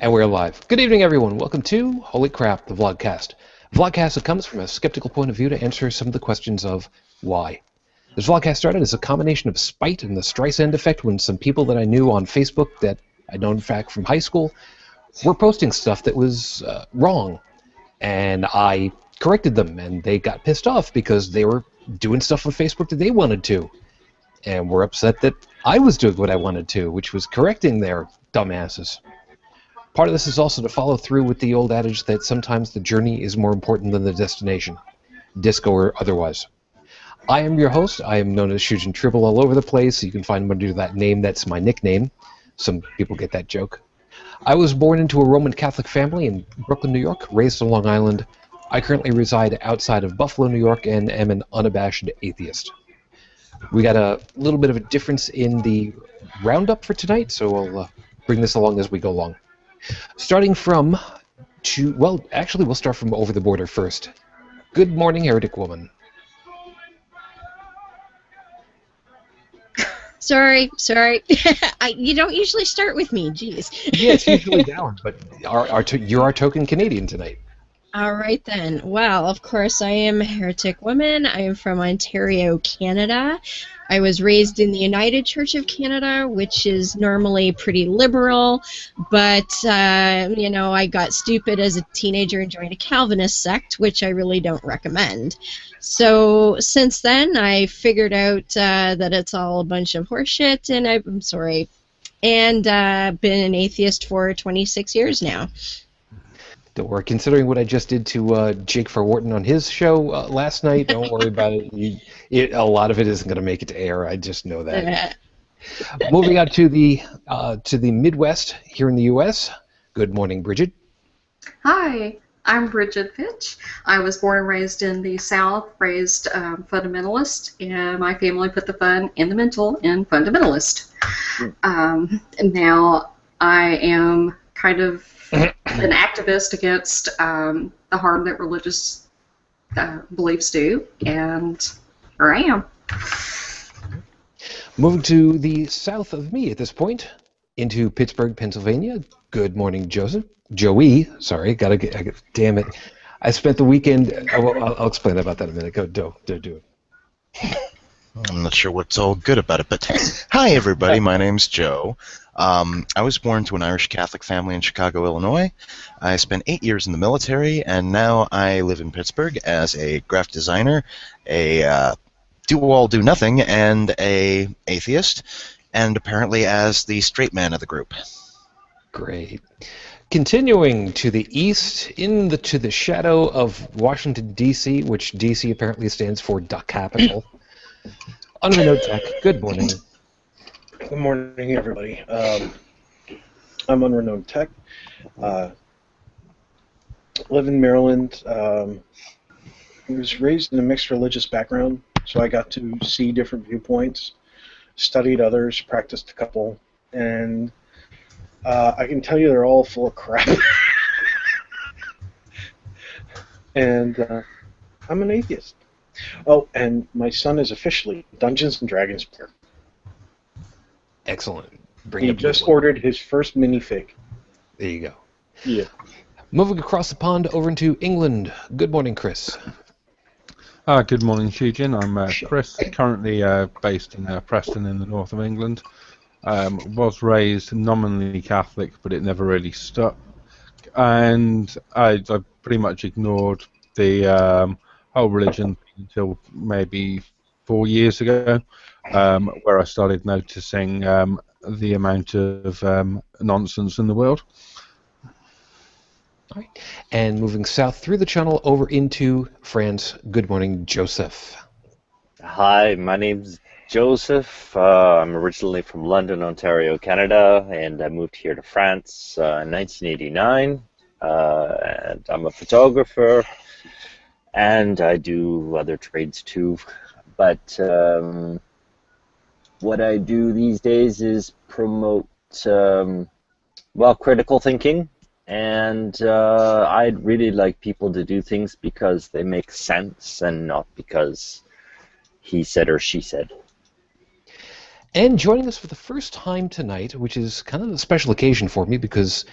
And we're live. Good evening, everyone. Welcome to Holy Crap, the Vlogcast. A Vlogcast that comes from a skeptical point of view to answer some of the questions of why. This Vlogcast started as a combination of spite and the Streisand effect when some people that I knew on Facebook that I'd known in fact from high school were posting stuff that was wrong. And I corrected them, and they got pissed off because they were doing stuff on Facebook that they wanted to. And were upset that I was doing what I wanted to, which was correcting their dumbasses. Part of this is also to follow through with the old adage that sometimes the journey is more important than the destination, disco or otherwise. I am your host. I am known as Shujin Tribble all over the place. You can find me under that name. That's my nickname. Some people get that joke. I was born into a Roman Catholic family in Brooklyn, New York, raised on Long Island. I currently reside outside of Buffalo, New York, and am an unabashed atheist. We got a little bit of a difference in the roundup for tonight, so I'll bring this along as we go along. Starting from, actually we'll start from over the border first. Good morning, Heretic Woman. Sorry. You don't usually start with me, jeez. Yeah, it's usually down, but you're our token Canadian tonight. All right then. Well, of course, I am a Heretic Woman. I am from Ontario, Canada. I was raised in the United Church of Canada, which is normally pretty liberal, but, I got stupid as a teenager and joined a Calvinist sect, which I really don't recommend. So since then, I figured out that it's all a bunch of horseshit, and I'm sorry, and been an atheist for 26 years now. Don't worry, considering what I just did to Jake Farwharton on his show last night, don't worry about it. A lot of it isn't going to make it to air. I just know that. Moving on to the Midwest here in the U.S. Good morning, Bridget. Hi, I'm Bridget Fitch. I was born and raised in the South, raised fundamentalist, and my family put the fun in the mental in fundamentalist. Now I am kind of an activist against the harm that religious beliefs do, and here I am. Moving to the south of me at this point, into Pittsburgh, Pennsylvania. Good morning, Joey. Sorry, damn it. I spent the weekend. I'll explain about that in a minute. Go do it. I'm not sure what's all good about it, but hi, everybody. My name's Joe. I was born to an Irish Catholic family in Chicago, Illinois. I spent 8 years in the military, and now I live in Pittsburgh as a graphic designer, a do-all, do-nothing, and a atheist, and apparently as the straight man of the group. Great. Continuing to the east, to the shadow of Washington, D.C., which D.C. apparently stands for Duck Capital. Unrenewed Tech, good morning. Good morning, everybody. I'm Unrenewed Tech. Live in Maryland. I was raised in a mixed religious background, so I got to see different viewpoints, studied others, practiced a couple, and I can tell you they're all full of crap. And I'm an atheist. Oh, and my son is officially Dungeons & Dragons player. Excellent. He just ordered his first minifig. There you go. Yeah. Moving across the pond over into England. Good morning, Chris. Good morning, Shujin. I'm Chris, currently based in Preston in the north of England. Was raised nominally Catholic, but it never really stuck. And I pretty much ignored the whole religion until maybe 4 years ago, where I started noticing the amount of nonsense in the world. All right. And moving south through the channel over into France. Good morning, Joseph. Hi, my name's Joseph. I'm originally from London, Ontario, Canada, and I moved here to France in 1989. And I'm a photographer, and I do other trades too. But what I do these days is promote, critical thinking. And I'd really like people to do things because they make sense and not because he said or she said. And joining us for the first time tonight, which is kind of a special occasion for me because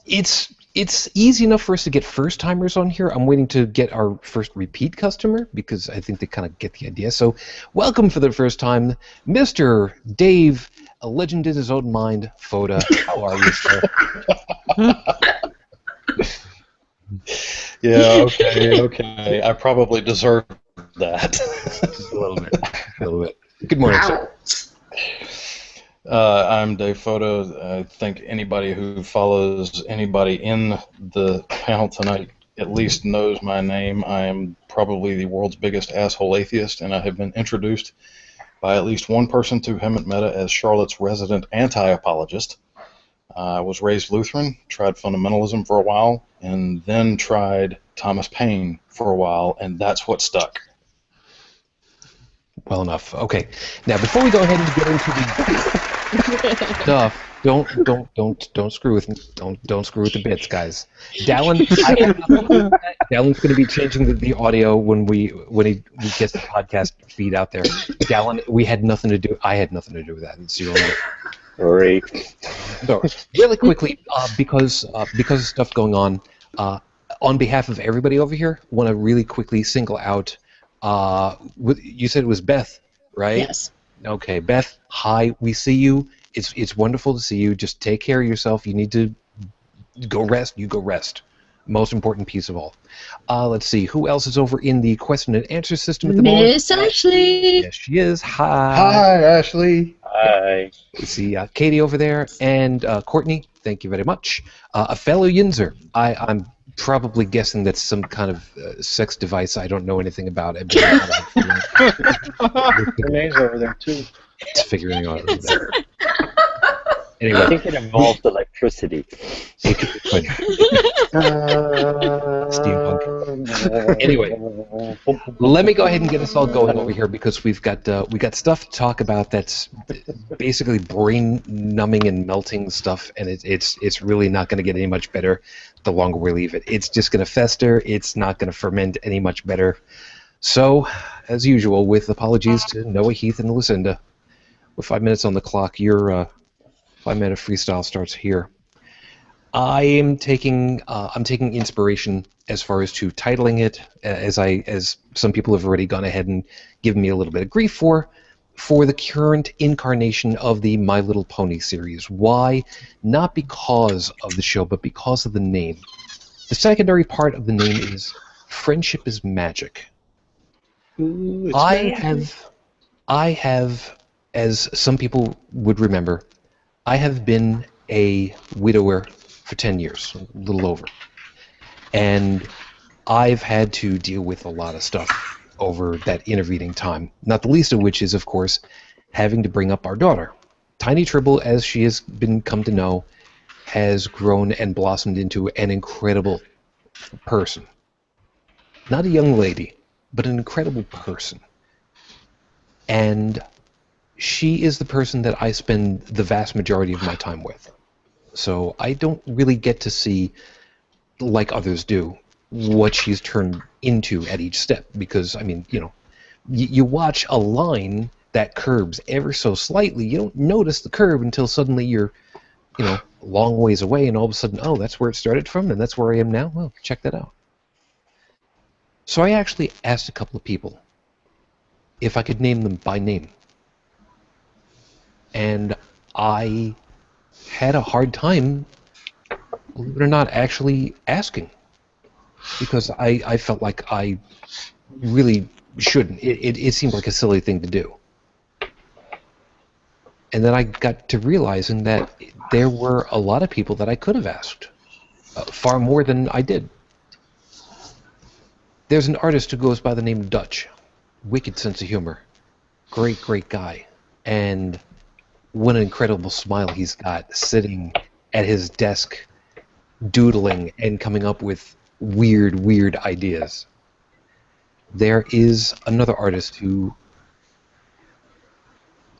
it's easy enough for us to get first-timers on here. I'm waiting to get our first repeat customer because I think they kind of get the idea. So welcome for the first time, Mr. Dave, a legend in his own mind, Foda. How are you, sir? Yeah, okay. I probably deserve that. A little bit. A little bit. Good morning, sir. I'm Dave Foda. I think anybody who follows anybody in the panel tonight at least knows my name. I am probably the world's biggest asshole atheist, and I have been introduced by at least one person to him at Meta as Charlotte's resident anti-apologist. I was raised Lutheran, tried fundamentalism for a while, and then tried Thomas Paine for a while, and that's what stuck. Well enough. Okay. Now, before we go ahead and get into the stuff, don't screw with don't screw with the bits, guys. Dallin's going to be changing the audio when he gets the podcast feed out there. Dallin, we had nothing to do. I had nothing to do with that. It's your own. Great. So, really quickly, because of stuff going on behalf of everybody over here, want to really quickly single out. You said it was Beth, right? Yes. Okay, Beth. Hi, we see you. It's wonderful to see you. Just take care of yourself. You need to go rest. You go rest. Most important piece of all. Let's see. Who else is over in the question and answer system at the moment? Miss Ashley. Yes, she is. Hi. Hi, Ashley. Hi. We see Katie over there and Courtney. Thank you very much. A fellow Yinzer. I'm probably guessing that's some kind of sex device I don't know anything about. Renee's over there too. It's figuring out. I Anyway, think it involved electricity. Steampunk. Anyway, let me go ahead and get us all going over here because we got stuff to talk about that's basically brain numbing and melting stuff, and it's really not going to get any much better the longer we leave it. It's just going to fester. It's not going to ferment any much better. So, as usual, with apologies to Noah, Heath, and Lucinda, with 5 minutes on the clock, your 5-minute freestyle starts here. I'm taking inspiration as far as to titling it, as some people have already gone ahead and given me a little bit of grief for the current incarnation of the My Little Pony series. Why? Not because of the show, but because of the name. The secondary part of the name is friendship is magic. Ooh, it's I have, as some people would remember, I have been a widower for 10 years, a little over. And I've had to deal with a lot of stuff over that intervening time, not the least of which is, of course, having to bring up our daughter. Tiny Tribble, as she has come to know, has grown and blossomed into an incredible person. Not a young lady, but an incredible person. And she is the person that I spend the vast majority of my time with. So I don't really get to see, like others do, what she's turned into at each step. Because, I mean, you watch a line that curves ever so slightly, you don't notice the curve until suddenly you're, a long ways away, and all of a sudden, oh, that's where it started from, and that's where I am now? Well, check that out. So I actually asked a couple of people if I could name them by name. And I had a hard time, believe it or not, actually asking. Because I felt like I really shouldn't. It seemed like a silly thing to do. And then I got to realizing that there were a lot of people that I could have asked. Far more than I did. There's an artist who goes by the name of Dutch. Wicked sense of humor. Great, great guy. And what an incredible smile he's got sitting at his desk doodling and coming up with weird ideas. There is another artist who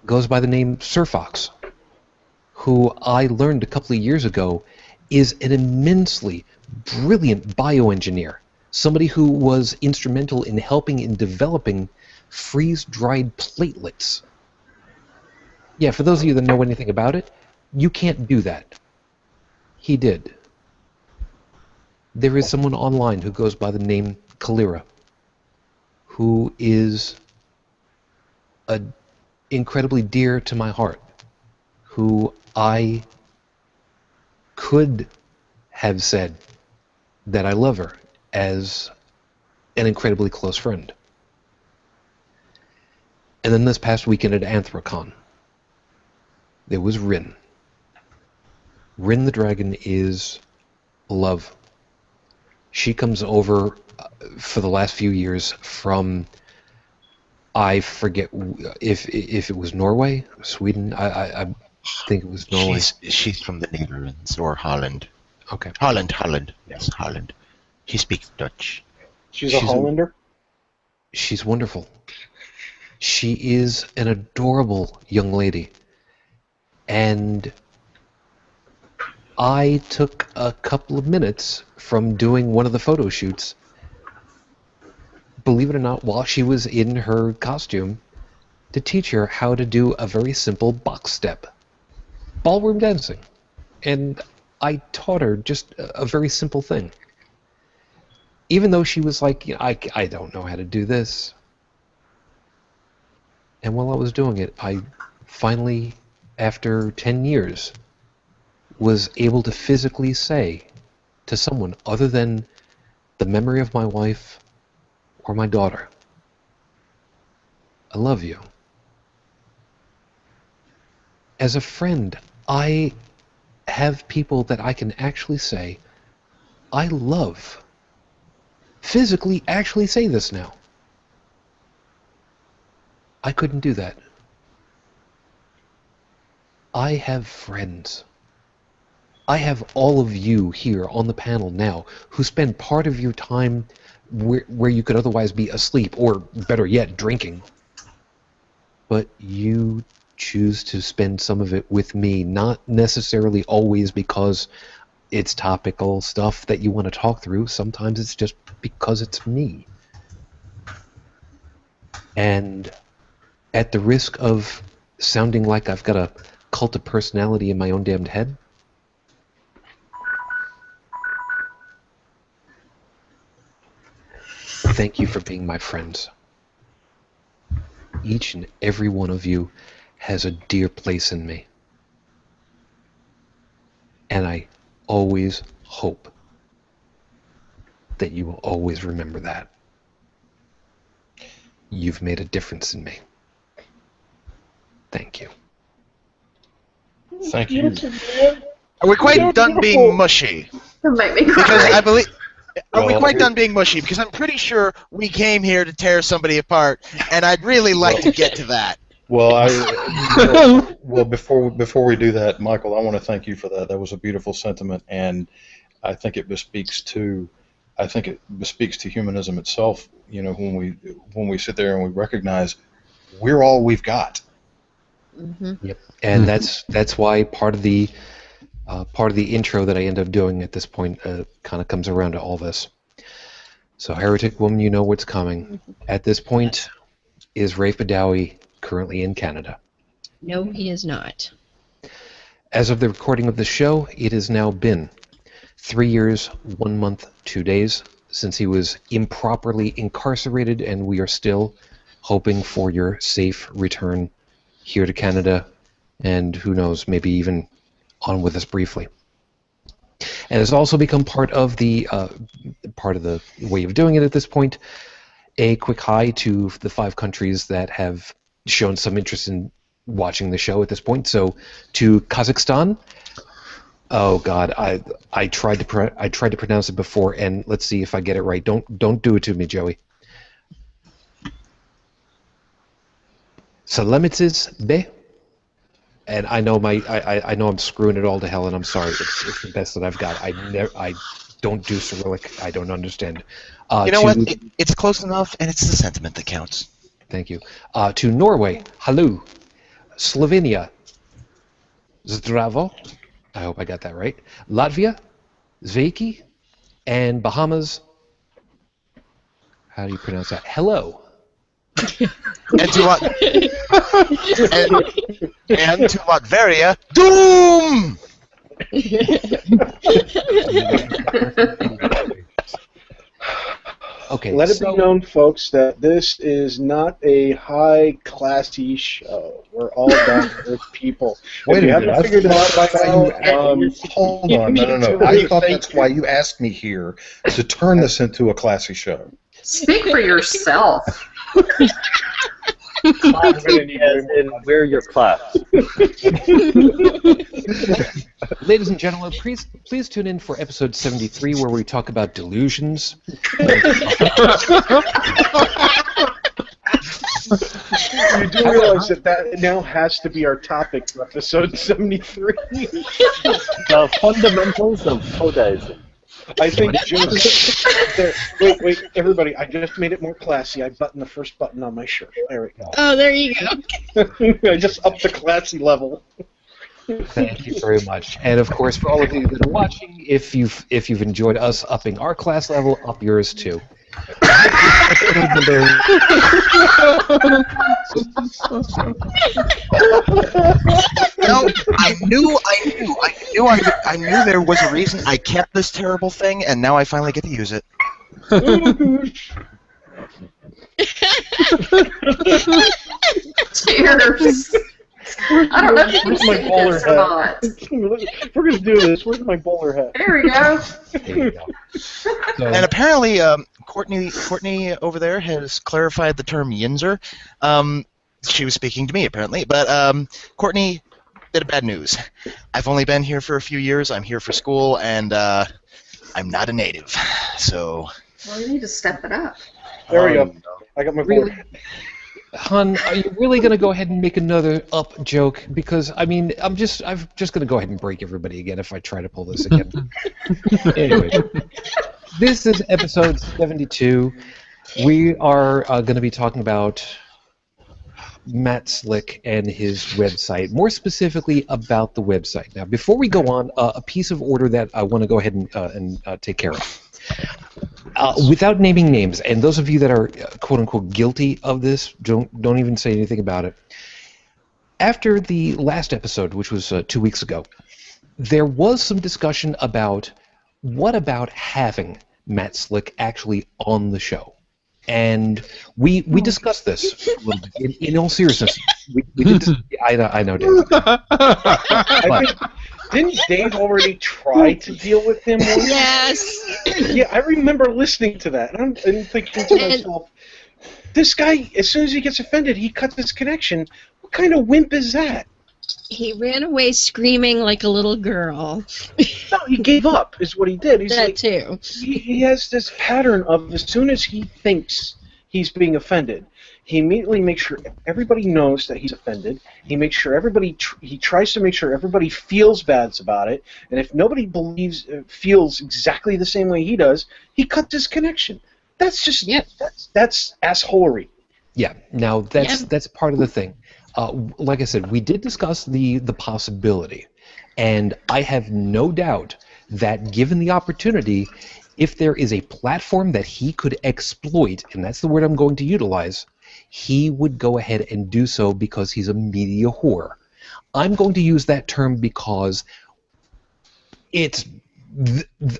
goes by the name Sir Fox, who I learned a couple of years ago is an immensely brilliant bioengineer, somebody who was instrumental in helping in developing freeze-dried platelets Yeah, for those of you that know anything about it, you can't do that. He did. There is someone online who goes by the name Kalira, who is incredibly dear to my heart, who I could have said that I love her as an incredibly close friend. And then this past weekend at Anthrocon, there was Rin. Rin the dragon is love. She comes over for the last few years from, I forget if it was Norway, Sweden. I think it was Norway. She's from the Netherlands or Holland. Okay. Holland. Yes, Holland. She speaks Dutch. She's a Hollander? She's wonderful. She is an adorable young lady. And I took a couple of minutes from doing one of the photo shoots, believe it or not, while she was in her costume, to teach her how to do a very simple box step. Ballroom dancing. And I taught her just a very simple thing. Even though she was like, I don't know how to do this. And while I was doing it, I finally, after 10 years, was able to physically say to someone other than the memory of my wife or my daughter, I love you. As a friend, I have people that I can actually say, I love. Physically actually say this now. I couldn't do that. I have friends. I have all of you here on the panel now who spend part of your time where you could otherwise be asleep, or better yet, drinking. But you choose to spend some of it with me, not necessarily always because it's topical stuff that you want to talk through. Sometimes it's just because it's me. And at the risk of sounding like I've got a cult of personality in my own damned head, thank you for being my friends. Each and every one of you has a dear place in me. And I always hope that you will always remember that. You've made a difference in me. Thank you. Thank you. Are we quite done being mushy? Don't make me cry. Because I believe... Are we Well, quite done being mushy? Because I'm pretty sure we came here to tear somebody apart, and I'd really like to get to that. Well, before we do that, Michael, I want to thank you for that. That was a beautiful sentiment, and I think it bespeaks to humanism itself. You know, when we sit there and we recognize we're all we've got. Mm-hmm. Yep. And that's why part of the intro that I end up doing at this point kind of comes around to all this. So, Heretic Woman, you know what's coming. At this point, is Rafe Badawi currently in Canada? No, he is not. As of the recording of the show, it has now been 3 years, 1 month, 2 days since he was improperly incarcerated, and we are still hoping for your safe return here to Canada, and who knows, maybe even on with us briefly. And it's also become part of the way of doing it at this point. A quick hi to the 5 countries that have shown some interest in watching the show at this point. So to Kazakhstan. Oh God, I tried to pronounce it before, and let's see if I get it right. Don't do it to me, Joey. Salemitzes be. And I know I know I'm screwing it all to hell, and I'm sorry. It's the best that I've got. I don't do Cyrillic. I don't understand. You know what? It's close enough, and it's the sentiment that counts. Thank you. To Norway, hallo. Slovenia, zdravo. I hope I got that right. Latvia, zveki. And Bahamas, how do you pronounce that? Hello. And to and to Latveria, doom! Okay, Let it so be known, folks, that this is not a high classy show. We're all down to earth people. Wait If a you minute. haven't I figured it out by thought now, hold you on. need No. to I thought rethink that's why you asked me here to turn this into a classy show. Speak for yourself. Class as in wear your class. ladies and gentlemen, please tune in for episode 73 where we talk about delusions. You do realize that now has to be our topic for episode 73. The fundamentals of Fodaism. I think wait, everybody, I just made it more classy. I buttoned the first button on my shirt. There we go. Oh, there you go. I just upped the classy level. Thank you very much. And of course, for all of you that are watching, if you've enjoyed us upping our class level, up yours too. No, I knew there was a reason I kept this terrible thing, and now I finally get to use it. Cheers. I don't know if Where's my you bowler this or not. hat? If we're gonna do this, where's my bowler hat? There we go. There you go. So, And apparently, Courtney over there has clarified the term yinzer. She was speaking to me, apparently. But Courtney, bit of bad news. I've only been here for a few years. I'm here for school, and I'm not a native. So. Well, you need to step it up. There we go. I got my bowler really, hat. Hun, are you really going to go ahead and make another up joke? Because, I mean, I'm just going to go ahead and break everybody again if I try to pull this again. Anyway, this is episode 72. We are going to be talking about Matt Slick and his website, more specifically about the website. Now, before we go on, a piece of order that I want to go ahead and take care of. Without naming names, and those of you that are quote-unquote guilty of this, don't even say anything about it. After the last episode, which was 2 weeks ago, there was some discussion about what about having Matt Slick actually on the show. And we discussed this a little bit. In all seriousness, we did this. I know, Dave. I think, didn't Dave already try to deal with him once? Yes. Yeah, I remember listening to that, and I'm thinking to myself, this guy, as soon as he gets offended, he cuts his connection. What kind of wimp is that? He ran away screaming like a little girl. No, he gave up, is what he did. He's That like, too. he has this pattern of as soon as he thinks he's being offended, he immediately makes sure everybody knows that he's offended. He makes sure he tries to make sure everybody feels bad about it. And if nobody feels exactly the same way he does, he cuts his connection. That's just that's assholery. Yeah. Now that's part of the thing. Like I said, we did discuss the possibility, and I have no doubt that given the opportunity, if there is a platform that he could exploit, and that's the word I'm going to utilize, he would go ahead and do so because he's a media whore. I'm going to use that term because it's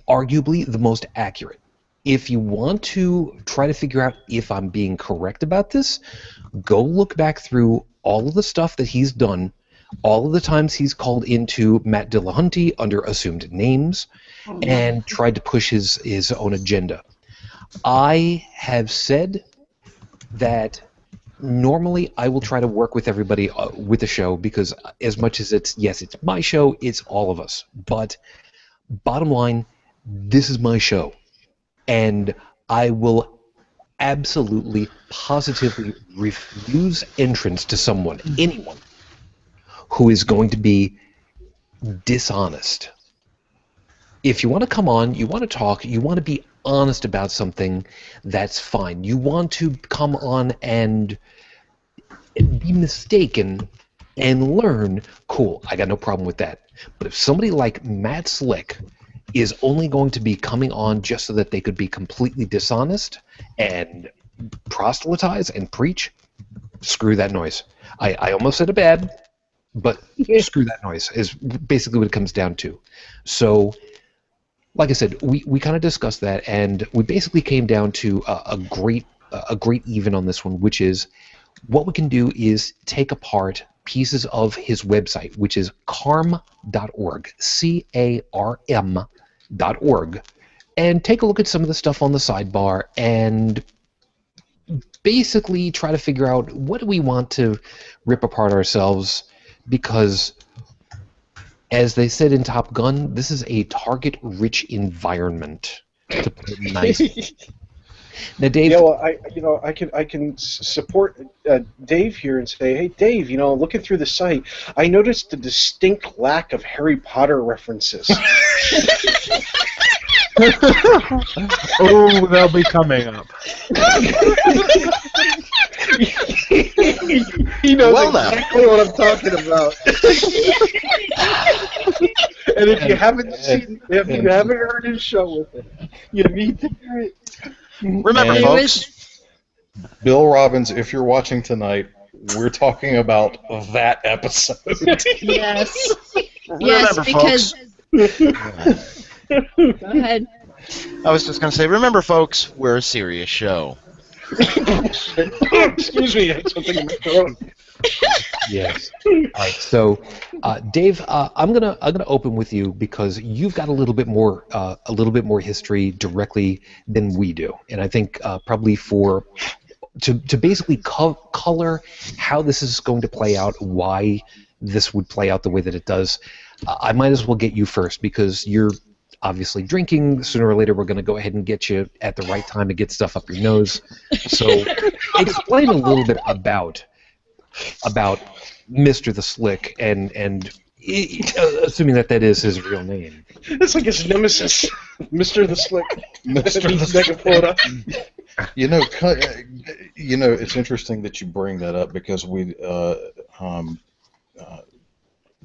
arguably the most accurate. If you want to try to figure out if I'm being correct about this, go look back through all of the stuff that he's done, all of the times he's called into Matt Dillahunty under assumed names, and tried to push his own agenda. I have said that normally I will try to work with everybody with the show because as much as it's my show, it's all of us. But bottom line, this is my show. And I will absolutely, positively refuse entrance to anyone, who is going to be dishonest. If you want to come on, you want to talk, you want to be honest about something, that's fine. You want to come on and be mistaken and learn, cool, I got no problem with that. But if somebody like Matt Slick is only going to be coming on just so that they could be completely dishonest and proselytize and preach, screw that noise. I almost said it bad, but screw that noise is basically what it comes down to. So, like I said, we kind of discussed that, and we basically came down to a great even on this one, which is what we can do is take apart pieces of his website, which is carm.org, CARM.org, and take a look at some of the stuff on the sidebar and basically try to figure out what do we want to rip apart ourselves, because as they said in Top Gun, this is a target-rich environment, to put it nicely. Now, Dave. Yeah, well, I can support Dave here and say, hey, Dave, looking through the site, I noticed a distinct lack of Harry Potter references. Oh, they'll be coming up. He knows exactly what I'm talking about. And if you haven't heard his show with it, you need to hear it. Remember, folks. Bill Robbins, if you're watching tonight, we're talking about that episode. Yes. Remember, because. Go ahead. I was just going to say, remember, folks, we're a serious show. Excuse me, I had something in my throat. Yes. All right. So, Dave, I'm gonna open with you because you've got a little bit more history directly than we do, and I think probably to basically color how this is going to play out, why this would play out the way that it does. I might as well get you first because you're obviously drinking. Sooner or later, we're going to go ahead and get you at the right time to get stuff up your nose. So, explain a little bit about Mr. the Slick and assuming that is his real name. It's like his nemesis, Mr. the Slick. Mr. the Slick. Foda. It's interesting that you bring that up because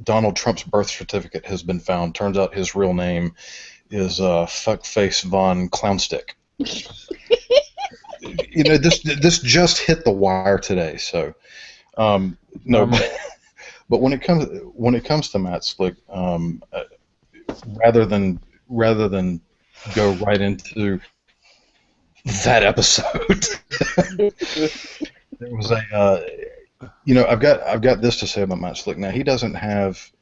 Donald Trump's birth certificate has been found. Turns out his real name is Fuckface Von Clownstick. This just hit the wire today, so. But when it comes to Matt Slick, rather than go right into that episode, there was I've got this to say about Matt Slick. Now he doesn't have,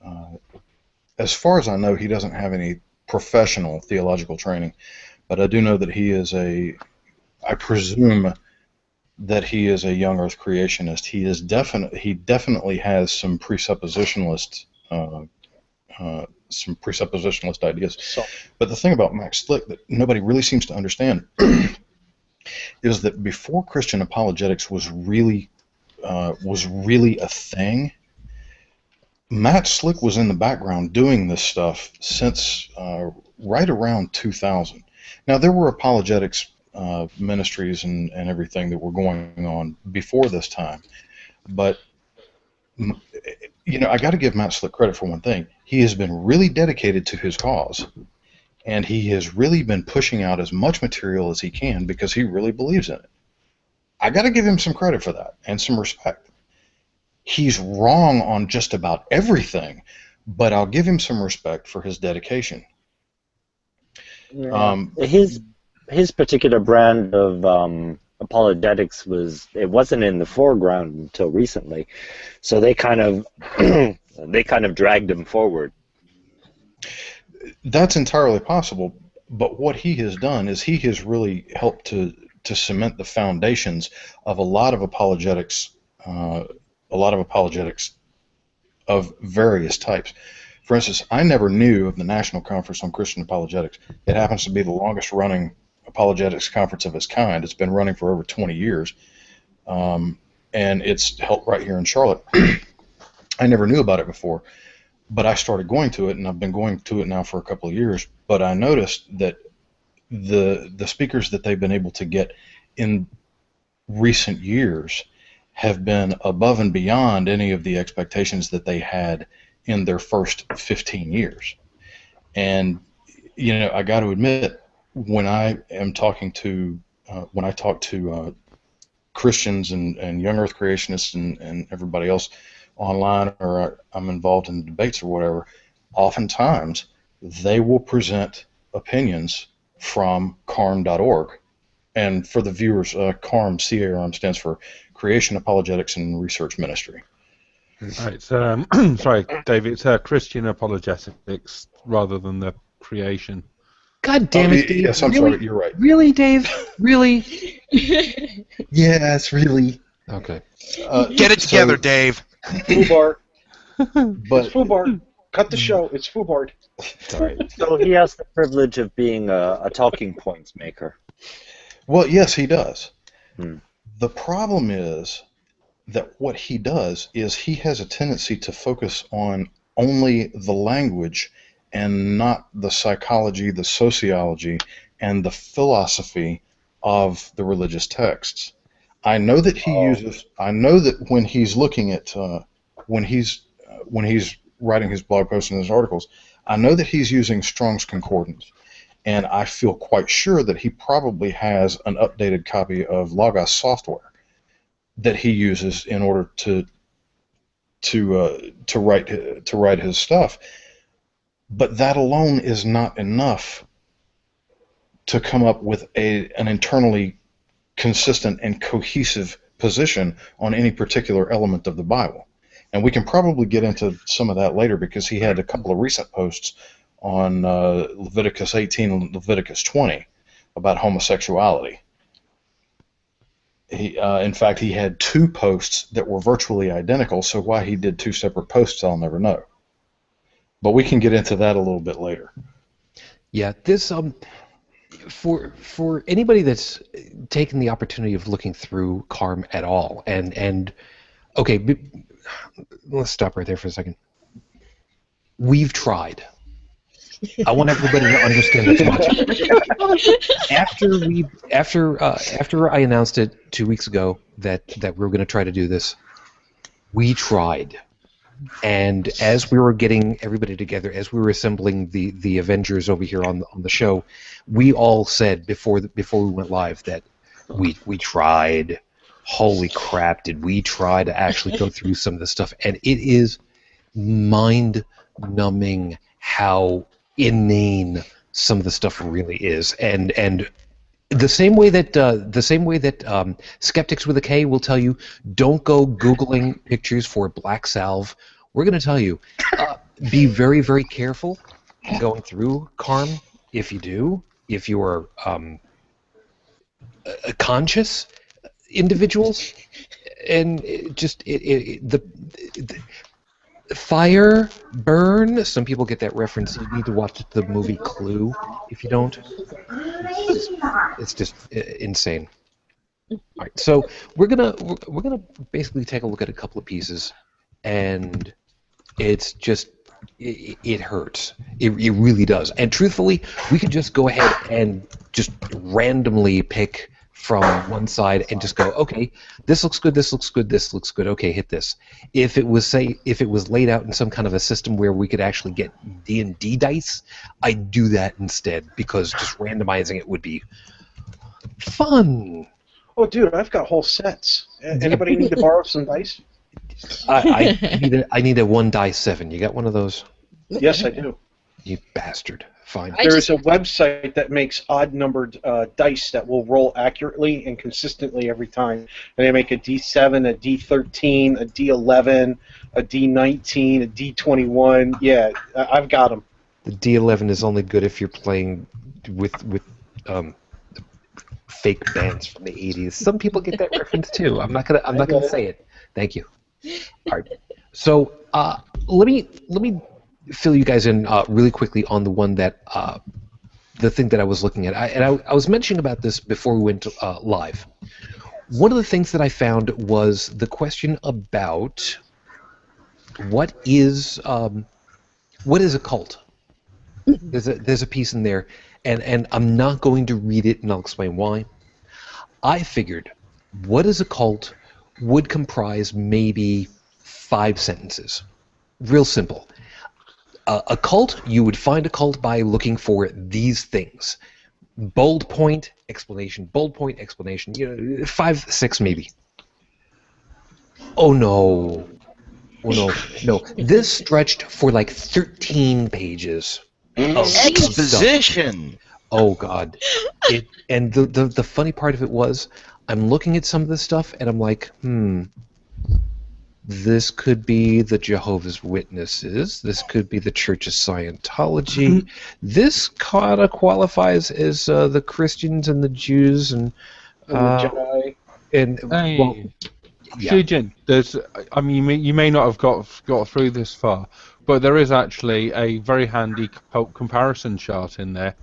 as far as I know, he doesn't have any professional theological training, but I do know that I presume that he is a young Earth creationist. He definitely has some presuppositionalist ideas. But the thing about Max Slick that nobody really seems to understand is that before Christian apologetics was really a thing, Matt Slick was in the background doing this stuff since right around 2000. Now there were apologetics ministries and everything that were going on before this time, but I got to give Matt Slick credit for one thing. He has been really dedicated to his cause, and he has really been pushing out as much material as he can because he really believes in it. I got to give him some credit for that and some respect. He's wrong on just about everything, but I'll give him some respect for his dedication. His particular brand of apologetics wasn't in the foreground until recently, so they kind of dragged him forward. That's entirely possible, but what he has done is he has really helped to cement the foundations of a lot of apologetics of various types. For instance, I never knew of the National Conference on Christian Apologetics. It happens to be the longest running apologetics conference of its kind. It's been running for over 20 years, and it's held right here in Charlotte. I never knew about it before, but I started going to it, and I've been going to it now for a couple of years. But I noticed that the speakers that they've been able to get in recent years have been above and beyond any of the expectations that they had in their first 15 years. And I got to admit, when I talk to Christians and young Earth creationists and everybody else online, or I'm involved in debates or whatever, oftentimes they will present opinions from CARM.org. And for the viewers, CARM, C-A-R-M, stands for Creation, Apologetics, and Research Ministry. It's sorry, David. It's Christian apologetics rather than the creation. God damn it, Dave! Yes, I'm really? sorry. You're right. Really, Dave? Really? Yes, really. Okay. Get it together, Dave. Foobar. But It's Foobar. Cut the show. It's Foobar. Sorry. So he has the privilege of being a talking points maker. well, yes, he does. Hmm. The problem is that what he does is he has a tendency to focus on only the language and not the psychology, the sociology, and the philosophy of the religious texts. I know that he uses. I know that when he's looking at when he's writing his blog posts and his articles, I know that he's using Strong's Concordance, and I feel quite sure that he probably has an updated copy of Logos software that he uses in order to write his stuff. But that alone is not enough to come up with an internally consistent and cohesive position on any particular element of the Bible. And we can probably get into some of that later, because he had a couple of recent posts on Leviticus 18 and Leviticus 20 about homosexuality. In fact, he had two posts that were virtually identical, so why he did two separate posts, I'll never know. But we can get into that a little bit later. Yeah, this for anybody that's taken the opportunity of looking through CARM at all, and okay, let's stop right there for a second. We've tried. I want everybody to understand this much. After I announced it 2 weeks ago that we were going to try to do this, we tried. And as we were getting everybody together, as we were assembling the Avengers over here on the show, we all said before we went live that we tried. Holy crap, did we try to actually go through some of this stuff? And it is mind-numbing how inane some of the stuff really is. And the same way that skeptics with a K will tell you, don't go Googling pictures for black salve. We're going to tell you, be very, very careful going through CARM. If you do, if you are conscious individuals, and the fire, burn. Some people get that reference. You need to watch the movie Clue. If you don't, it's just insane. All right, so we're gonna basically take a look at a couple of pieces, and it's just it hurts. It really does. And truthfully, we could just go ahead and just randomly pick from one side and just go, okay, this looks good, this looks good, this looks good. Okay, hit this. If it was laid out in some kind of a system where we could actually get D&D dice, I'd do that instead, because just randomizing it would be fun. Oh, dude, I've got whole sets. Anybody need to borrow some dice? I need a 1-die-7. You got one of those? Yes, I do. You bastard. Fine. There's a website that makes odd-numbered dice that will roll accurately and consistently every time. And they make a D7, a D13, a D11, a D19, a D21. Yeah, I've got them. The D11 is only good if you're playing with fake bands from the 80s. Some people get that reference too. I'm not gonna say it. Thank you. All right. So let me fill you guys in really quickly on the one that the thing that I was looking at. I was mentioning about this before we went live. One of the things that I found was the question about what is a cult. There's a piece in there, and I'm not going to read it, and I'll explain why. I figured what is a cult would comprise maybe 5 sentences. Real simple. A cult, you would find a cult by looking for these things. Bold point, explanation, bold point explanation, 5, 6 maybe. Oh no. Oh no. No. This stretched for like 13 pages of stuff. Exposition. Oh God. And the funny part of it was, I'm looking at some of this stuff and I'm like, this could be the Jehovah's Witnesses. This could be the Church of Scientology. This kind of qualifies as the Christians and the Jews and the Jedi. And Hey. well, yeah. Shujin, you may not have got through this far, but there is actually a very handy comparison chart in there.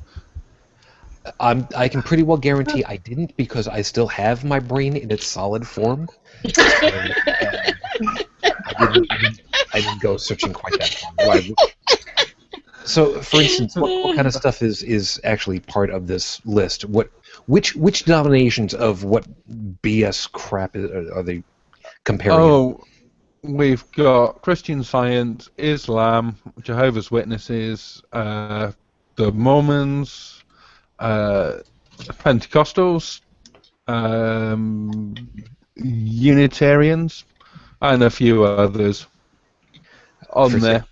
I can pretty well guarantee I didn't, because I still have my brain in its solid form. I didn't go searching quite that far. So, for instance, what kind of stuff is actually part of this list? Which denominations of what BS crap are they comparing? Oh, we've got Christian Science, Islam, Jehovah's Witnesses, the Mormons, Pentecostals, Unitarians, and a few others on there.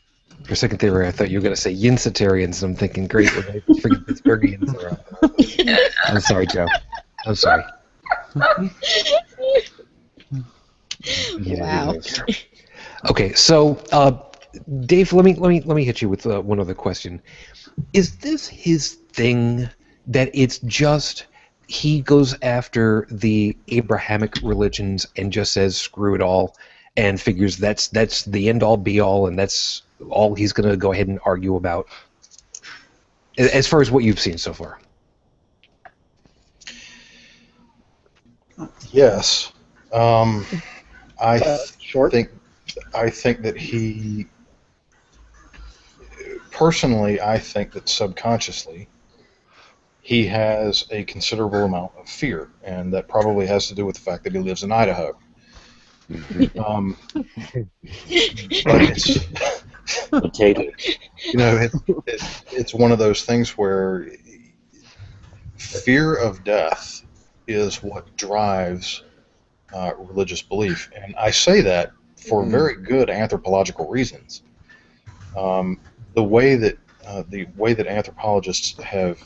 For a second there, I thought you were going to say Yinsitarians, and I'm thinking, great, the freaking Pittsburghians are up. I'm sorry, Joe. I'm sorry. Wow. Okay, so Dave, let me hit you with one other question. Is this his thing, that it's just he goes after the Abrahamic religions and just says screw it all, and figures that's the end all be all, and that's all he's going to go ahead and argue about, as far as what you've seen so far? Yes. I think that he, personally, I think that subconsciously he has a considerable amount of fear, and that probably has to do with the fact that he lives in Idaho. But it's, it's one of those things where fear of death is what drives religious belief, and I say that for very good anthropological reasons. The way that anthropologists have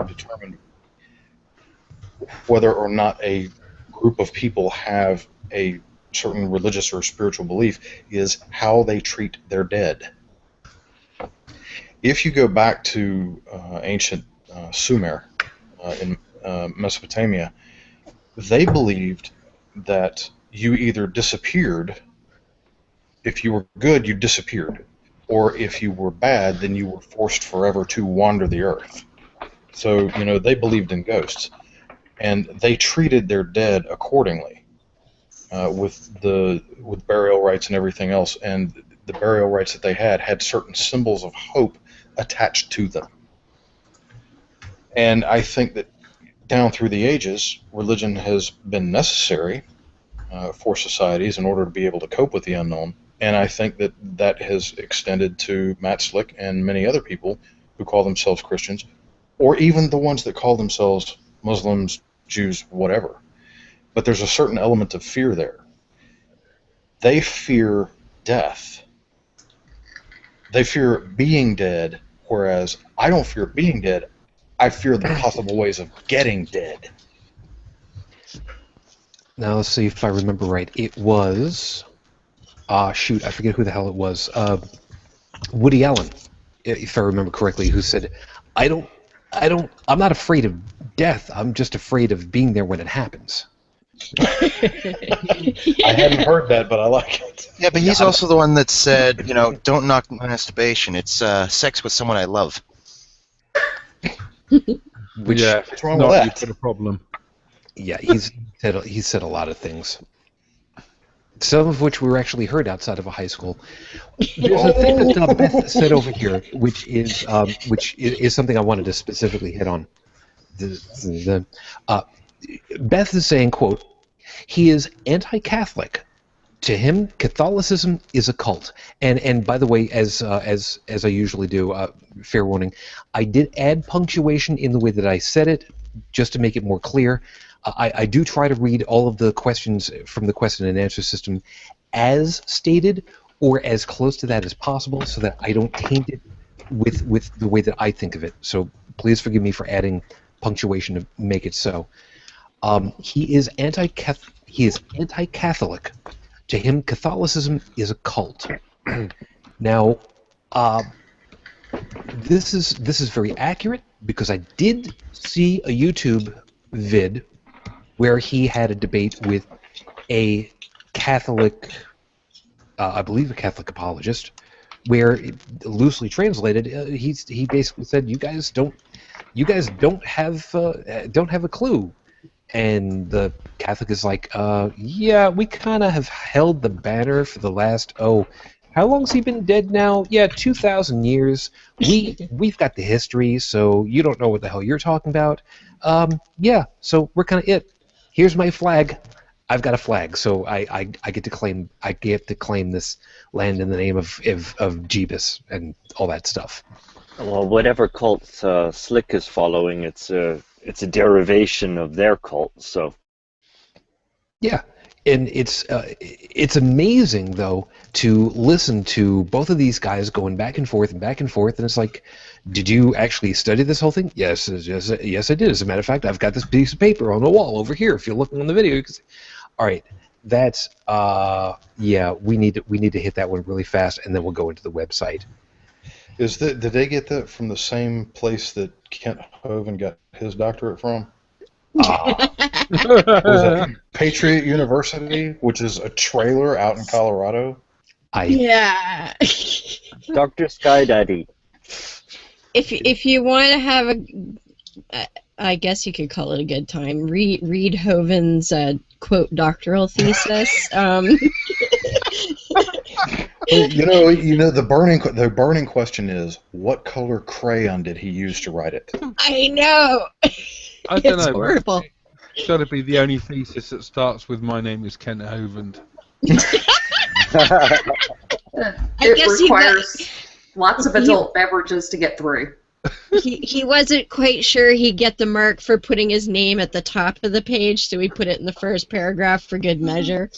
determined whether or not a group of people have a certain religious or spiritual belief is how they treat their dead. If you go back to ancient Sumer in Mesopotamia, they believed that you either disappeared. If you were good, you disappeared, or if you were bad, then you were forced forever to wander the earth. So, they believed in ghosts, and they treated their dead accordingly, with burial rites and everything else. And the burial rites that they had certain symbols of hope attached to them. And I think that down through the ages, religion has been necessary for societies in order to be able to cope with the unknown. And I think that has extended to Matt Slick and many other people who call themselves Christians, or even the ones that call themselves Muslims, Jews, whatever. But there's a certain element of fear there. They fear death. They fear being dead, whereas I don't fear being dead. I fear the possible ways of getting dead. Now let's see if I remember right. It was, shoot, I forget who the hell it was. Woody Allen, if I remember correctly, who said, I'm not afraid of death. I'm just afraid of being there when it happens. I hadn't heard that, but I like it. Yeah, but he's also the one that said, don't knock masturbation. It's sex with someone I love. Which, what's wrong with that? You've got a problem. Yeah, he's said a lot of things. Some of which were actually heard outside of a high school. There's a thing that Beth said over here, which is something I wanted to specifically hit on. Beth is saying, quote, he is anti-Catholic. To him, Catholicism is a cult. And by the way, as I usually do, fair warning, I did add punctuation in the way that I said it. just to make it more clear, I do try to read all of the questions from the question and answer system as stated, or as close to that as possible, so that I don't taint it with the way that I think of it. So please forgive me for adding punctuation to make it so. He is anti-Catholic. To him, Catholicism is a cult. Now, this is very accurate, because I did see a YouTube vid where he had a debate with a Catholic, I believe a Catholic apologist, where, loosely translated, he basically said, you guys don't have a clue. And the Catholic is like, yeah, we kind of have held the banner for the last, how long's he been dead now? Yeah, 2,000 years. We've got the history, so you don't know what the hell you're talking about. Yeah, so we're kind of it. Here's my flag. I've got a flag, so I get to claim this land in the name of Jeebus and all that stuff. Well, whatever cult Slick is following, it's a derivation of their cult. So. Yeah. And it's amazing, though, to listen to both of these guys going back and forth, and it's like, did you actually study this whole thing? Yes, I did. As a matter of fact, I've got this piece of paper on the wall over here. If you're looking on the video, all right, that's yeah, we need to hit that one really fast, and then we'll go into the website. Did they get that from the same place that Kent Hovind got his doctorate from? Was that Patriot University, which is a trailer out in Colorado? Yeah. Dr. Sky Daddy. If you want to have I guess you could call it a good time, read Hovind's quote doctoral thesis. You know the burning question is, what color crayon did he use to write it? I know. I don't know. Horrible. It's got to be the only thesis that starts with "My name is Kent Hovind." It requires lots of adult beverages to get through. He wasn't quite sure he'd get the mark for putting his name at the top of the page, so he put it in the first paragraph for good measure.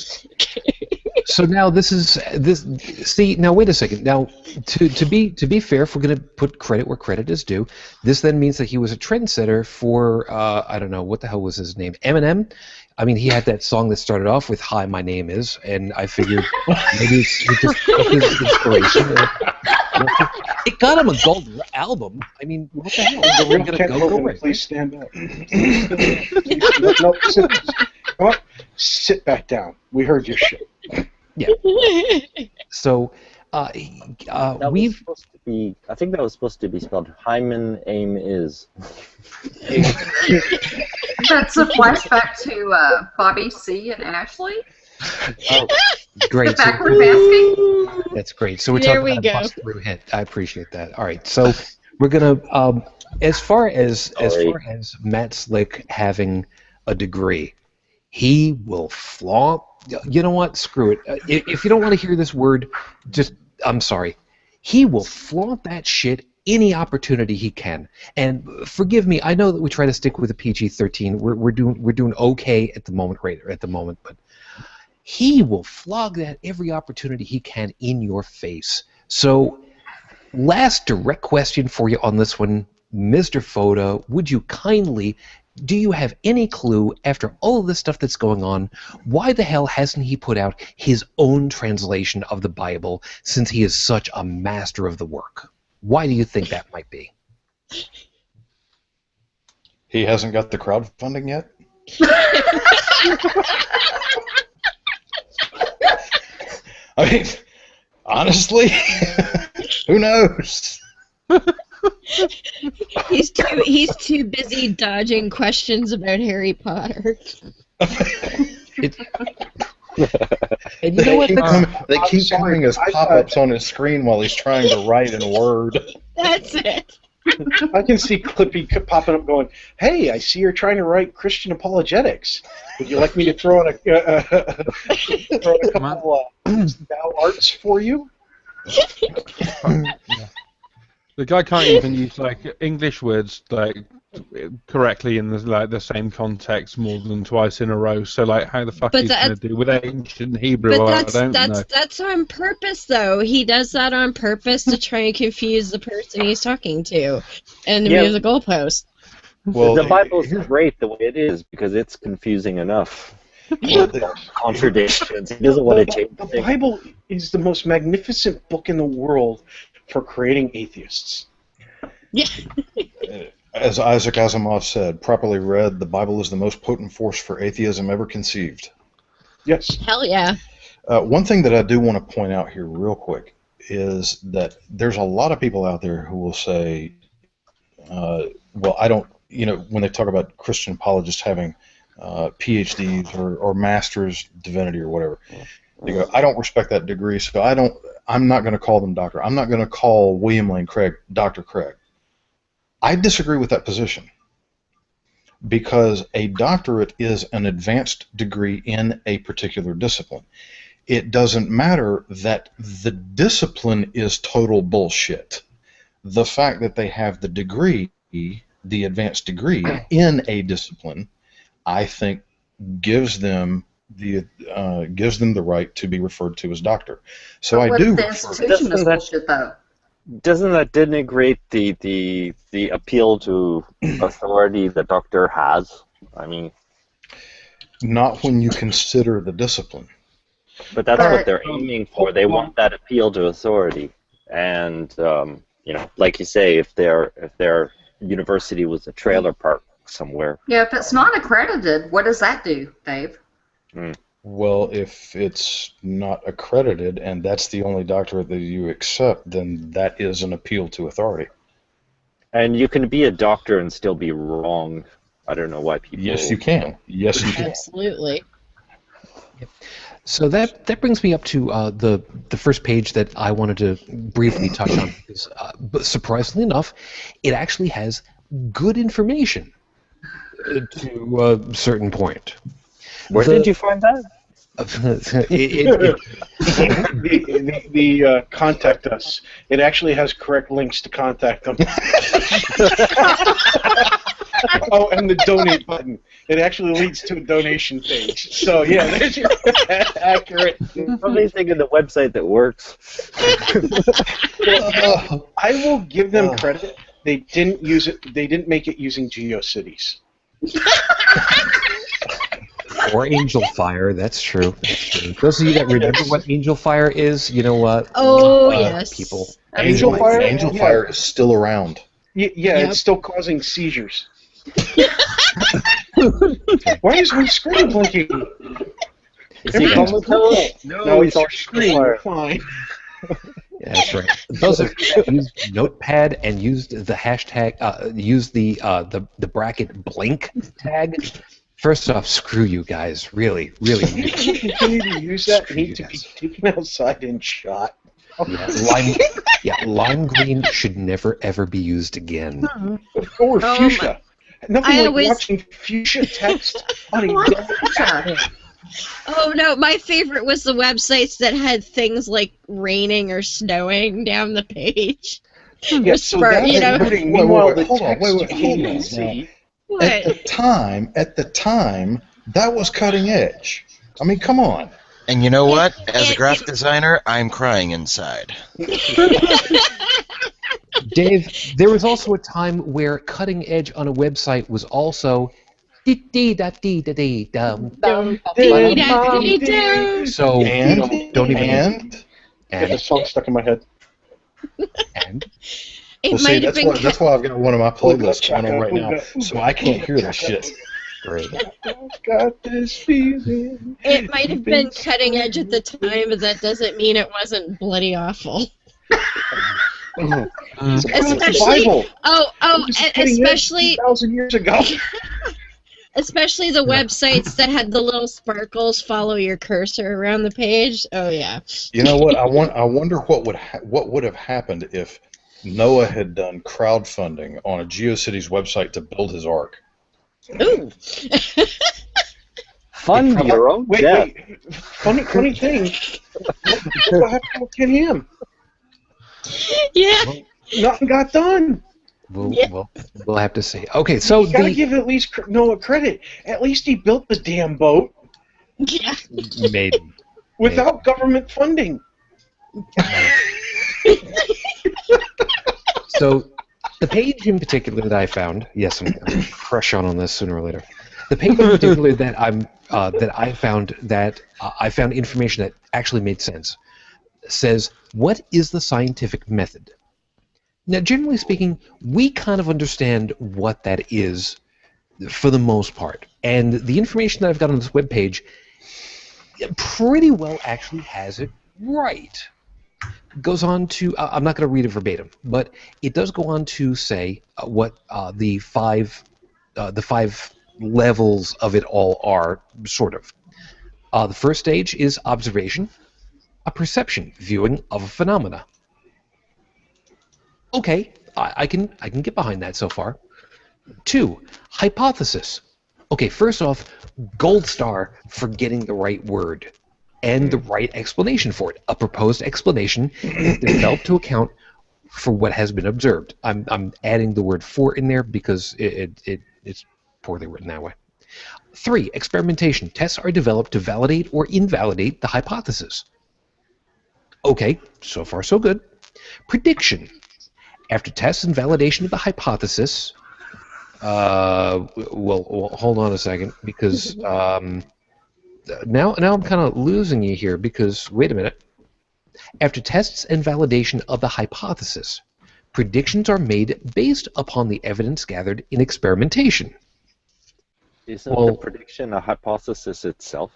So now see, now wait a second. Now, to be fair, if we're going to put credit where credit is due, this then means that he was a trendsetter for, I don't know, what the hell was his name? Eminem? I mean, he had that song that started off with "Hi, my name is," and I figured maybe he just took his inspiration. It got him a gold album. I mean, what the hell? The real Kent Hovind, please stand up. No, come on, sit back down. We heard your shit. Yeah. So, That was supposed to be. I think that was supposed to be spelled Hyman Aim is. That's a flashback to Bobby C. and Ashley. Oh, great. The backward basking. That's great. So we're There talking we about go. a bust-through hit. I appreciate that. All right. So we're gonna, as far as Matt Slick having a degree, he will flaunt. You know what? Screw it. If you don't want to hear this word, I'm sorry. He will flaunt that shit any opportunity he can. And forgive me, I know that we try to stick with a PG-13. We're doing okay at the moment, but he will flog that every opportunity he can in your face. So, last direct question for you on this one, Mr. Foda, would you kindly, do you have any clue, after all of this stuff that's going on, why the hell hasn't he put out his own translation of the Bible, since he is such a master of the work? Why do you think that might be? He hasn't got the crowdfunding yet? I mean, honestly, who knows? He's too busy dodging questions about Harry Potter. And you know what? They keep coming as pop-ups on his screen while he's trying to write in Word. That's it. I can see Clippy popping up going, "Hey, I see you're trying to write Christian apologetics. Would you like me to throw in a couple thou arts for you?" The guy can't even use like English words like correctly in the same context more than twice in a row. So like, how the fuck But he's going to do with ancient Hebrew? But I don't know. that's on purpose, though. He does that on purpose to try and confuse the person he's talking to, and to move the goalpost. Well, the Bible's great the way it is because it's confusing enough. Contradictions. He doesn't want to change things. The Bible is the most magnificent book in the world for creating atheists. Yeah. As Isaac Asimov said, properly read, the Bible is the most potent force for atheism ever conceived. Yes. Hell yeah. One thing that I do want to point out here real quick is that there's a lot of people out there who will say, well, I don't, when they talk about Christian apologists having PhDs or master's divinity or whatever, they go, I don't respect that degree, so I'm not going to call them doctor. I'm not going to call William Lane Craig Dr. Craig. I disagree with that position because a doctorate is an advanced degree in a particular discipline. It doesn't matter that the discipline is total bullshit. The fact that they have the degree, the advanced degree in a discipline, I think gives them the right to be referred to as doctor. So I do. The institution is bullshit, though. Doesn't that denigrate the appeal to authority the doctor has? I mean, not when you consider the discipline. But that's what they're aiming for. They want that appeal to authority, and like you say, if their university was a trailer park somewhere. Yeah, if it's not accredited, what does that do, Dave? Well, if it's not accredited and that's the only doctorate that you accept, then that is an appeal to authority. And you can be a doctor and still be wrong. I don't know why people... Yes, you can. Yes, you can. Absolutely. So that brings me up to the first page that I wanted to briefly touch on. Because, but surprisingly enough, it actually has good information to a certain point. Where did you find that? The contact us. It actually has correct links to contact them. Oh, and the donate button. It actually leads to a donation page. So yeah, there's your accurate. Anything in the website that works. I will give them credit. They didn't use it. They didn't make it using GeoCities. Or Angel Fire, that's true. Those of you that remember what Angel Fire is, you know what? Oh, yes. People. Angel Fire is still around. Yeah, It's still causing seizures. Why is my screen blinking? Is he comatose? No, it's your screen. Fine. Yeah, that's right. Those of you that used Notepad and used the hashtag, used the bracket blink tag. First off, screw you guys. Really, really. If you continue to use that, need to be taken outside and shot. Lime green should never ever be used again. Or fuchsia. Nothing like watching fuchsia text on a Oh no, my favorite was the websites that had things like raining or snowing down the page. Yeah, so that's hurting. Meanwhile, hold on. What? At the time, that was cutting edge. I mean, come on. And you know what? As a graphic designer, I'm crying inside. Dave, there was also a time where cutting edge on a website was also so don't even get the song stuck in my head. That's why I've got one of my playlists going on right now, so I can't hear that shit. Great. Got this feeling. It might have been cutting edge at the time, but that doesn't mean it wasn't bloody awful. Especially, especially 2,000 years ago. Especially the websites that had the little sparkles follow your cursor around the page. Oh yeah. You know what? I wonder what would have happened if Noah had done crowdfunding on a GeoCities website to build his ark. Ooh. Fund your own death. Wait. Funny thing. What happened to him? Yeah. Nothing got done. We'll have to see. Okay, so you gotta give at least Noah credit. At least he built the damn boat Yeah. maybe. without government funding. So the page in particular that I found, yes, I'm going to crush on this sooner or later. The page in particular that I found information that actually made sense. Says, what is the scientific method? Now, generally speaking, we kind of understand what that is for the most part. And the information that I've got on this webpage pretty well actually has it right. Goes on to, I'm not going to read it verbatim, but it does go on to say what the five levels of it all are, sort of. The first stage is observation, a perception, viewing of a phenomena. Okay, I can get behind that so far. 2, hypothesis. Okay, first off, gold star for getting the right word and the right explanation for it. A proposed explanation is developed to account for what has been observed. I'm adding the word "for" in there because it's poorly written that way. 3, experimentation. Tests are developed to validate or invalidate the hypothesis. Okay, so far so good. Prediction. After tests and validation of the hypothesis, well, hold on a second, because now I'm kind of losing you here, because, wait a minute. After tests and validation of the hypothesis, predictions are made based upon the evidence gathered in experimentation. Isn't the prediction a hypothesis itself?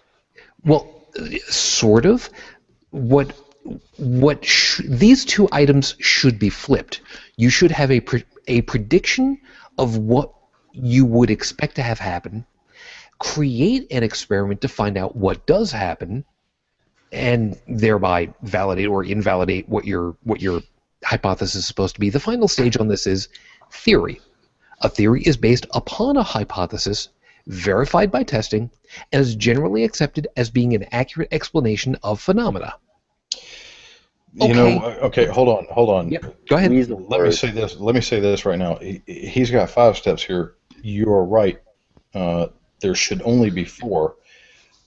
Well, sort of. These two items should be flipped. You should have a prediction of what you would expect to have happen, create an experiment to find out what does happen, and thereby validate or invalidate what your hypothesis is supposed to be. The final stage on this is theory. A theory is based upon a hypothesis, verified by testing, and is generally accepted as being an accurate explanation of phenomena. You know, okay, hold on. Yep. Go ahead. Let me say this right now. He's got 5 steps here. You are right. There should only be 4,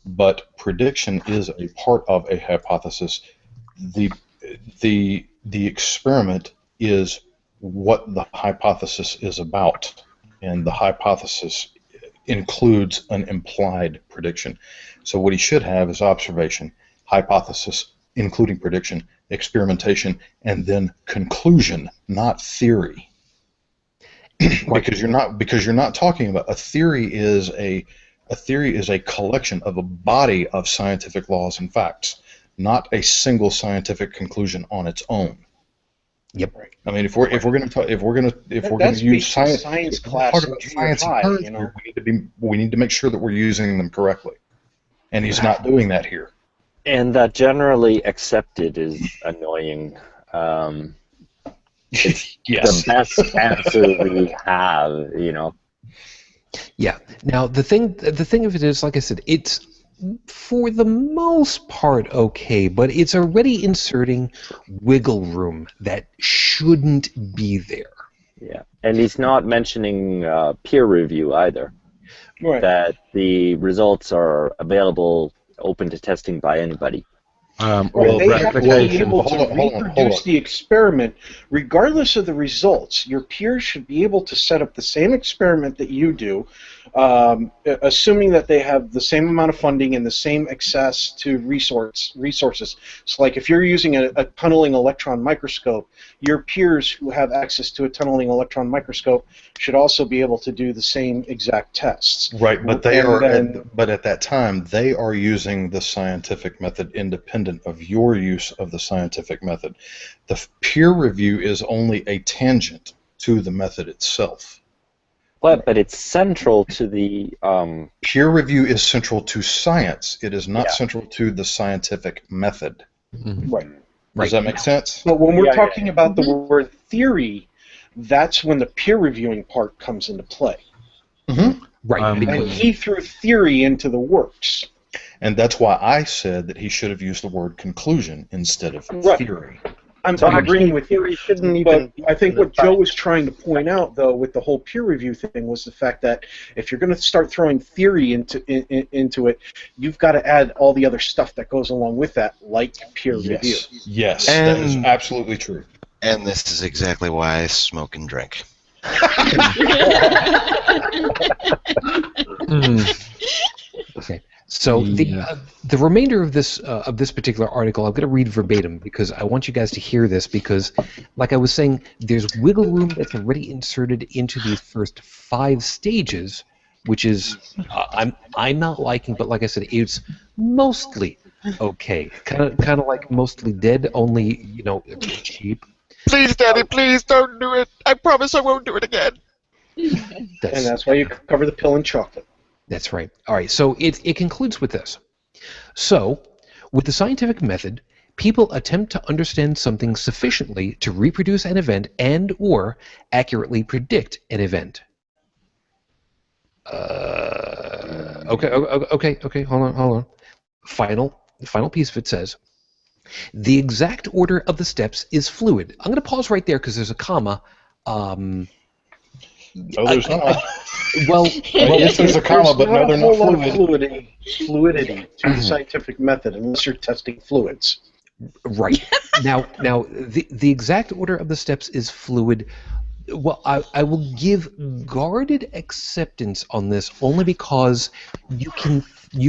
but prediction is a part of a hypothesis. The experiment is what the hypothesis is about, and the hypothesis includes an implied prediction. So what he should have is observation, hypothesis, including prediction, experimentation, and then conclusion, not theory. because you're not talking about a theory is a collection of a body of scientific laws and facts, not a single scientific conclusion on its own. Yep. I mean, if we're going to use science class in junior high, you know, we need to make sure that we're using them correctly, and he's not doing that here. And that generally accepted is annoying. It's Yes. the best answer we have, you know. Yeah. Now the thing of it is, like I said, it's for the most part okay, but it's already inserting wiggle room that shouldn't be there. Yeah, and he's not mentioning peer review either. Right. That the results are available, open to testing by anybody. Well, they have to be able to Hold on. reproduce the experiment regardless of the results. Your peers should be able to set up the same experiment that you do, assuming that they have the same amount of funding and the same access to resources. So, like if you're using a tunneling electron microscope, your peers who have access to a tunneling electron microscope should also be able to do the same exact tests. Right, but but at that time they are using the scientific method independent of your use of the scientific method. The peer review is only a tangent to the method itself. But it's central to the... Peer review is central to science. It is not central to the scientific method. Mm-hmm. Right. Does that make sense? But when we're talking about the word theory, that's when the peer reviewing part comes into play. Mm-hmm. Right. And he threw theory into the works. And that's why I said that he should have used the word conclusion instead of theory. I'm So agreeing with you. theory shouldn't But even be I think in the what Joe fact. was trying to point out, though, with the whole peer review thing, was the fact that if you're going to start throwing theory into it, you've got to add all the other stuff that goes along with that, like peer review. Yes, that is And- absolutely true. And this is exactly why I smoke and drink. Okay. So the remainder of this particular article, I'm going to read verbatim because I want you guys to hear this because, like I was saying, there's wiggle room that's already inserted into these first 5 stages, which is I'm not liking, but like I said, it's mostly okay. Kind of like Mostly Dead, only cheap. Please, Daddy, please don't do it. I promise I won't do it again. And that's why you cover the pill in chocolate. That's right. All right, so it concludes with this. So, with the scientific method, people attempt to understand something sufficiently to reproduce an event and or accurately predict an event. Okay, hold on. The final piece of it says, the exact order of the steps is fluid. I'm going to pause right there because there's a comma. No, there's not. Well, yes, there's a comma, but no, they're not a whole lot of fluid. fluidity to the scientific method unless you're testing fluids. Right. Now, the exact order of the steps is fluid. Well, I will give guarded acceptance on this only because you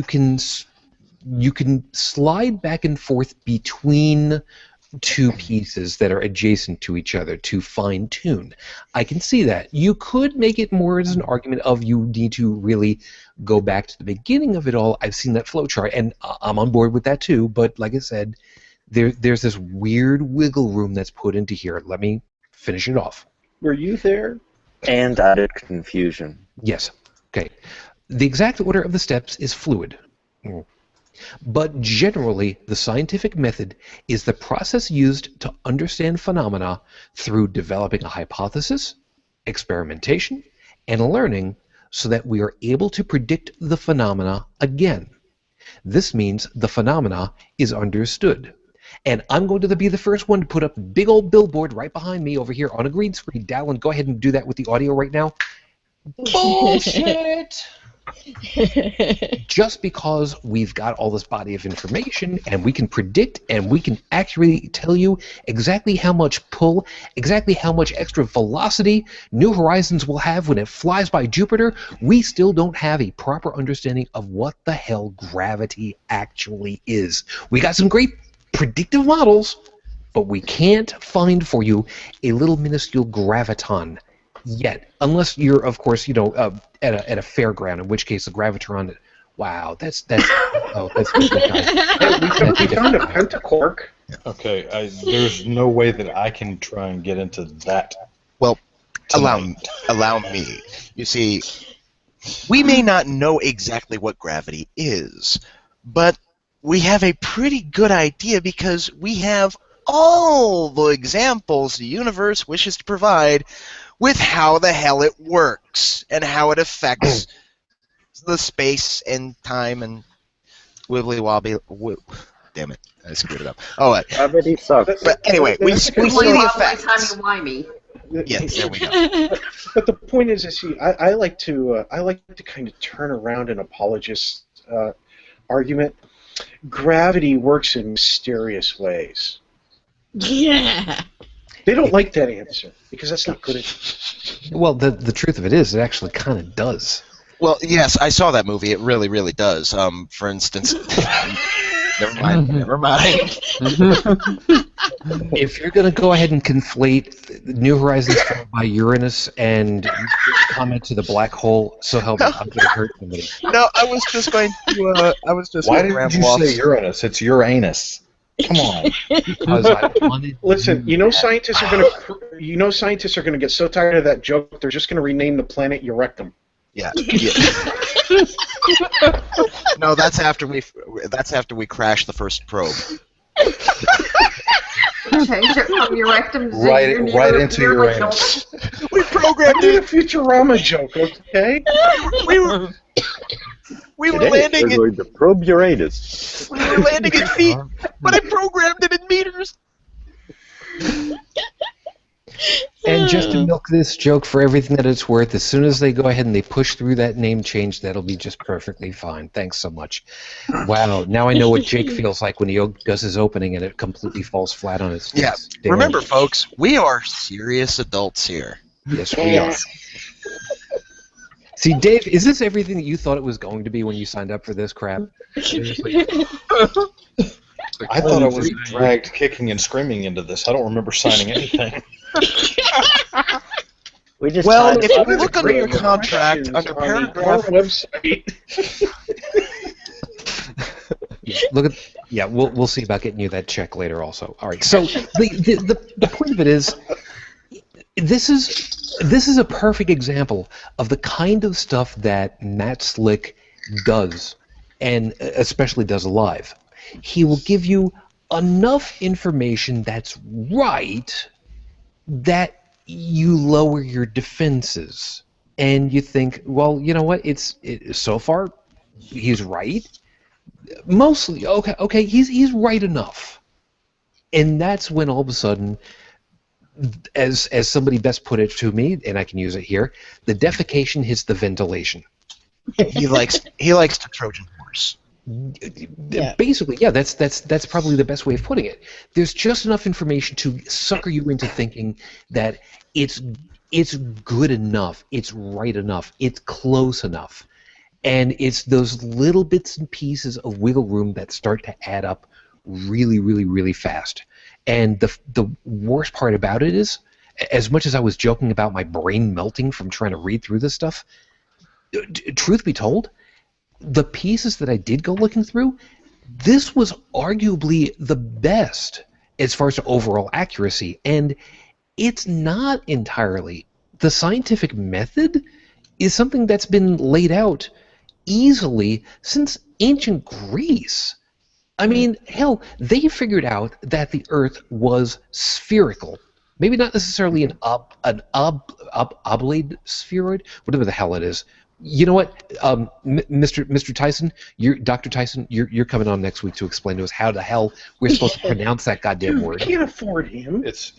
can slide back and forth between two pieces that are adjacent to each other to fine tune. I can see that. You could make it more as an argument of you need to really go back to the beginning of it all. I've seen that flowchart, and I'm on board with that too. But like I said, there's this weird wiggle room that's put into here. Let me finish it off. Were you there? And added confusion. Yes. Okay. The exact order of the steps is fluid. But generally, the scientific method is the process used to understand phenomena through developing a hypothesis, experimentation, and learning so that we are able to predict the phenomena again. This means the phenomena is understood. And I'm going to be the first one to put up a big old billboard right behind me over here on a green screen. Dallin, go ahead and do that with the audio right now. Bullshit! Just because we've got all this body of information and we can predict and we can accurately tell you exactly how much pull, exactly how much extra velocity New Horizons will have when it flies by Jupiter, we still don't have a proper understanding of what the hell gravity actually is. We got some great predictive models, but we can't find for you a little minuscule graviton yet, unless you're, of course, at a fairground, in which case the gravitron. Wow, that's We found a pentaquark. Okay, there's no way that I can try and get into that. Well, tonight. allow me. You see, we may not know exactly what gravity is, but we have a pretty good idea because we have all the examples the universe wishes to provide with how the hell it works and how it affects the space and time and wibbly wobbly. Damn it, I screwed it up. Oh, Gravity sucks. but anyway, we see the effects. Timey-wimey. Yes, there we go. But the point is, see, I like to kind of turn around an apologist argument. Gravity works in mysterious ways. Yeah. They don't like that answer because that's not good. Well, the truth of it is, it actually kind of does. Well, yes, I saw that movie. It really, really does. For instance, never mind. If you're going to go ahead and conflate New Horizons followed by Uranus and comment to the black hole, so help me, I'm going to hurt somebody. No, I was just going to. Why did you say Uranus? It's Uranus. Come on. Because I wanted. Listen, scientists are going to get so tired of that joke, they're just going to rename the planet Eurectum. Yeah. No, that's after we crash the first probe. Change it from your rectum to Right into Uranus. We programmed I did a it. Futurama joke, okay? We were Today landing we're in going to probe Uranus. feet, but I programmed it in meters. And just to milk this joke for everything that it's worth, as soon as they go ahead and they push through that name change, that'll be just perfectly fine. Thanks so much. Wow, now I know what Jake feels like when he does his opening and it completely falls flat on its face. Yeah, Damn. remember, folks, we are serious adults here. Yes, we are. See, Dave, is this everything that you thought it was going to be when you signed up for this crap? I thought I was dragged kicking and screaming into this. I don't remember signing anything. We just Well, tried if to- you look under your contract, under on the CARM paragraph... website. Look at, yeah, we'll see about getting you that check later. Also, all right. So the point of it is, this is a perfect example of the kind of stuff that Matt Slick does, and especially does live. He will give you enough information that's right that you lower your defenses, and you think, well, you know what? So far, he's right. Mostly, okay, he's right enough, and that's when all of a sudden, as somebody best put it to me, and I can use it here, the defecation hits the ventilation. He likes the Trojan horse. Yeah. Basically, yeah, that's probably the best way of putting it. There's just enough information to sucker you into thinking that it's good enough, it's right enough, it's close enough. And it's those little bits and pieces of wiggle room that start to add up really, really, really fast. And the worst part about it is, as much as I was joking about my brain melting from trying to read through this stuff, truth be told, the pieces that I did go looking through, this was arguably the best as far as overall accuracy. And it's not entirely. The scientific method is something that's been laid out easily since ancient Greece. I mean, hell, they figured out that the Earth was spherical. Maybe not necessarily an oblate spheroid, whatever the hell it is. You know what, Mr. Tyson, Dr. Tyson, you're coming on next week to explain to us how the hell we're supposed to pronounce that goddamn Dude, word. we can't afford him. It's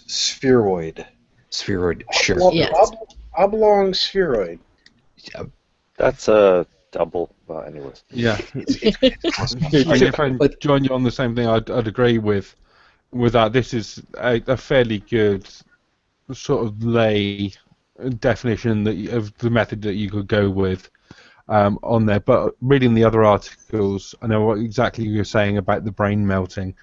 spheroid. Spheroid, sure. Yes. Oblong spheroid. That's a double, but anyways. Yeah. It's If I join you on the same thing, I'd agree with that. This is a fairly good sort of lay definition of the method that you could go with on there. But reading the other articles, I know what exactly you're saying about the brain melting,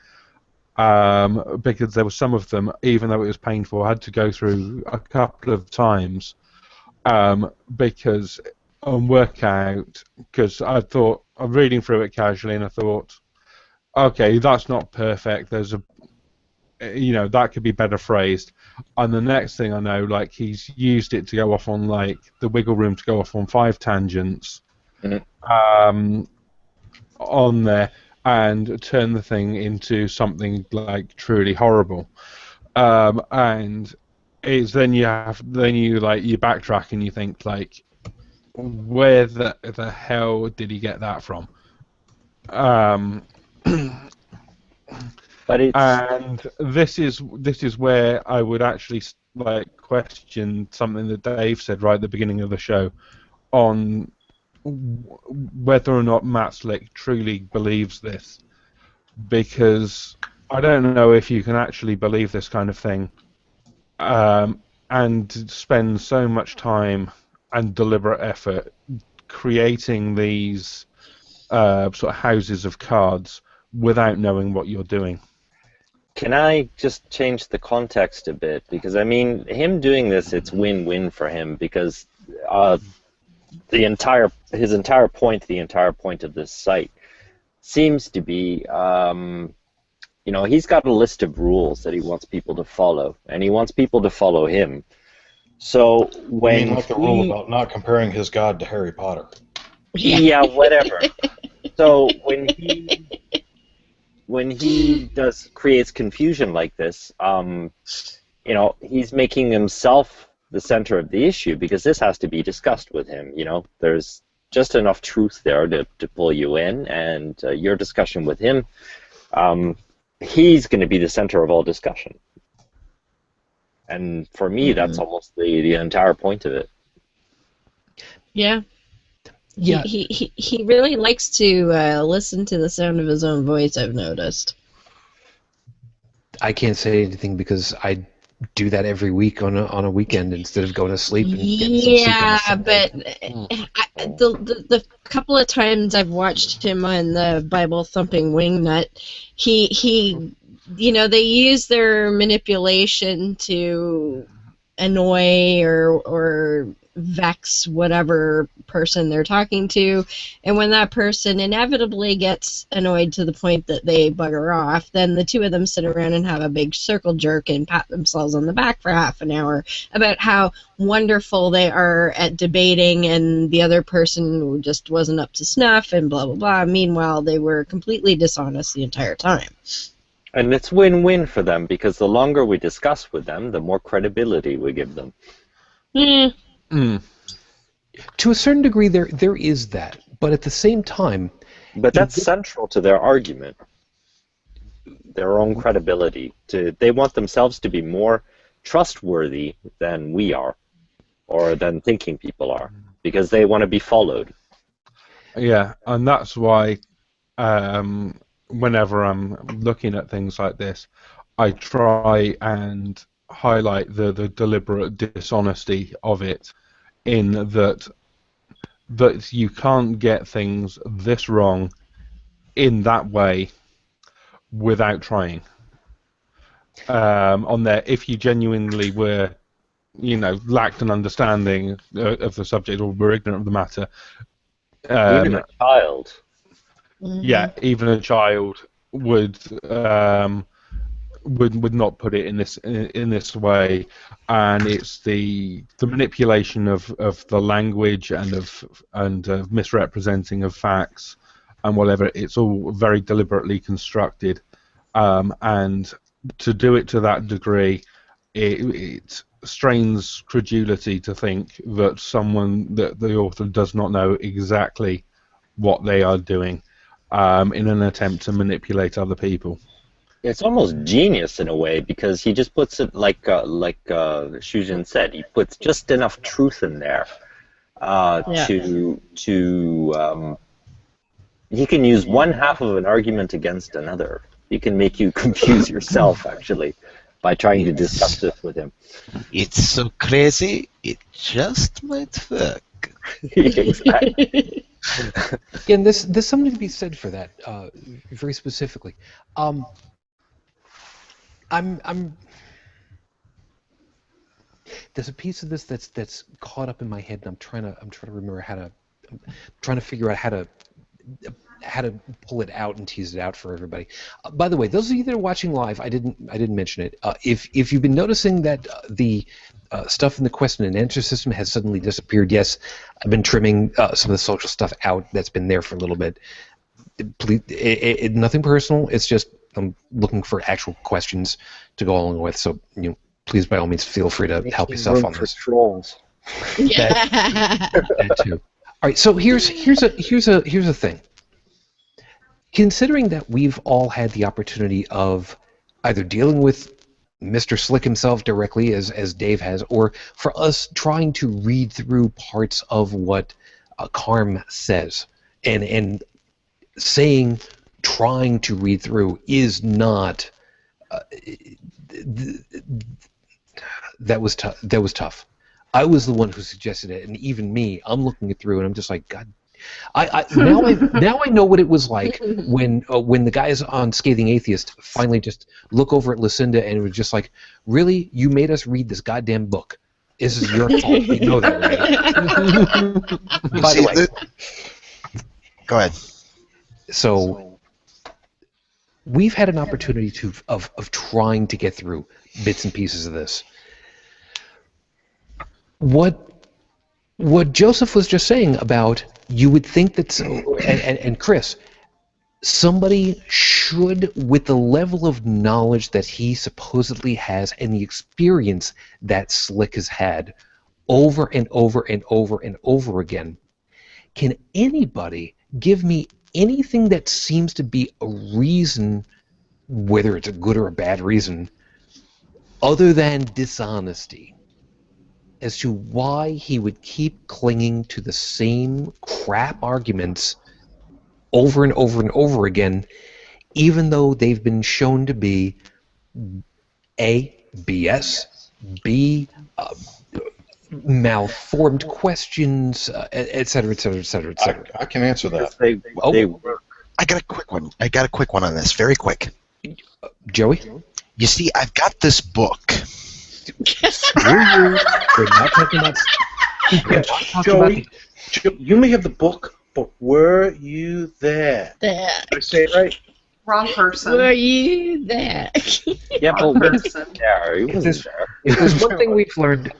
because there were some of them, even though it was painful, I had to go through a couple of times because on workout, because I thought, I'm reading through it casually and I thought, okay, that's not perfect, there's that could be better phrased. And the next thing I know, like, he's used it to go off on, like, the wiggle room to go off on 5 tangents on there and turn the thing into something, like, truly horrible. And it's then you backtrack and you think, like, where the hell did he get that from? But it's And this is where I would actually question something that Dave said right at the beginning of the show on whether or not Matt Slick truly believes this, because I don't know if you can actually believe this kind of thing and spend so much time and deliberate effort creating these sort of houses of cards without knowing what you're doing. Can I just change the context a bit? Because, I mean, him doing this, it's win-win for him, because his entire point of this site seems to be, he's got a list of rules that he wants people to follow, and he wants people to follow him. So when I mean, like the rule about not comparing his god to Harry Potter. Yeah, whatever. So when he creates confusion like this, he's making himself the center of the issue, because this has to be discussed with him. There's just enough truth there to pull you in, and your discussion with him he's going to be the center of all discussion. And for me, that's almost the entire point of it. Yeah. Yeah. He really likes to listen to the sound of his own voice, I've noticed. I can't say anything because I do that every week on a weekend instead of going to sleep. And getting some sleep on a Sunday. But the couple of times I've watched him on the Bible thumping wingnut, he they use their manipulation to annoy or vex whatever person they're talking to, and when that person inevitably gets annoyed to the point that they bugger off, then the two of them sit around and have a big circle jerk and pat themselves on the back for half an hour about how wonderful they are at debating, and the other person just wasn't up to snuff and blah blah blah. Meanwhile, they were completely dishonest the entire time. And it's win-win for them, because the longer we discuss with them, the more credibility we give them. To a certain degree, there is that, but at the same time... But that's central to their argument, their own credibility. They want themselves to be more trustworthy than we are, or than thinking people are, because they want to be followed. Yeah, and that's why whenever I'm looking at things like this, I try and highlight the deliberate dishonesty of it, in that you can't get things this wrong in that way without trying. On there, if you genuinely were, lacked an understanding of the subject or were ignorant of the matter, even a child. Yeah, even a child would not put it in this way, and it's the manipulation of the language and misrepresenting of facts and whatever. It's all very deliberately constructed, and to do it to that degree, it strains credulity to think that the author does not know exactly what they are doing in an attempt to manipulate other people. It's almost genius in a way, because he just puts it like Shujin said. He puts just enough truth in there to he can use one half of an argument against another. He can make you confuse yourself actually by trying to discuss this with him. It's so crazy, it just might work. Exactly. Again, there's something to be said for that, very specifically. There's a piece of this that's caught up in my head, and I'm trying to remember I'm trying to figure out how to pull it out and tease it out for everybody. By the way, those of you that are watching live, I didn't mention it. If you've been noticing that the stuff in the question and answer system has suddenly disappeared, yes, I've been trimming some of the social stuff out that's been there for a little bit. Please, nothing personal. It's just I'm looking for actual questions to go along with. So please, by all means, feel free to help yourself on this. Trolls. That too. All right. So here's a thing. Considering that we've all had the opportunity of either dealing with Mr. Slick himself directly, as Dave has, or for us trying to read through parts of what CARM says, and saying trying to read through is not that was tough. I was the one who suggested it, and even me, I'm looking it through and I'm just like, God, now I know what it was like when the guys on Scathing Atheist finally just look over at Lucinda and it was just like, really, you made us read this goddamn book. This is your fault. You know that, right? By the way, go ahead. So we've had an opportunity of trying to get through bits and pieces of this. What Joseph was just saying about, you would think that, and Chris, somebody should, with the level of knowledge that he supposedly has and the experience that Slick has had over and over and over and over again, can anybody give me anything that seems to be a reason whether it's a good or a bad reason, other than dishonesty, as to why he would keep clinging to the same crap arguments over and over and over again, even though they've been shown to be A, BS, B, malformed questions, et cetera, et cetera, et cetera, et cetera. I can answer that. They work. I got a quick one. I got a quick one on this. Very quick. Joey? You see, I've got this book. Screw you. We're not talking about... Joey, you may have the book, but were you there? There. Did I say it right? Wrong person. Were you there? Yeah, Wrong but person. there. He If wasn't there's, there. if there's one thing we've learned,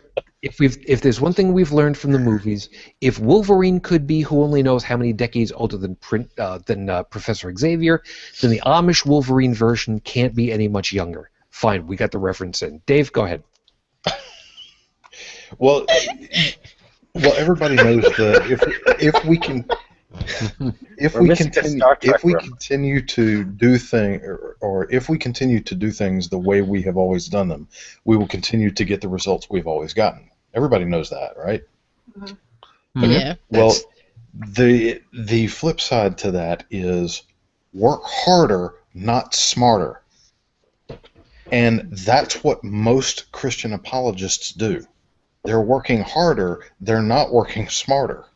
if there's one thing we've learned from the movies, if Wolverine could be who only knows how many decades older than Professor Xavier, then the Amish Wolverine version can't be any much younger. Fine, we got the reference in. Dave, go ahead. Well, everybody knows that if we can. If We're we missing a continue, Star Trek if we reference. continue to do or if we continue to do things the way we have always done them, we will continue to get the results we've always gotten. Everybody knows that, right? Yeah. Well, the flip side to that is work harder, not smarter, and that's what most Christian apologists do. They're working harder. They're not working smarter.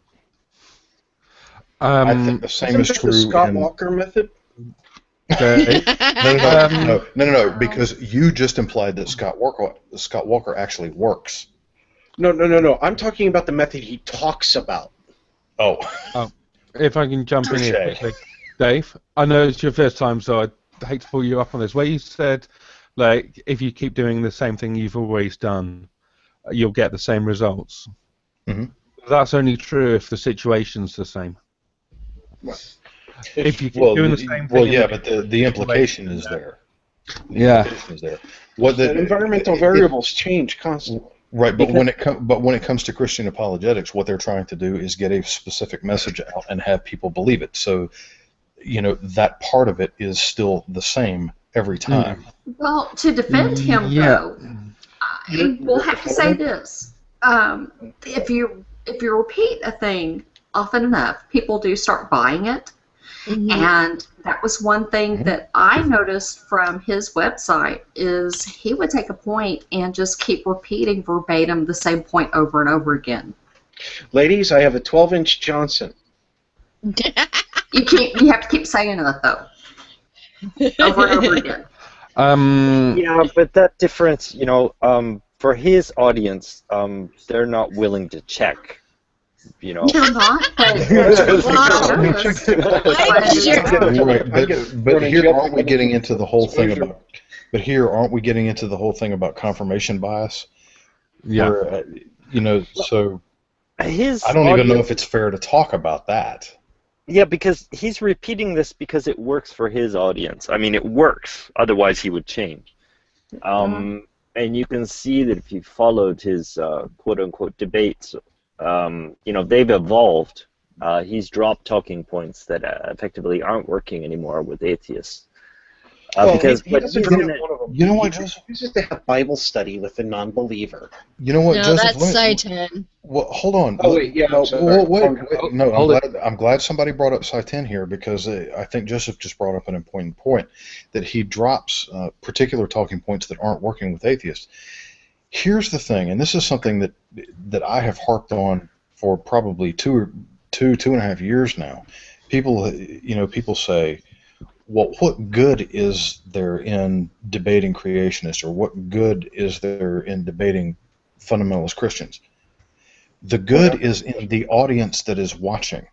I think the same is Isn't that true the Scott in Walker method? Okay. No, because you just implied that Scott Walker actually works. No. I'm talking about the method he talks about. Oh. If I can jump in here Touche. quickly, Dave. I know it's your first time, so I hate to pull you up on this. Where you said, like, if you keep doing the same thing you've always done, you'll get the same results. Mhm. That's only true if the situation's the same. If you keep doing the same thing. Well, yeah, but the implication is there. Yeah. Implication is there. What The environmental variables change constantly. Right, but when it comes to Christian apologetics, what they're trying to do is get a specific message out and have people believe it. So, that part of it is still the same every time. Well, to defend him, though, we'll have to say this: if you repeat a thing often enough, people do start buying it. Mhm. And that was one thing that I noticed from his website is he would take a point and just keep repeating verbatim the same point over and over again. Ladies, I have a 12-inch Johnson. You have to keep saying it though, over and over again. Yeah, but that difference, for his audience, they're not willing to check. They're not, but But here aren't we getting into the whole thing about? But here aren't we getting into the whole thing about confirmation bias? Yeah. Where, so His I don't even know audience- if it's fair to talk about that. Yeah, because he's repeating this because it works for his audience. I mean, it works. Otherwise, he would change. And you can see that if you followed his quote-unquote debates, they've evolved. He's dropped talking points that effectively aren't working anymore with atheists. Because he doesn't he's drop in it- one of them. You know what, Joseph? He uses to have Bible study with a non-believer. You know what, No, Joseph? that's let- Sci-10. Well, hold on. Oh, wait, yeah, No, I'm sorry. wait. No, Hold it. I'm glad somebody brought up Sci-10 here because I think Joseph just brought up an important point that he drops particular talking points that aren't working with atheists. Here's the thing, and this is something that I have harped on for probably two and a half years now. People say, well, what good is there in debating creationists, or what good is there in debating fundamentalist Christians? The good is in the audience that is watching.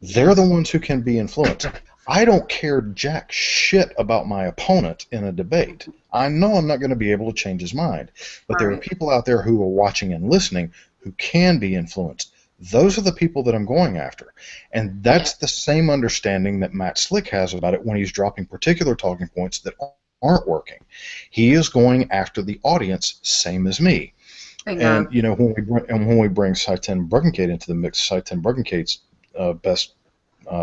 They're the ones who can be influenced. I don't care jack shit about my opponent in a debate. I know I'm not going to be able to change his mind. But there are people out there who are watching and listening who can be influenced. Those are the people that I'm going after. And that's the same understanding that Matt Slick has about it when he's dropping particular talking points that aren't working. He is going after the audience, same as me. And when we bring Sci-10 Bruggencate into the mix, Sci-10 Bruggencate's best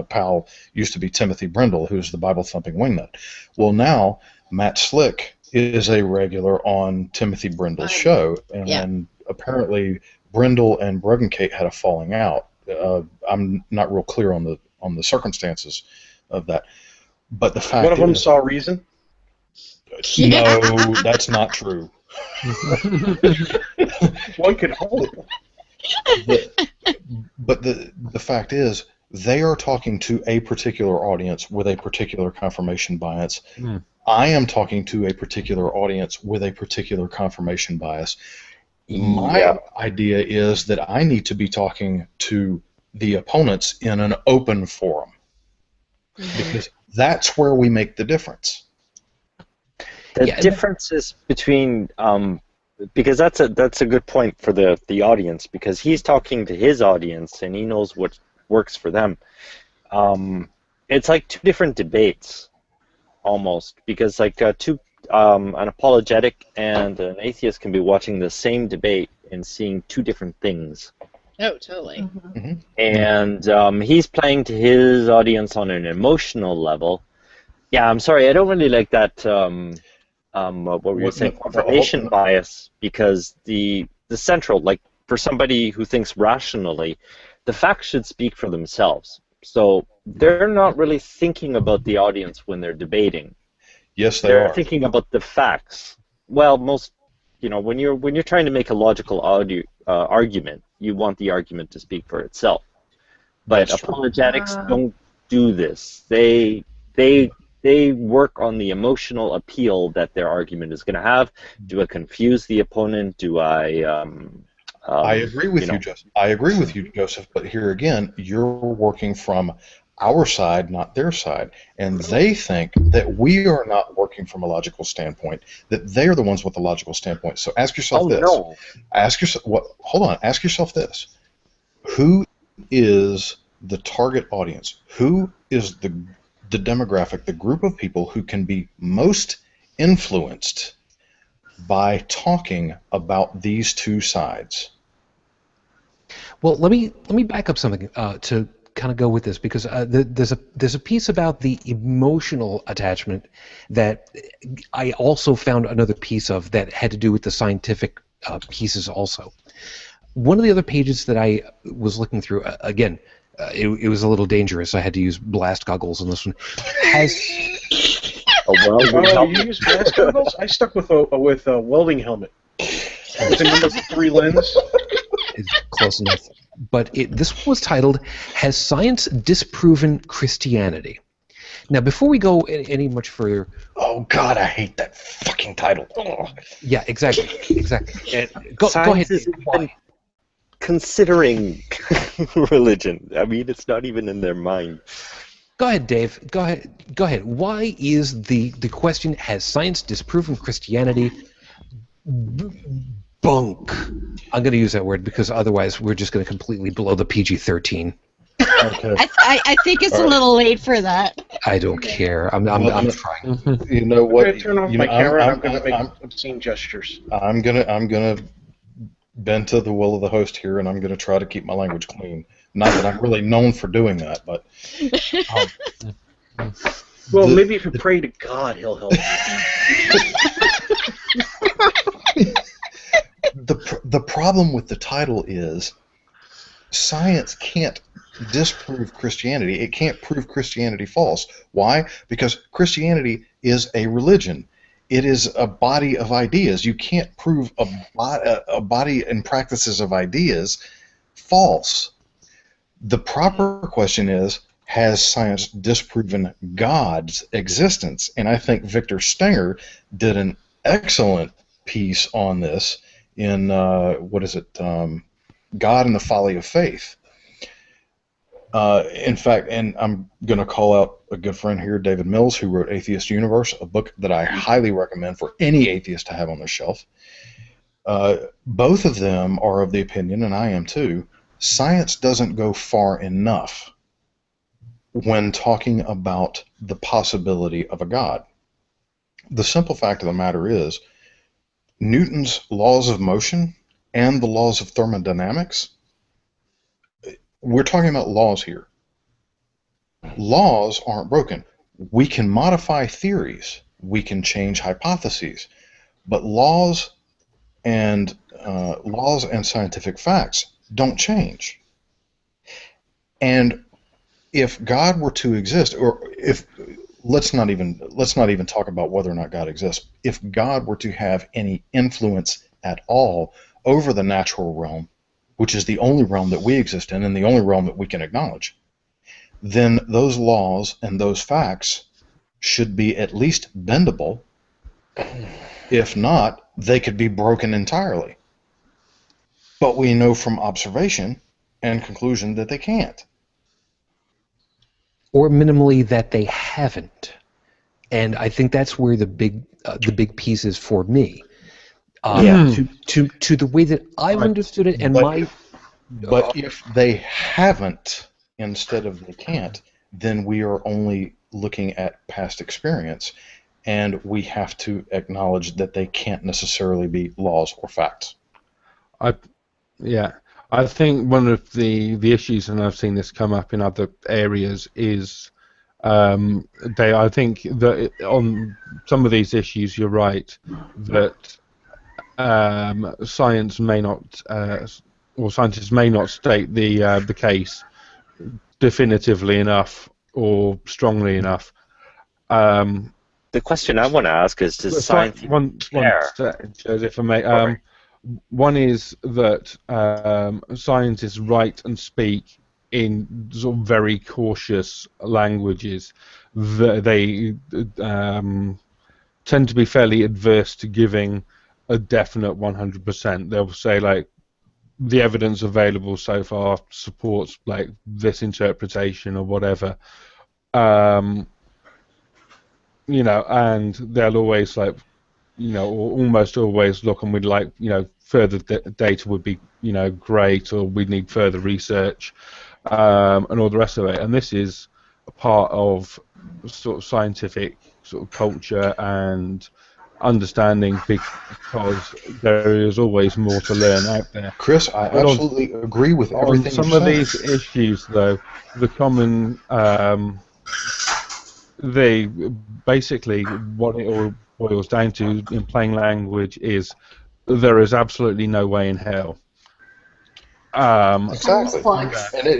pal used to be Timothy Brindle, who's the Bible-thumping wingnut. Well, now Matt Slick is a regular on Timothy Brindle's show, and apparently Brindle and Bruggencate had a falling out. I'm not real clear on the circumstances of that, but the fact one of them saw reason. No, that's not true. One could hope. But the fact is, they are talking to a particular audience with a particular confirmation bias. I am talking to a particular audience with a particular confirmation bias. My idea is that I need to be talking to the opponents in an open forum, because that's where we make the difference. The differences between because that's a good point for the audience, because he's talking to his audience and he knows what works for them. It's like two different debates almost, because like an apologetic and an atheist can be watching the same debate and seeing two different things. Oh, totally. And he's playing to his audience on an emotional level. Yeah, I'm sorry, I don't really like that. What were you saying? Confirmation bias, because the central, like for somebody who thinks rationally, the facts should speak for themselves. So they're not really thinking about the audience when they're debating. Yes, they're thinking about the facts. Well, when you're trying to make a logical argument, you want the argument to speak for itself. But apologetics don't do this. They work on the emotional appeal that their argument is going to have. Do I confuse the opponent? Do I? I agree with you, Joseph. I agree with you, Joseph. But here again, you're working from our side, not their side, and they think that we are not working from a logical standpoint. That they are the ones with the logical standpoint. So ask yourself this. No. Ask yourself what? Hold on. Ask yourself this: who is the target audience? Who is the demographic, the group of people who can be most influenced by talking about these two sides? Well, let me back up something to kind of go with this, because there's a piece about the emotional attachment that I also found another piece of that had to do with the scientific pieces also. One of the other pages that I was looking through, again, it was a little dangerous. I had to use blast goggles on this one. You use blast goggles? I stuck with a welding helmet. It's a number 3 lens. It's close enough. But this was titled, "Has Science Disproven Christianity?" Now, before we go any much further... Oh, God, I hate that fucking title. Yeah, exactly. Go ahead. Isn't even considering religion. I mean, it's not even in their mind. Go ahead, Dave. Go ahead. Why is the question, has science disproven Christianity, bunk? I'm going to use that word because otherwise we're just going to completely blow the PG-13. Okay. I think it's a little late for that. I don't care. I'm trying. You know what? I'm going to turn off my camera and I'm going to make obscene gestures. I'm gonna bend to the will of the host here, and I'm gonna try to keep my language clean. Not that I'm really known for doing that, but. Well, maybe if you pray to God, He'll help you. The problem with the title is science can't disprove Christianity. It can't prove Christianity false. Why? Because Christianity is a religion. It is a body of ideas. You can't prove a body and practices of ideas false. The proper question is, has science disproven God's existence? And I think Victor Stenger did an excellent piece on this in, God and the Folly of Faith. In fact, and I'm going to call out a good friend here, David Mills, who wrote Atheist Universe, a book that I highly recommend for any atheist to have on their shelf. Both of them are of the opinion, and I am too, science doesn't go far enough when talking about the possibility of a God. The simple fact of the matter is, Newton's laws of motion and the laws of thermodynamics, we're talking about laws here. laws aren't broken. We can modify theories, we can change hypotheses, but laws and scientific facts don't change. And if God were to exist, or if let's not even talk about whether or not God exists. If God were to have any influence at all over the natural realm, which is the only realm that we exist in and the only realm that we can acknowledge, then those laws and those facts should be at least bendable. If not, they could be broken entirely. But we know from observation and conclusion that they can't. Or minimally that they haven't. And I think that's where the big piece is for me. To the way that I've understood it, and But if they haven't instead of they can't, then we are only looking at past experience, and we have to acknowledge that they can't necessarily be laws or facts. I think one of the issues, and I've seen this come up in other areas, is I think that on some of these issues, you're right that science may not, or scientists may not state the case definitively enough or strongly enough. The question I want to ask is, does science care? If I may, one is that scientists write and speak in sort of very cautious languages. They tend to be fairly adverse to giving a definite 100%. They'll say, like, the evidence available so far supports like this interpretation or whatever. You know, and they'll always, like, you know, or almost always look and we'd like, you know, further data would be, you know, great, or we'd need further research, and all the rest of it. And this is a part of sort of scientific sort of culture and understanding, because there is always more to learn out there. Chris, I absolutely agree with everything you're saying. Some of these issues, though, the common, they basically what it all boils down to in plain language is there is absolutely no way in hell. Exactly.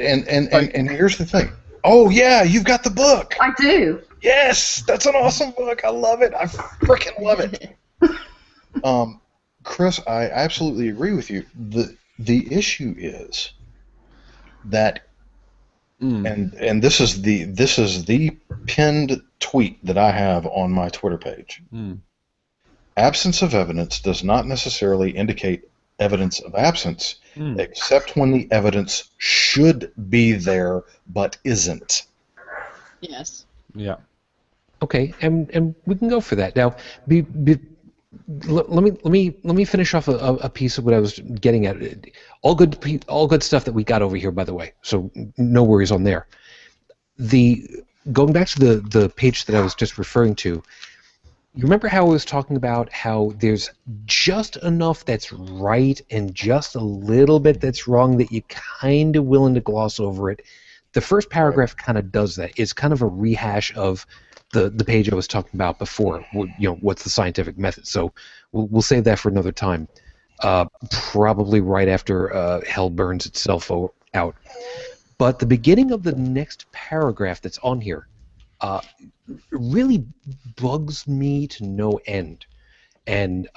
And here's the thing. Oh yeah, you've got the book. I do. Yes, that's an awesome book. I love it. I freaking love it. Chris, I absolutely agree with you. The issue is that, and this is the pinned tweet that I have on my Twitter page. Absence of evidence does not necessarily indicate evidence of absence, except when the evidence should be there but isn't. Yes. Yeah. Okay, and we can go for that now. Let me finish off a piece of what I was getting at. All good stuff that we got over here, by the way. So no worries on there. Going back to the page that I was just referring to. You remember how I was talking about how there's just enough that's right and just a little bit that's wrong that you're kind of willing to gloss over it? The first paragraph kind of does that. It's kind of a rehash of the page I was talking about before. You know, what's the scientific method? So we'll save that for another time. Probably right after hell burns itself out. But the beginning of the next paragraph that's on here really bugs me to no end, and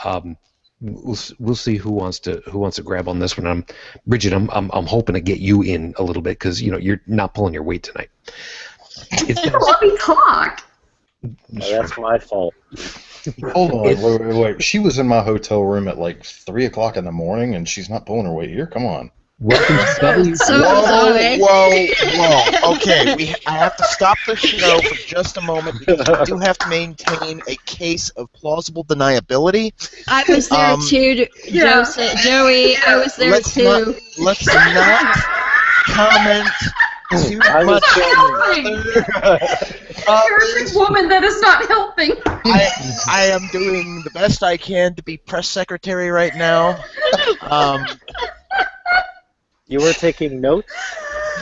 we'll see who wants to grab on this one. Bridget, I'm hoping to get you in a little bit because you know you're not pulling your weight tonight. Let me talk. That's my fault. Hold on, wait. She was in my hotel room at like 3 o'clock in the morning, and she's not pulling her weight here. Come on. Welcome to W. Whoa. Okay, I have to stop the show for just a moment because we do have to maintain a case of plausible deniability. I was there too, Joey. I was there too. Let's not comment too much. Here's a woman that is not helping. I am doing the best I can to be press secretary right now. You were taking notes?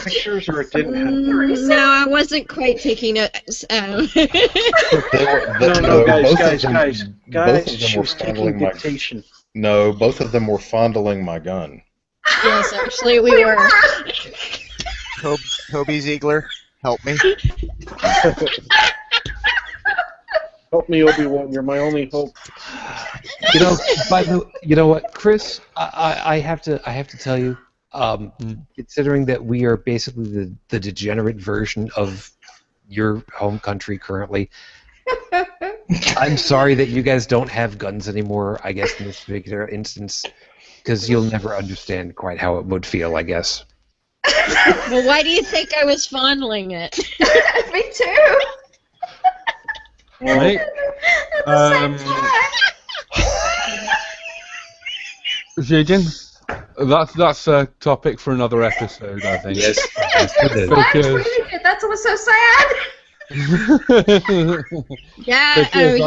pictures, or it didn't have? No, I wasn't quite taking it. No, guys, both of them she were was taking fondling my. dictation. No, both of them were fondling my gun. Yes, actually, we were. Toby Ziegler, help me. Help me, Obi-Wan. You're my only hope. You know what, Chris? I have to tell you, considering that we are basically the degenerate version of your home country currently, I'm sorry that you guys don't have guns anymore. I guess in this particular instance, because you'll never understand quite how it would feel. I guess. Well, why do you think I was fondling it? Me too. Right. Eugene, that's a topic for another episode, I think. Yes. I tweeted it. That's what's so sad. Yeah, I've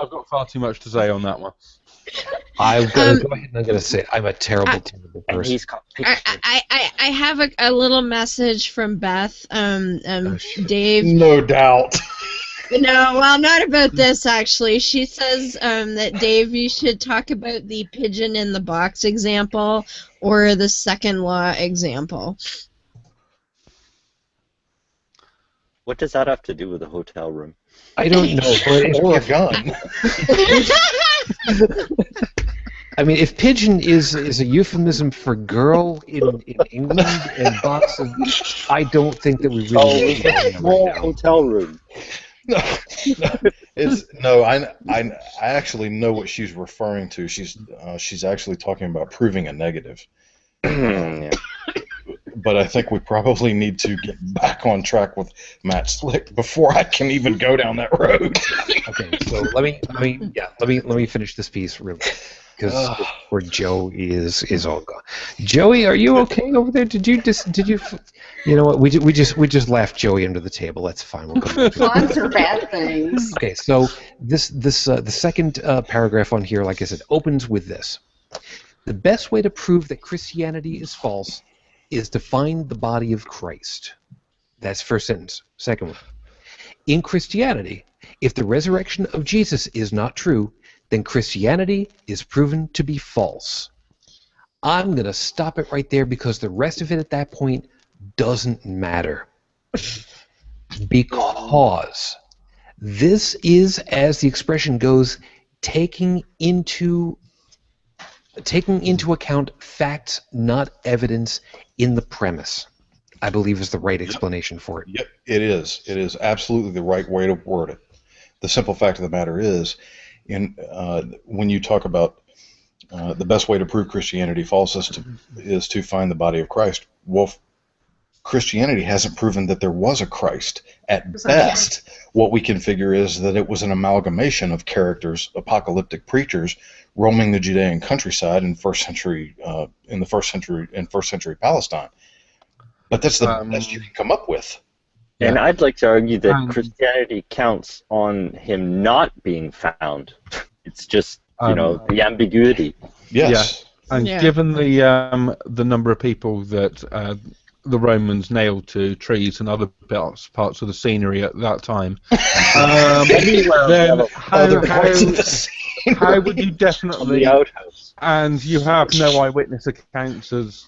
got far too much to say on that one. I'm gonna go ahead and I'm gonna say I'm a terrible person. I have a little message from Beth. Dave. No doubt. No, well, not about this actually. She says that Dave, you should talk about the pigeon in the box example or the second law example. What does that have to do with a hotel room? I don't know. Or a gun. I mean, if pigeon is a euphemism for girl in England and boxes, I don't think that we really need to a small hotel room. I actually know what she's referring to. She's actually talking about proving a negative. Yeah. But I think we probably need to get back on track with Matt Slick before I can even go down that road. Okay, so let me finish this piece really, because where Joe is all gone. Joey, are you okay over there? Did you? You know what? We just laughed Joey under the table. That's fine. We'll come back to it. Guns are bad things. Okay, so the second paragraph on here, like I said, opens with this: the best way to prove that Christianity is false is to find the body of Christ. That's first sentence. Second one. In Christianity, if the resurrection of Jesus is not true, then Christianity is proven to be false. I'm going to stop it right there because the rest of it at that point doesn't matter. Because this is, as the expression goes, taking into account facts, not evidence, in the premise, I believe is the right explanation for it. Yep, it is. It is absolutely the right way to word it. The simple fact of the matter is, when you talk about the best way to prove Christianity false is to find the body of Christ, well, Christianity hasn't proven that there was a Christ. At best, what we can figure is that it was an amalgamation of characters, apocalyptic preachers, roaming the Judean countryside in first century Palestine. But that's the best you can come up with. And I'd like to argue that Christianity counts on him not being found. It's just the ambiguity. Yes. Yeah. And given the number of people that the Romans nailed to trees and other parts of the scenery at that time, then how would you definitely? And you have no eyewitness accounts, as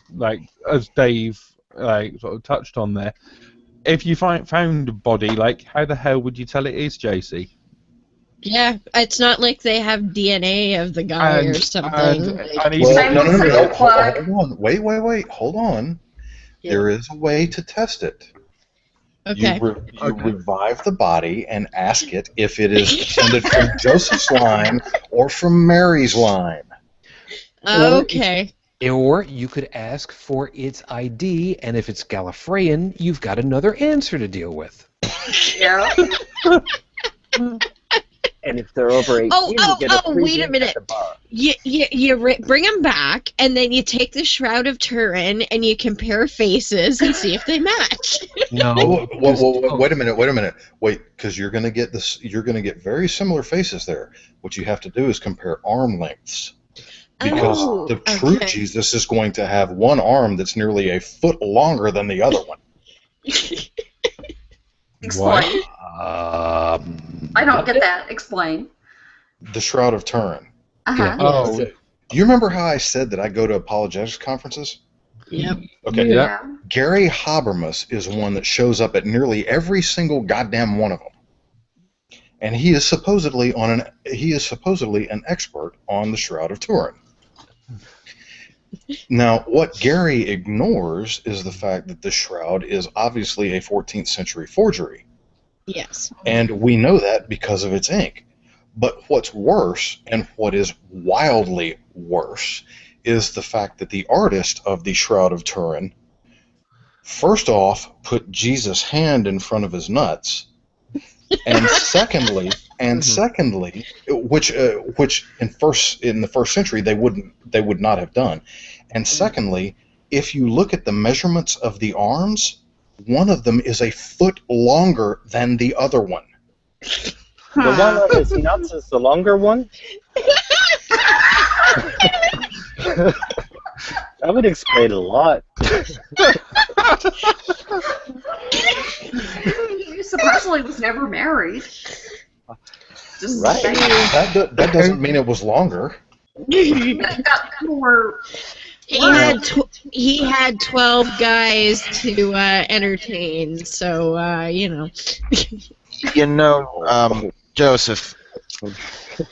Dave sort of touched on there. If you found a body, how the hell would you tell it is JC? Yeah, it's not like they have DNA of the guy or something. No. Hold on. Wait. Hold on. Yeah. There is a way to test it. Okay. You revive the body and ask it if it is descended from Joseph's line or from Mary's line. Okay. Or you could ask for its ID, and if it's Gallifreyan, you've got another answer to deal with. Yeah. And if they're over 18, you get a free wait a minute. You bring them back, and then you take the Shroud of Turin, and you compare faces and see if they match. No. Wait a minute. Wait, because you're going to get this. You're going to get very similar faces there. What you have to do is compare arm lengths. Because Oh, the true okay. Jesus is going to have one arm that's nearly a foot longer than the other one. Explain. I don't get that. Explain. The Shroud of Turin. Uh-huh. Oh, Do you remember how I said that I go to apologetics conferences? Yep. Okay. Yeah. Gary Habermas is one that shows up at nearly every single goddamn one of them. And he is supposedly an expert on the Shroud of Turin. Now, what Gary ignores is the fact that the shroud is obviously a 14th century forgery. Yes. And we know that because of its ink. But what's worse, and what is wildly worse, is the fact that the artist of the Shroud of Turin, first off, put Jesus' hand in front of his nuts, and secondly, which in the first century they would not have done, and secondly, if you look at the measurements of the arms, one of them is a foot longer than the other one. The one on his nuts is the longer one? That would explain a lot. He supposedly was never married. Just Right. saying. That doesn't mean it was longer. Got more. He had 12 guys to entertain, so Joseph,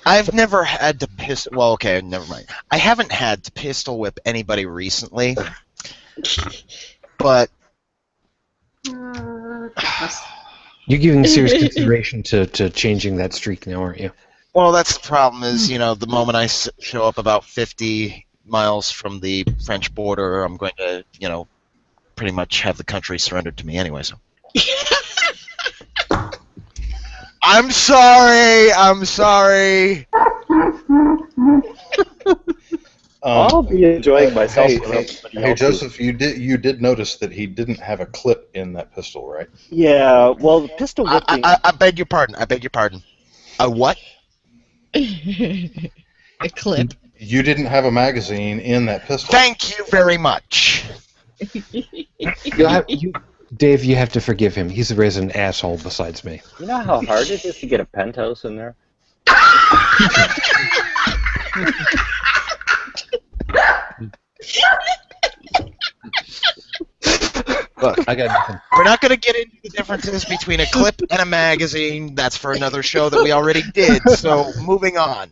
I've never had to pistol. Well, okay, never mind. I haven't had to pistol whip anybody recently, but You're giving serious consideration to changing that streak now, aren't you? well, that's the problem. Is the moment I show up about 50 miles from the French border, I'm going to pretty much have the country surrendered to me anyway. So. I'm sorry. I'll be enjoying myself. Hey, Joseph, you did notice that he didn't have a clip in that pistol, right? Yeah, well, the pistol whipping... I beg your pardon. A what? a clip. You didn't have a magazine in that pistol. Thank you very much. Dave, you have to forgive him. He's a resident asshole besides me. You know how hard it is to get a penthouse in there? Look, I got nothing. We're not going to get into the differences between a clip and a magazine. That's for another show that we already did. So, moving on.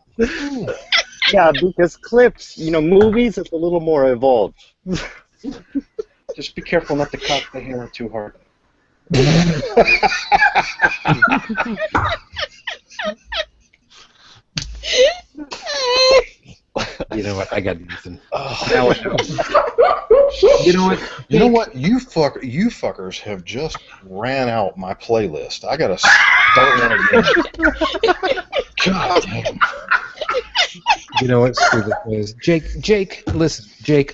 Yeah, because clips, movies, it's a little more evolved. Just be careful not to cock the hammer too hard. You know what? I got nothing. Now I know. You know what? You know what? You fuckers have just ran out my playlist. I gotta start one again. God damn. You know what? Screw this. Jake, listen, Jake.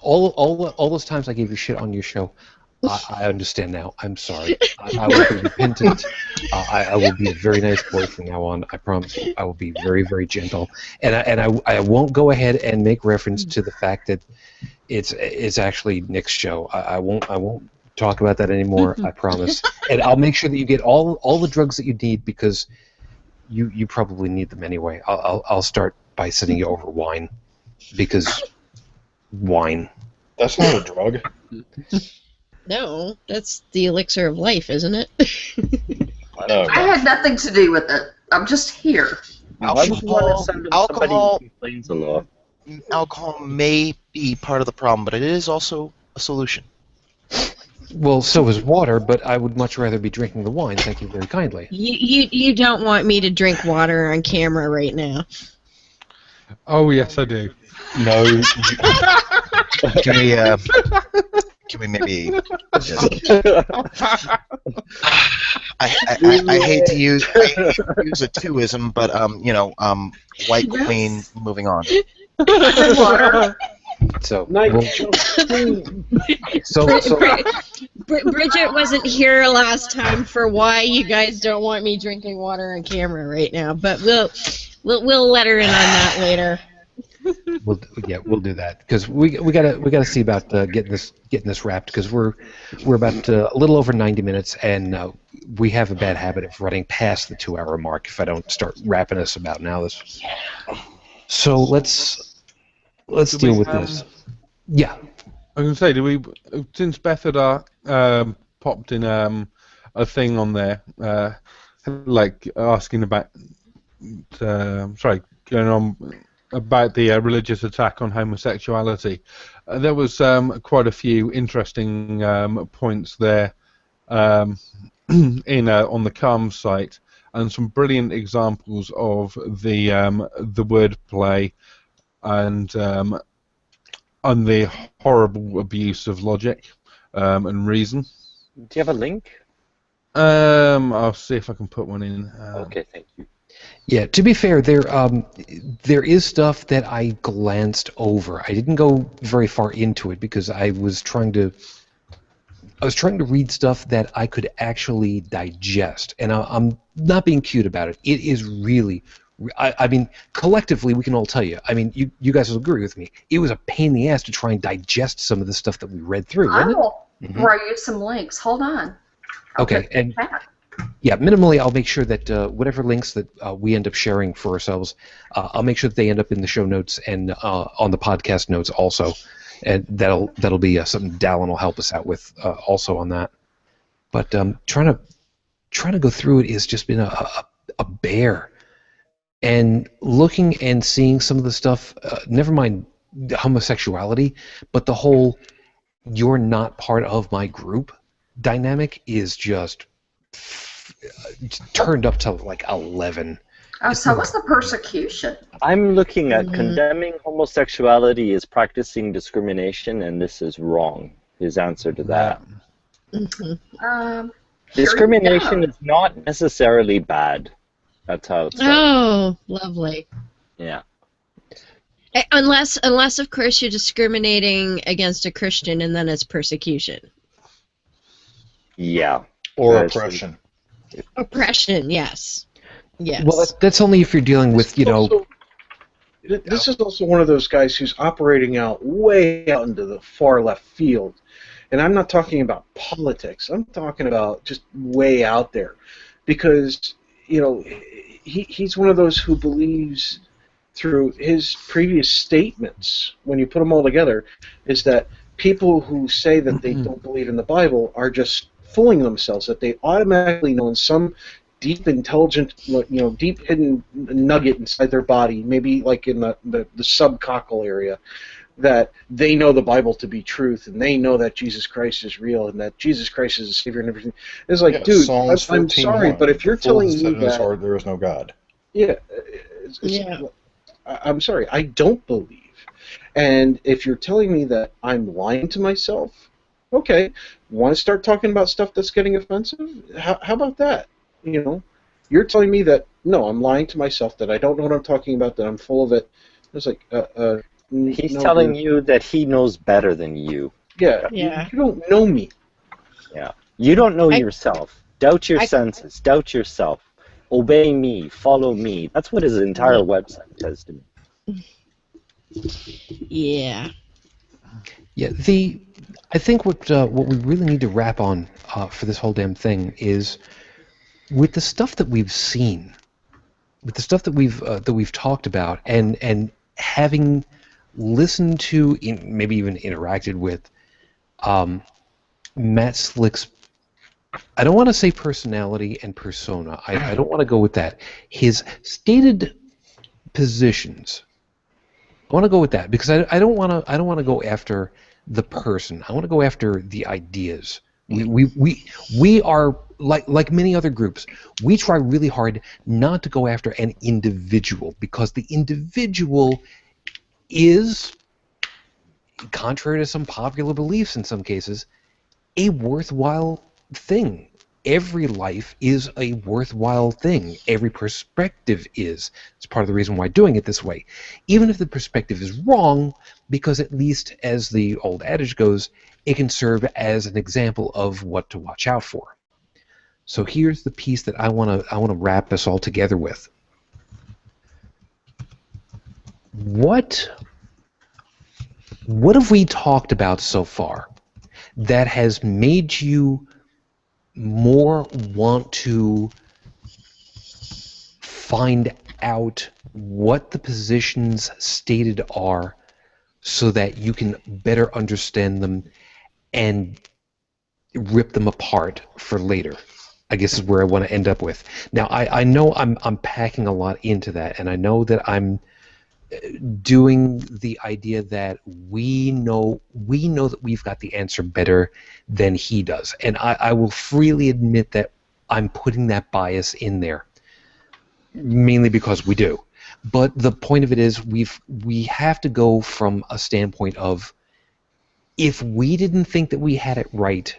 All those times I gave you shit on your show. I understand now. I'm sorry. I will be repentant. I will be a very nice boy from now on. I promise you. I will be very, very gentle, and I won't go ahead and make reference to the fact that it's actually Nick's show. I won't talk about that anymore. I promise. And I'll make sure that you get all the drugs that you need, because you probably need them anyway. I'll start by sending you over wine, because wine. That's not a drug. No, that's the elixir of life, isn't it? No. I had nothing to do with it. I'm just here. Why would you want to send them somebody who complains a lot? Alcohol may be part of the problem, but it is also a solution. Well, so is water, but I would much rather be drinking the wine. Thank you very kindly. You don't want me to drink water on camera right now. Oh, yes, I do. No. Can we maybe just... I hate to use a twoism, but White Queen. Moving on. So, Bridget wasn't here last time for why you guys don't want me drinking water on camera right now, but we'll let her in on that later. We'll do that because we gotta see about getting this wrapped because we're about a little over 90 minutes and we have a bad habit of running past the 2-hour mark if I don't start wrapping us about now. So let's deal with this. Yeah. I was going to say, since Beth had popped in a thing on there, like asking about, going on about the religious attack on homosexuality, there was quite a few interesting points there on the CARM site, and some brilliant examples of the wordplay and the horrible abuse of logic and reason. Do you have a link? I'll see if I can put one in. Okay, thank you. Yeah, to be fair, there is stuff that I glanced over. I didn't go very far into it because I was trying to read stuff that I could actually digest, and I'm not being cute about it. It is really, I mean, collectively we can all tell you. I mean, you guys will agree with me. It was a pain in the ass to try and digest some of the stuff that we read through. I Wasn't will it? throw you some links. Hold on. Okay, and yeah, minimally, I'll make sure that whatever links that we end up sharing for ourselves, I'll make sure that they end up in the show notes and on the podcast notes also, and that'll be something Dallin will help us out with also on that. But trying to go through it has just been a bear, and looking and seeing some of the stuff. Never mind the homosexuality, but the whole "you're not part of my group" dynamic is just turned up to like 11. Oh, so what's the persecution? I'm looking at condemning homosexuality is practicing discrimination, and this is wrong. His answer to that. Discrimination is not necessarily bad. That's how it's Oh, lovely. Yeah. Unless of course you're discriminating against a Christian, and then it's persecution. Yeah. Or oppression. Oppression, yes. Yes. Well, that's only if you're dealing with, This is also one of those guys who's operating way out into the far left field. And I'm not talking about politics. I'm talking about just way out there. Because, he's one of those who believes through his previous statements, when you put them all together, is that people who say that they don't believe in the Bible are just fooling themselves, that they automatically know in some deep, intelligent, deep hidden nugget inside their body, maybe like in the subcockle area, that they know the Bible to be truth, and they know that Jesus Christ is real, and that Jesus Christ is the Savior and everything. It's like, dude, I'm sorry, but if you're telling me that... in his heart there is no God. Yeah. I'm sorry, I don't believe. And if you're telling me that I'm lying to myself, okay, want to start talking about stuff that's getting offensive? How about that? You're telling me that, no, I'm lying to myself, that I don't know what I'm talking about, that I'm full of it. It's like, he's telling you that he knows better than you. Yeah. You don't know me. Yeah. You don't know yourself. Doubt your senses. Doubt yourself. Obey me. Follow me. That's what his entire website says to me. Yeah. Yeah. I think what we really need to wrap on for this whole damn thing is with the stuff that we've seen, with the stuff that we've talked about, and having listened to, maybe even interacted with, Matt Slick's, I don't want to say personality and persona. I don't want to go with that. His stated positions. I want to go with that because I don't want to go after the person. I want to go after the ideas. We are like many other groups. We try really hard not to go after an individual because the individual is, contrary to some popular beliefs in some cases, a worthwhile thing. Every life is a worthwhile thing. Every perspective is. It's part of the reason why doing it this way. Even if the perspective is wrong, because at least, as the old adage goes, it can serve as an example of what to watch out for. So here's the piece that I want to wrap us all together with. what have we talked about so far that has made you more want to find out what the positions stated are so that you can better understand them and rip them apart for later? I guess is where I want to end up with. Now, I know I'm packing a lot into that, and I know that I'm doing the idea that we know that we've got the answer better than he does, and I will freely admit that I'm putting that bias in there, mainly because we do. But the point of it is we have to go from a standpoint of, if we didn't think that we had it right,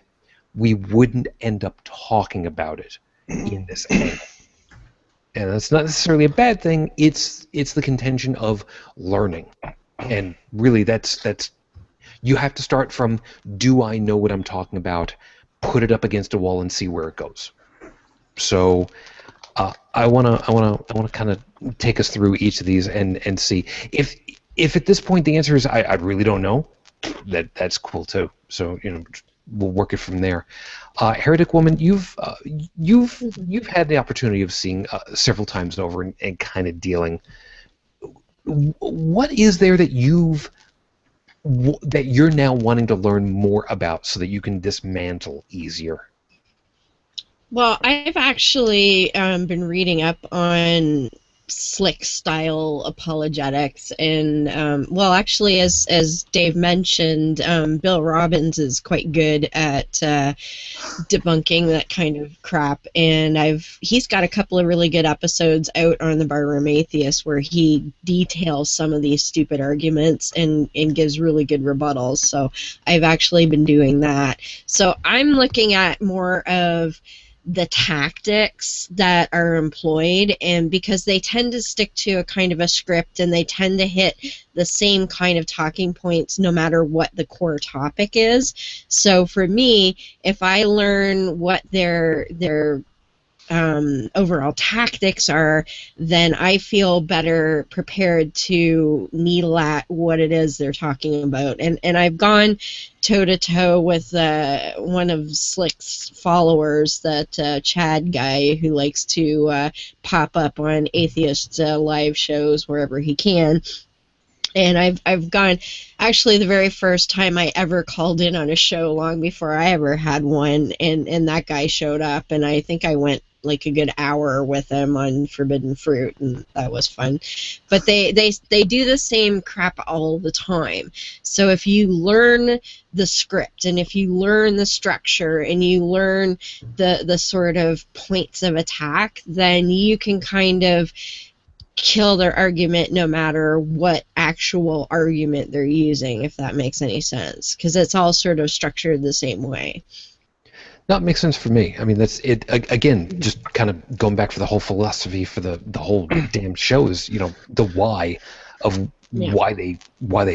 we wouldn't end up talking about it in this angle. And that's not necessarily a bad thing. It's the contention of learning. And really that's you have to start from, do I know what I'm talking about? Put it up against a wall and see where it goes. So I wanna kind of take us through each of these and see if at this point the answer is I really don't know. That's cool too. So we'll work it from there. Heretic Woman, you've had the opportunity of seeing several times over and kind of dealing. What is there that you're now wanting to learn more about so that you can dismantle easier? Well, I've actually been reading up on slick style apologetics, and actually, as Dave mentioned, Bill Robbins is quite good at debunking that kind of crap, and he's got a couple of really good episodes out on the Barroom Atheist where he details some of these stupid arguments and gives really good rebuttals. So I've actually been doing that. So I'm looking at more of the tactics that are employed, and because they tend to stick to a kind of a script and they tend to hit the same kind of talking points no matter what the core topic is. So for me, if I learn what their overall tactics are, then I feel better prepared to needle at what it is they're talking about. And I've gone toe-to-toe with one of Slick's followers, that Chad guy who likes to pop up on atheist live shows wherever he can. And I've gone, actually the very first time I ever called in on a show, long before I ever had one, and that guy showed up, and I think I went like a good hour with him on Forbidden Fruit, and that was fun. But they do the same crap all the time. So if you learn the script, and if you learn the structure, and you learn the sort of points of attack, then you can kind of kill their argument no matter what actual argument they're using, if that makes any sense, because it's all sort of structured the same way. That makes sense for me. I mean, that's it. Again, just kind of going back for the whole philosophy for the whole damn show is, the why of why they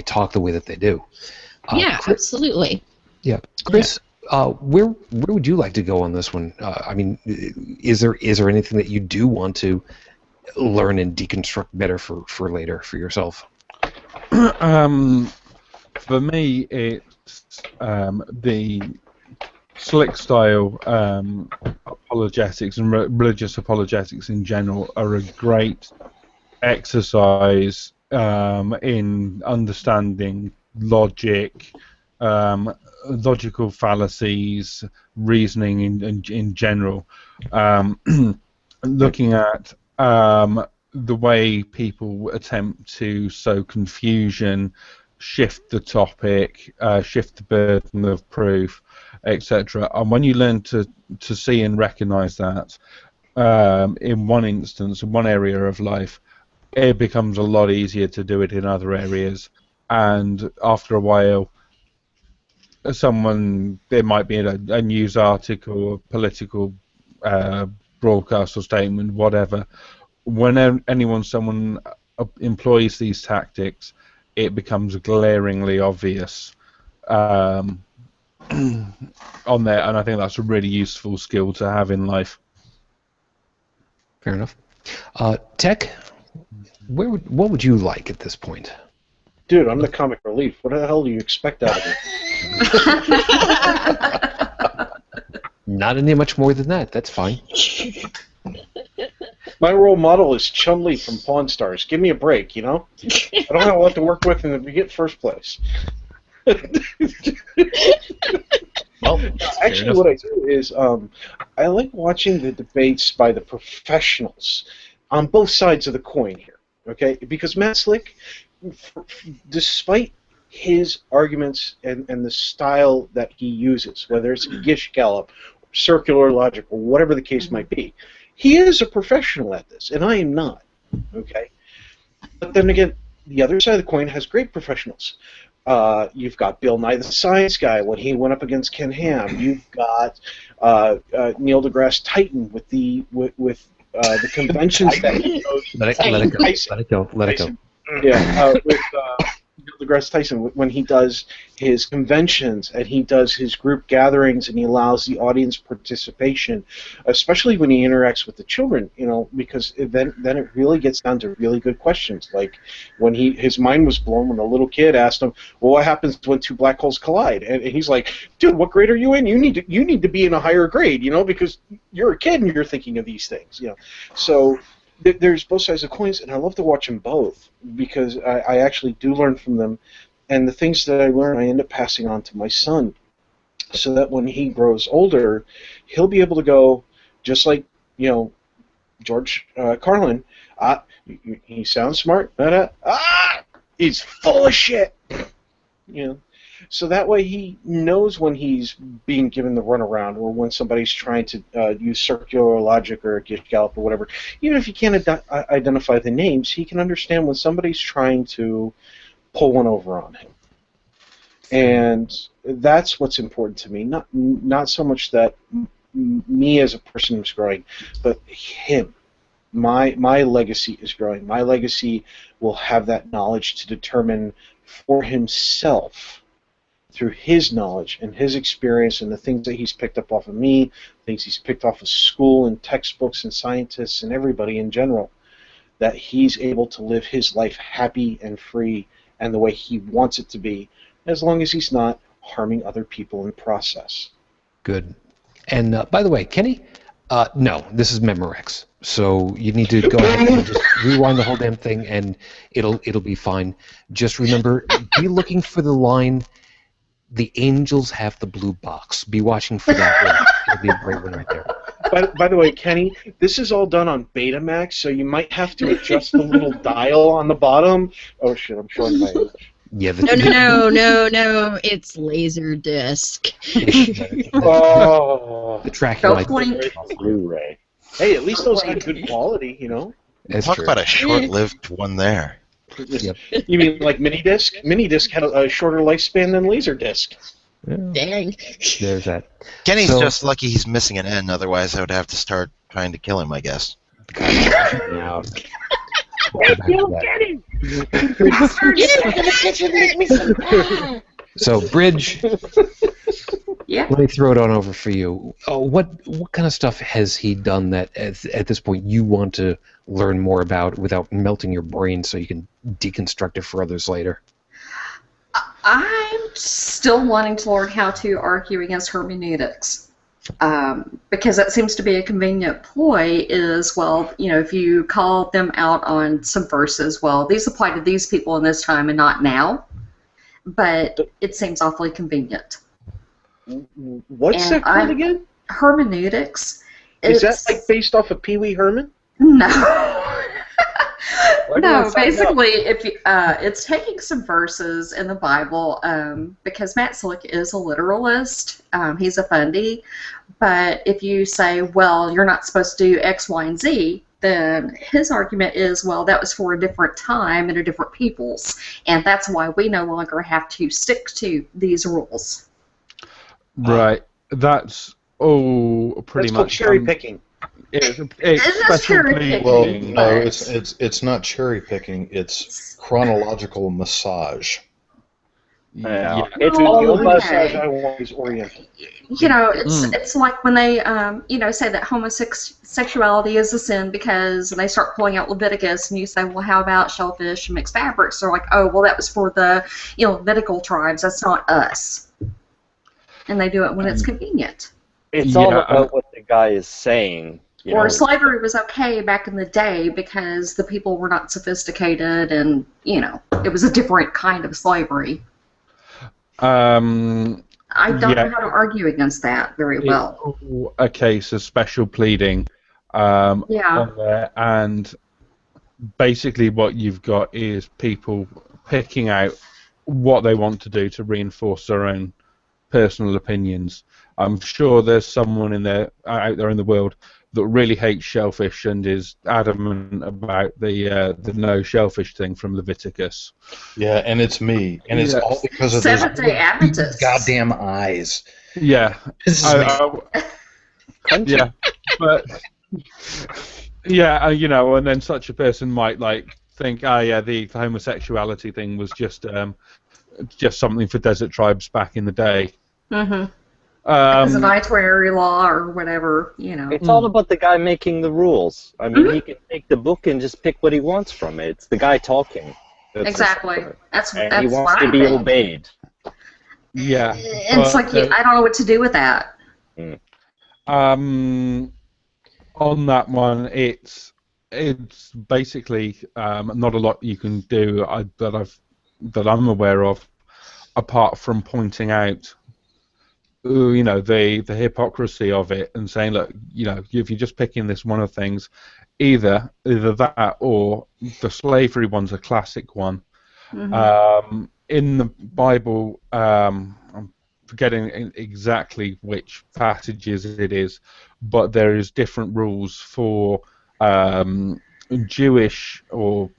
talk the way that they do. Yeah, Chris, absolutely. Yeah, Chris, where would you like to go on this one? I mean, is there anything that you do want to learn and deconstruct better for later for yourself? For me, it's the slick style apologetics and religious apologetics in general are a great exercise in understanding logic, logical fallacies, reasoning in general, looking at the way people attempt to sow confusion, shift the topic, shift the burden of proof, etc. And when you learn to see and recognize that in one instance, in one area of life, it becomes a lot easier to do it in other areas. And after a while, there might be a news article, a political broadcast or statement, whatever. When someone employs these tactics, it becomes glaringly obvious on there, and I think that's a really useful skill to have in life. Fair enough. Tech, What would you like at this point? Dude, I'm the comic relief. What the hell do you expect out of me? Not any much more than that. That's fine. My role model is Chun-Li from Pawn Stars. Give me a break, you know? I don't have a lot to work with in the first place. Well, actually, what I do is I like watching the debates by the professionals on both sides of the coin here, okay? Because Matt Slick, despite his arguments and the style that he uses, whether it's Gish Gallop, circular logic, or whatever the case might be, he is a professional at this, and I am not, okay? But then again, the other side of the coin has great professionals. You've got Bill Nye the Science Guy when he went up against Ken Ham. You've got Neil deGrasse Tyson with the conventions that he goes. Let it go. Yeah, with Neil deGrasse Tyson when he does his conventions and he does his group gatherings and he allows the audience participation, especially when he interacts with the children, you know, because then it really gets down to really good questions. Like when his mind was blown when a little kid asked him, "Well, what happens when two black holes collide?" And he's like, "Dude, what grade are you in? You need to be in a higher grade, you know, because you're a kid and you're thinking of these things, you know." So there's both sides of coins, and I love to watch them both because I actually do learn from them, and the things that I learn I end up passing on to my son, so that when he grows older, he'll be able to go, just like, you know, George Carlin, he sounds smart, he's full of shit, you know. So that way he knows when he's being given the runaround or when somebody's trying to use circular logic or a Gish Gallop or whatever. Even if he can't identify the names, he can understand when somebody's trying to pull one over on him. And that's what's important to me. Not so much that me as a person who's growing, but him. My legacy is growing. My legacy will have that knowledge to determine for himself, through his knowledge and his experience and the things that he's picked up off of me, things he's picked off of school and textbooks and scientists and everybody in general, that he's able to live his life happy and free and the way he wants it to be, as long as he's not harming other people in the process. Good. And by the way, Kenny, no, this is Memorex, so you need to go ahead and just rewind the whole damn thing, and it'll be fine. Just remember, be looking for the line, "The angels have the blue box." Be watching for that one. It'll be a great one right there. By the way, Kenny, this is all done on Betamax, so you might have to adjust the little dial on the bottom. Oh shit, I'm showing my age. Yeah. No. It's Laserdisc. Oh. The track Don't light. blink. Blu-ray. Hey, at least those had good quality, you know? That's Talk true. about a short-lived one there. Yep. You mean like Minidisc? Minidisc had a shorter lifespan than Laserdisc. Yeah, Dang. there's that. Kenny's So- just lucky he's missing an N, otherwise I would have to start trying to kill him, I guess. Now, we'll get back to that. So, Bridge, Yeah. let me throw it on over for you. What kind of stuff has he done that at this point you want to learn more about without melting your brain so you can deconstruct it for others later? I'm still wanting to learn how to argue against hermeneutics, because that seems to be a convenient ploy. Is, well, you know, if you call them out on some verses, well, these apply to these people in this time and not now. But it seems awfully convenient. What's And that called again? Hermeneutics. Is that like based off of Pee Wee Herman? No. Why did I No, sign basically, if you, it's taking some verses in the Bible, because Matt Slick is a literalist, he's a fundy, but if you say, well, you're not supposed to do X, Y, and Z, then his argument is, well, that was for a different time and a different peoples, and that's why we no longer have to stick to these rules. Right. That's all pretty That's called much cherry picking. It's That's cherry picking. Well, But- no, it's not cherry picking. It's chronological massage. Yeah. It's Oh, all about okay. I want is oriental. You know, it's like when they say that homosexuality is a sin because they start pulling out Leviticus, and you say, well, how about shellfish and mixed fabrics? They're like, oh, well, that was for the Levitical tribes. That's not us. And they do it when it's convenient. It's all about what the guy is saying. Or slavery was okay back in the day because the people were not sophisticated, and it was a different kind of slavery. I don't know how to argue against that very well. It's a case of special pleading on there, and basically what you've got is people picking out what they want to do to reinforce their own personal opinions. I'm sure there's someone out there in the world that really hates shellfish and is adamant about the no shellfish thing from Leviticus. Yeah, and it's me, and it's all because of those Seventh-day Adventists. goddamn eyes. Yeah, yeah, but and then such a person might think, the homosexuality thing was just something for desert tribes back in the day. Mm-hmm. Because of itinerary law or whatever, It's all about the guy making the rules. I mean, he can take the book and just pick what he wants from it. It's the guy talking. Exactly. That's he wants to be obeyed. Yeah. It's like I don't know what to do with that. On that one, it's basically not a lot you can do that I'm aware of, apart from pointing out the hypocrisy of it and saying, look, if you're just picking this one of things, either that or the slavery one's a classic one. Mm-hmm. In the Bible, I'm forgetting exactly which passages it is, but there is different rules for Jewish or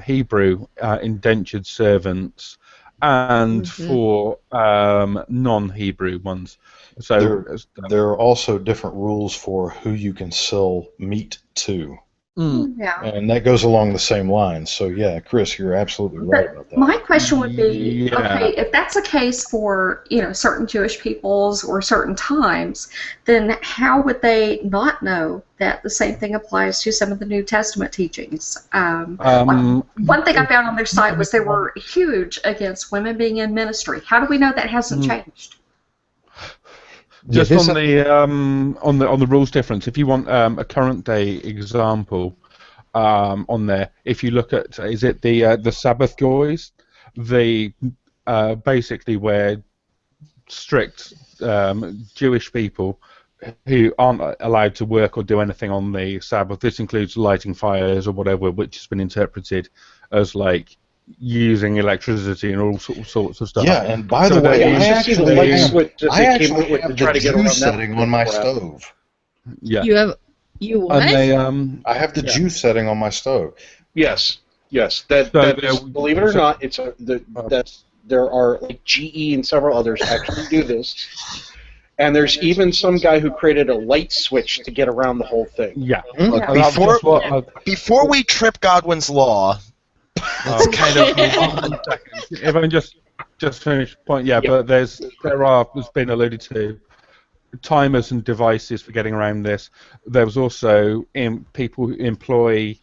Hebrew indentured servants and for non-Hebrew ones. So there are also different rules for who you can sell meat to. Yeah. And that goes along the same lines. So, yeah, Chris, you're absolutely right about that. My question would be, okay, if that's the case for, certain Jewish peoples or certain times, then how would they not know that the same thing applies to some of the New Testament teachings? One thing I found on their site was they were huge against women being in ministry. How do we know that hasn't changed? Just on the rules difference, if you want a current day example on there, if you look at, is it the Sabbath guys? They basically where strict Jewish people who aren't allowed to work or do anything on the Sabbath. This includes lighting fires or whatever, which has been interpreted as using electricity and all sorts of stuff. Yeah, and by the way, I actually have the Jew setting on my stove. Yeah. You what? And I have the Jew setting on my stove. Yes. Believe it or not, there are GE and several others actually do this. And there's even some guy who created a light switch to get around the whole thing. Yeah. Before we trip Godwin's law, let's kind of move on. If I can just finish the point, but there's been alluded to timers and devices for getting around this. There was also people who employ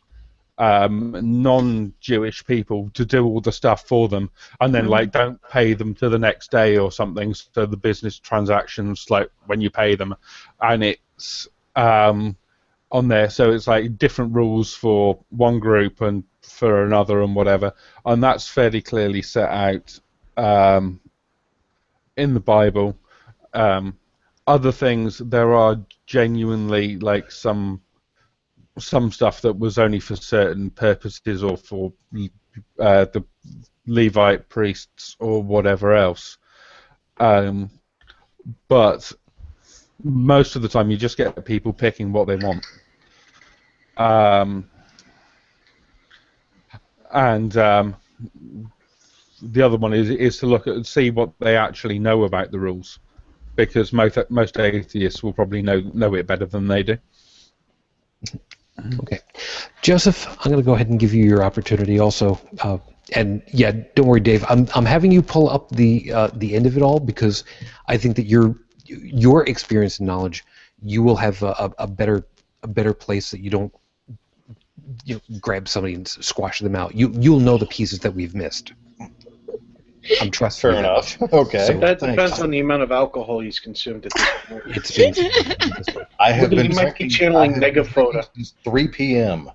non-Jewish people to do all the stuff for them, and then don't pay them to the next day or something. So the business transactions, when you pay them, and it's on there. So it's different rules for one group and for another and whatever, and that's fairly clearly set out in the Bible. Other things, there are genuinely some stuff that was only for certain purposes or for the Levite priests or whatever else. But most of the time you just get people picking what they want. And the other one is to see what they actually know about the rules, because most atheists will probably know it better than they do. Okay. Joseph, I'm going to go ahead and give you your opportunity also. And yeah, don't worry, Dave. I'm having you pull up the end of it all because I think that your experience and knowledge, you will have a better place that you don't grab somebody and squash them out. You'll know the pieces that we've missed. I'm trusting Fair you that enough. much. Okay. So, That thanks. depends on the amount of alcohol he's consumed at this point. it's been I have He been might be drinking- channeling I have Mega been drinking Foda. since 3 p.m.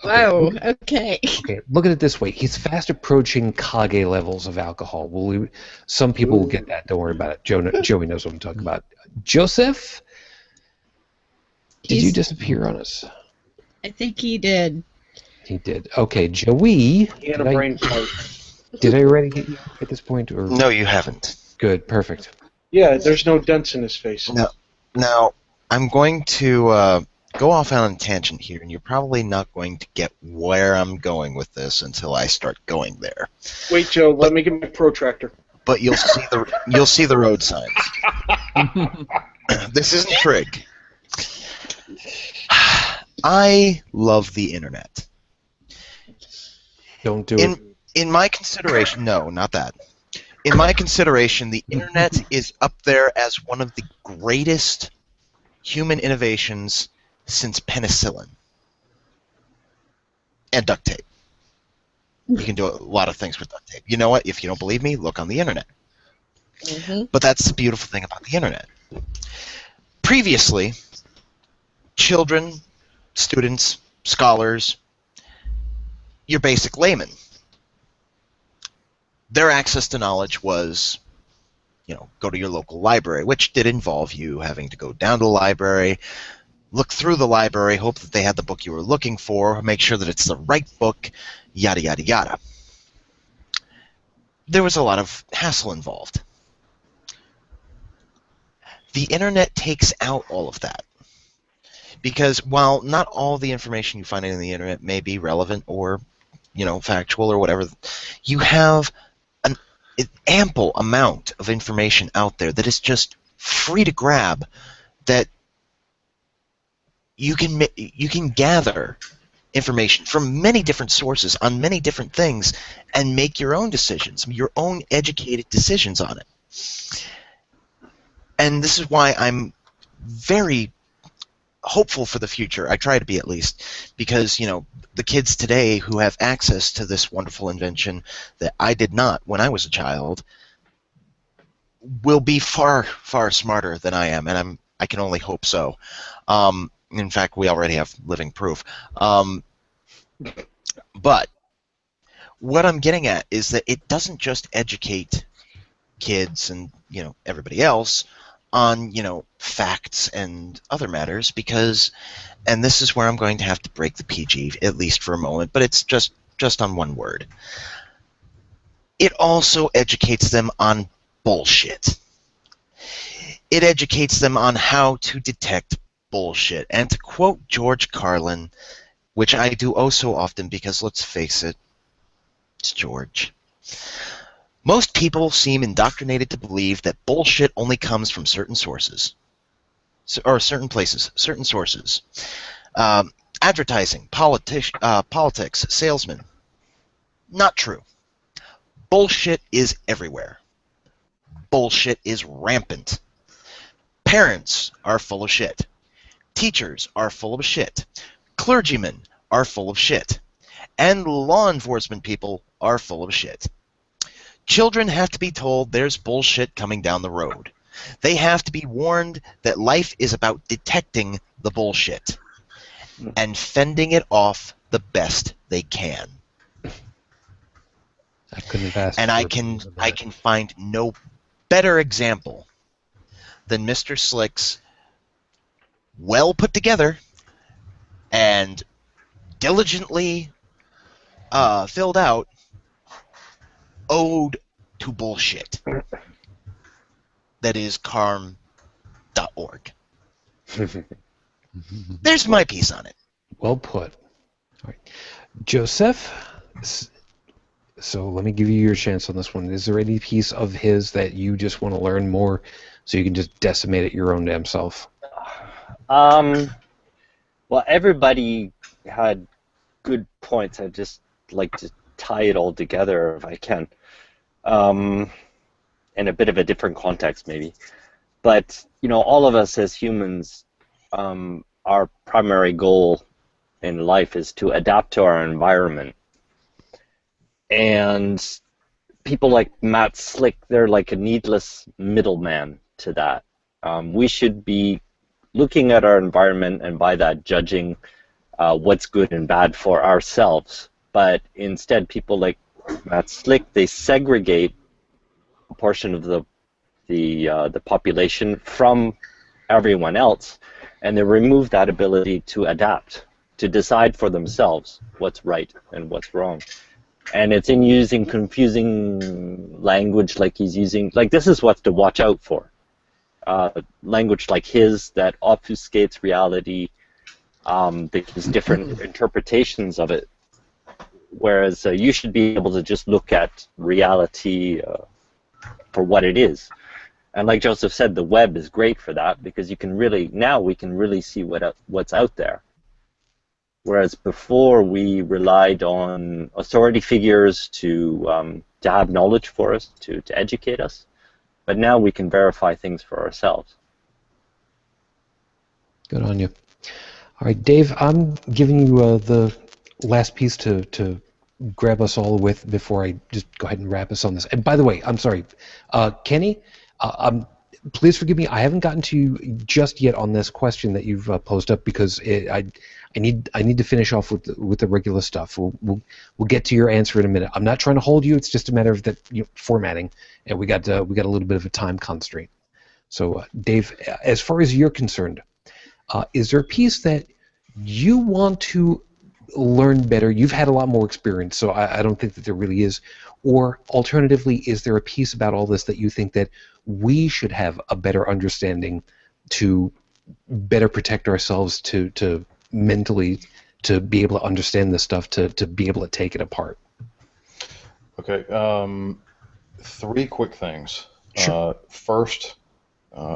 Whoa, okay. okay. Look at it this way: he's fast approaching Kage levels of alcohol. Some people will get that. Don't worry about it. Joey knows what I'm talking about. Joseph, did you He's- disappear on us? I think he did. He did. Okay, Joey. He had a brain fart. Did I already get you at this point? Or No, you haven't. good, perfect. Yeah, there's no dents in his face. No. Now, I'm going to go off on a tangent here, and you're probably not going to get where I'm going with this until I start going there. Wait, Joe, let me get my protractor. But you'll see the road signs. This isn't trig. I love the internet. Don't do it. In my consideration, no, not that. In my consideration, the internet is up there as one of the greatest human innovations since penicillin and duct tape. You can do a lot of things with duct tape. You know what? If you don't believe me, look on the internet. Mm-hmm. But that's the beautiful thing about the internet. Previously, children, students, scholars, your basic laymen, their access to knowledge was, go to your local library, which did involve you having to go down to the library, look through the library, hope that they had the book you were looking for, make sure that it's the right book, yada, yada, yada. There was a lot of hassle involved. The internet takes out all of that. Because while not all the information you find in the internet may be relevant or, factual or whatever, you have an ample amount of information out there that is just free to grab, that you can gather information from many different sources on many different things and make your own decisions, your own educated decisions on it. And this is why I'm very hopeful for the future. I try to be, at least, because the kids today who have access to this wonderful invention that I did not when I was a child will be far, far smarter than I am, and I can only hope so. In fact, we already have living proof. But what I'm getting at is that it doesn't just educate kids and everybody else on facts and other matters, because, and this is where I'm going to have to break the PG at least for a moment, but it's just on one word. It also educates them on bullshit. It educates them on how to detect bullshit. And to quote George Carlin, which I do oh so often because, let's face it, it's George. Most people seem indoctrinated to believe that bullshit only comes from certain sources, or certain places, certain sources. Advertising, politics, salesmen. Not true. Bullshit is everywhere. Bullshit is rampant. Parents are full of shit. Teachers are full of shit. Clergymen are full of shit. And law enforcement people are full of shit. Children have to be told there's bullshit coming down the road. They have to be warned that life is about detecting the bullshit and fending it off the best they can. I couldn't have asked. And I can find no better example than Mr. Slick's well put together and diligently filled out ode to bullshit. That is CARM.org. There's my piece on it. Well put. All right. Joseph, so let me give you your chance on this one. Is there any piece of his that you just want to learn more so you can just decimate it your own damn self? Well, everybody had good points. I'd just like to tie it all together if I can, in a bit of a different context maybe. But all of us as humans, our primary goal in life is to adapt to our environment. And people like Matt Slick, they're like a needless middleman to that. We should be looking at our environment and by that judging what's good and bad for ourselves. But instead, people like Matt Slick, they segregate a portion of the population from everyone else, and they remove that ability to adapt, to decide for themselves what's right and what's wrong. And it's in using confusing language like he's using, like this is what's to watch out for. Language like his that obfuscates reality, there's different interpretations of it, whereas you should be able to just look at reality for what it is. And like Joseph said, the web is great for that because we can really see what's out there. Whereas before we relied on authority figures to have knowledge for us, to educate us. But now we can verify things for ourselves. Good on you. All right, Dave, I'm giving you the last piece to grab us all with before I just go ahead and wrap us on this. And by the way, I'm sorry, Kenny, please forgive me. I haven't gotten to you just yet on this question that you've posed up because I need to finish off with the regular stuff. We'll get to your answer in a minute. I'm not trying to hold you. It's just a matter of that formatting, and we got a little bit of a time constraint. So, Dave, as far as you're concerned, is there a piece that you want to learn better? You've had a lot more experience, so I don't think that there really is. Or alternatively, is there a piece about all this that you think that we should have a better understanding to better protect ourselves, to mentally, to be able to understand this stuff, to be able to take it apart? Okay, 3 quick things. Sure. First,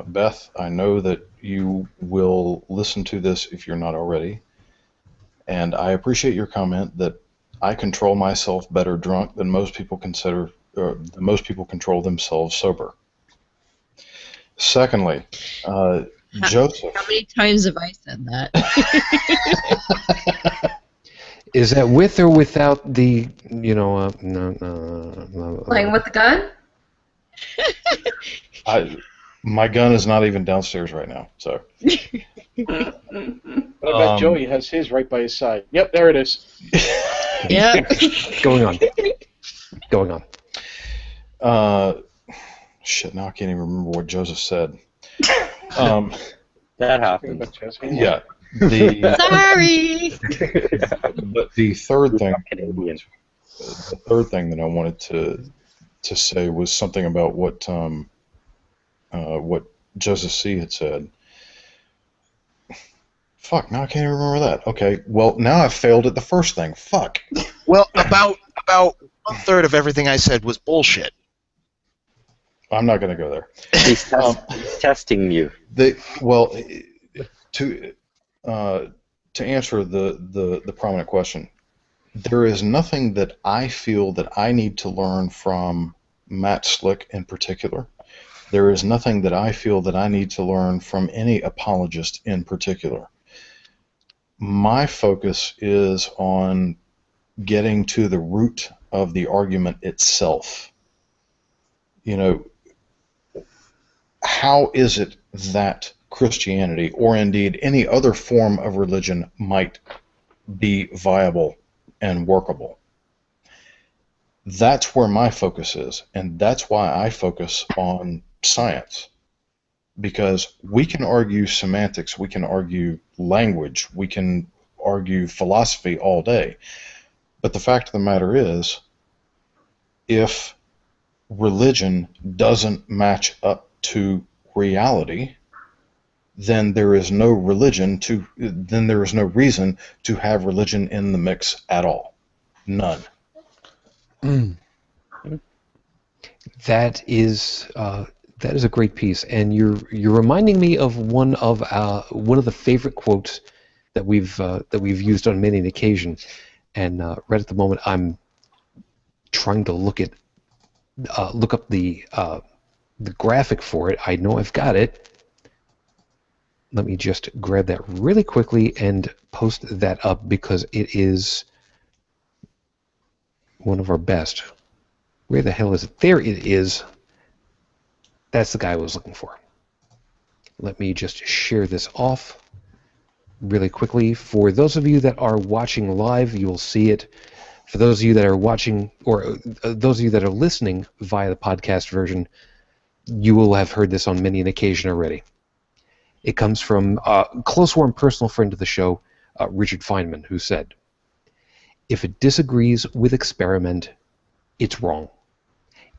Beth, I know that you will listen to this if you're not already, and I appreciate your comment that I control myself better drunk than most people control themselves sober. Secondly, Joseph. How many times have I said that? Is that with or without the, Playing with the gun? My gun is not even downstairs right now, so. What about Joey has his right by his side? Yep, there it is. Yeah. Going on. Shit, now I can't even remember what Joseph said. That happens. Yeah. Sorry. But the third thing that I wanted to say was something about what Joseph C. had said. Fuck, now I can't even remember that. Okay, well, now I've failed at the first thing. Fuck. Well, about 1/3 of everything I said was bullshit. I'm not going to go there. He's testing you. To answer the prominent question, there is nothing that I feel that I need to learn from Matt Slick in particular. There is nothing that I feel that I need to learn from any apologist in particular. My focus is on getting to the root of the argument itself. How is it that Christianity, or indeed any other form of religion, might be viable and workable? That's where my focus is, and that's why I focus on science. Because we can argue semantics, we can argue language, we can argue philosophy all day. But the fact of the matter is, if religion doesn't match up to reality, then there is no reason to have religion in the mix at all. None. That is a great piece, and you're reminding me of one of the favorite quotes that we've used on many an occasion, and right at the moment I'm trying to look up the graphic for it. I know I've got it. Let me just grab that really quickly and post that up because it is one of our best. Where the hell is it? There it is. That's the guy I was looking for. Let me just share this off really quickly. For those of you that are watching live, you will see it. For those of you that are watching, or those of you that are listening via the podcast version, you will have heard this on many an occasion already. It comes from a close, warm, personal friend of the show, Richard Feynman, who said, "If it disagrees with experiment, it's wrong."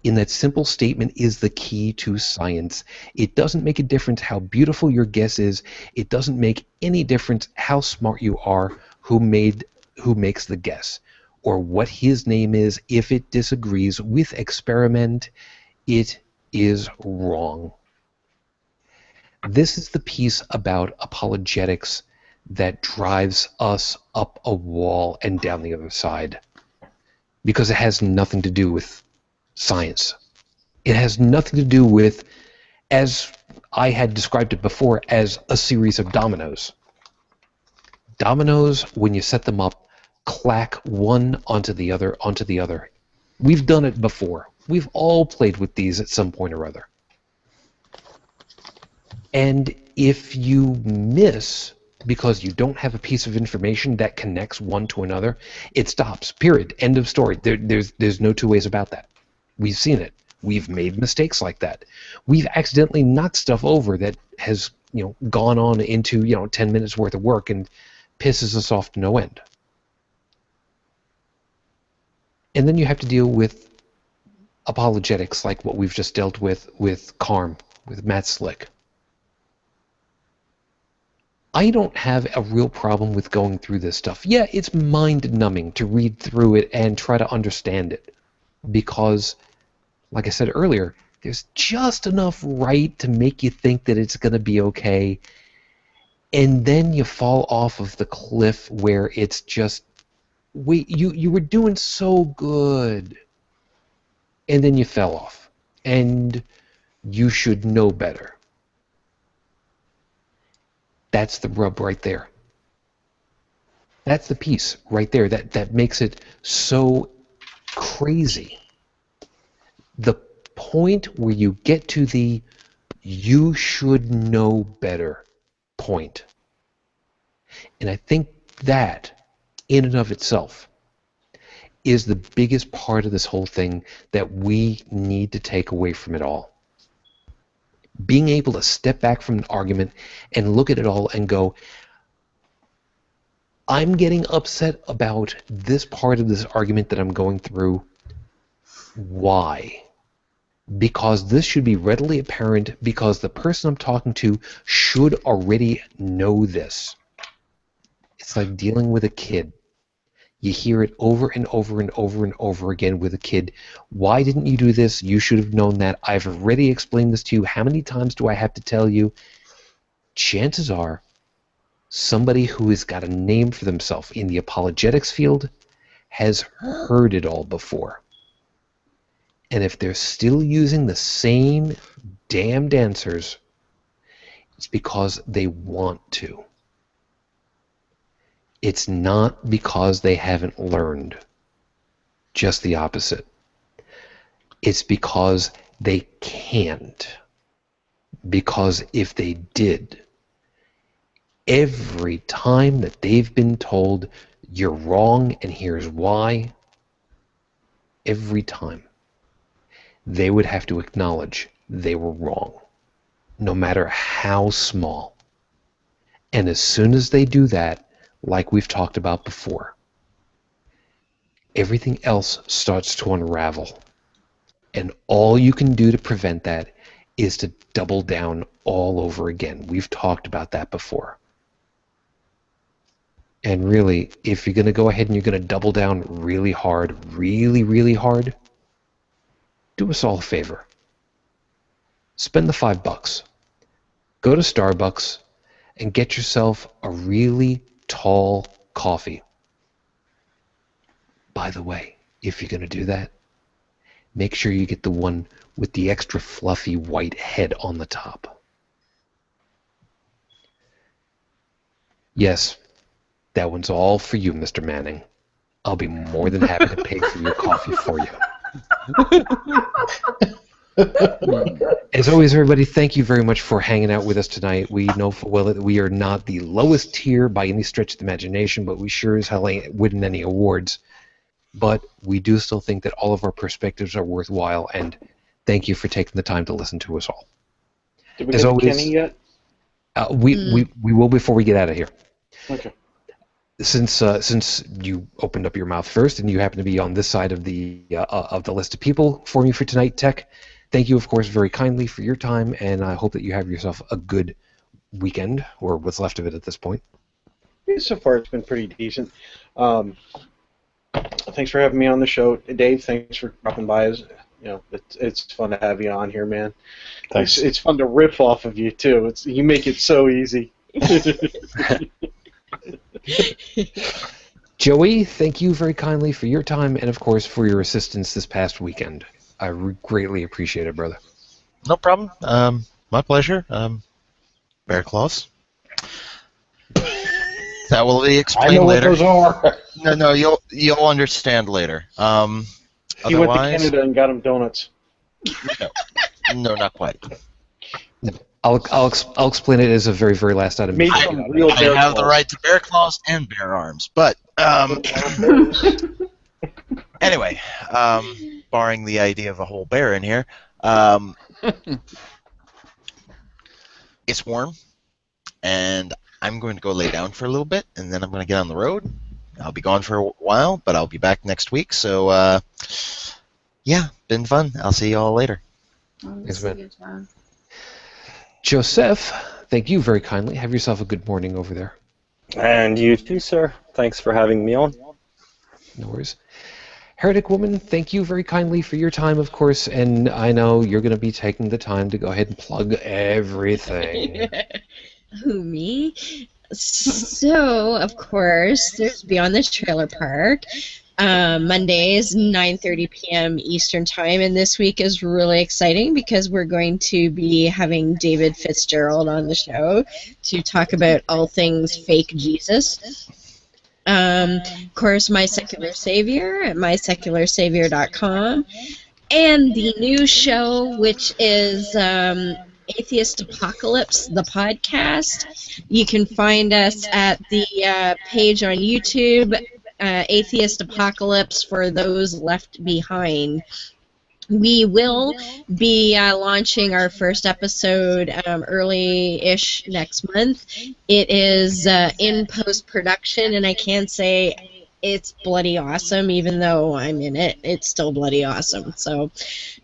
In that simple statement is the key to science. It doesn't make a difference how beautiful your guess is. It doesn't make any difference how smart you are, who makes the guess, or what his name is. If it disagrees with experiment, it is wrong. This is the piece about apologetics that drives us up a wall and down the other side, because it has nothing to do with science. It has nothing to do with, as I had described it before, as a series of dominoes. Dominoes, when you set them up, clack one onto the other, onto the other. We've done it before. We've all played with these at some point or other. And if you miss because you don't have a piece of information that connects one to another, it stops. Period. End of story. There's no two ways about that. We've seen it. We've made mistakes like that. We've accidentally knocked stuff over that has, gone on into, 10 minutes worth of work and pisses us off to no end. And then you have to deal with apologetics like what we've just dealt with CARM, with Matt Slick. I don't have a real problem with going through this stuff. Yeah, it's mind-numbing to read through it and try to understand it, because, like I said earlier, there's just enough right to make you think that it's going to be okay, and then you fall off of the cliff where it's just, wait, you were doing so good, and then you fell off, and you should know better. That's the rub right there. That's the piece right there that makes it so crazy. The point where you get to the "you should know better" point. And I think that, in and of itself, is the biggest part of this whole thing that we need to take away from it all. Being able to step back from an argument and look at it all and go, I'm getting upset about this part of this argument that I'm going through. Why? Because this should be readily apparent, because the person I'm talking to should already know this. It's like dealing with a kid. You hear it over and over and over and over again with a kid. Why didn't you do this? You should have known that. I've already explained this to you. How many times do I have to tell you? Chances are, somebody who has got a name for themselves in the apologetics field has heard it all before. And if they're still using the same damned answers, it's because they want to. It's not because they haven't learned. Just the opposite. It's because they can't. Because if they did, every time that they've been told, you're wrong and here's why, every time, they would have to acknowledge they were wrong, no matter how small. And as soon as they do that, like we've talked about before, everything else starts to unravel. And all you can do to prevent that is to double down all over again. We've talked about that before. And really, if you're going to go ahead and you're going to double down really hard, really, really hard, do us all a favor. Spend the $5. Go to Starbucks and get yourself a really tall coffee. By the way, if you're going to do that, make sure you get the one with the extra fluffy white head on the top. Yes, that one's all for you, Mr. Manning. I'll be more than happy to pay for your coffee for you. As always, everybody, thank you very much for hanging out with us tonight. We know full well that we are not the lowest tier by any stretch of the imagination, but we sure as hell ain't winning any awards. But we do still think that all of our perspectives are worthwhile, and thank you for taking the time to listen to us all. Did we As get always, Kenny yet? We will before we get out of here. Okay. Since you opened up your mouth first, and you happen to be on this side of the list of people for me for tonight, Tech, thank you, of course, very kindly for your time, and I hope that you have yourself a good weekend, or what's left of it at this point. Yeah, so far, it's been pretty decent. Thanks for having me on the show, Dave. Thanks for dropping by. It's fun to have you on here, man. Thanks. It's fun to riff off of you too. You make it so easy. Joey, thank you very kindly for your time and, of course, for your assistance this past weekend. I greatly appreciate it, brother. No problem. My pleasure. Bear claws. That will be explained I know later. what those are. No, you'll understand later. He went to Otherwise, Canada and got him donuts. no, not quite. I'll explain it as a very, very last item. Made before from we get out. real I bear have the claws. right to bear claws and bear arms, but anyway, barring the idea of a whole bear in here, it's warm, and I'm going to go lay down for a little bit, and then I'm going to get on the road. I'll be gone for a while, but I'll be back next week. So, yeah, been fun. I'll see you all later. Yes, man. Joseph, thank you very kindly. Have yourself a good morning over there. And you too, sir. Thanks for having me on. No worries. Heretic Woman, thank you very kindly for your time, of course, and I know you're going to be taking the time to go ahead and plug everything. Who, me? So, of course, there's Beyond the Trailer Park. Mondays, 9:30 p.m. Eastern Time, and this week is really exciting because we're going to be having David Fitzgerald on the show to talk about all things fake Jesus. Of course, My Secular Savior at mysecularsavior.com, and the new show, which is Atheist Apocalypse, the podcast. You can find us at the page on YouTube, Atheist Apocalypse for those left behind. We will be launching our first episode early-ish next month. It is in post-production, and I can say it's bloody awesome. Even though I'm in it, it's still bloody awesome. So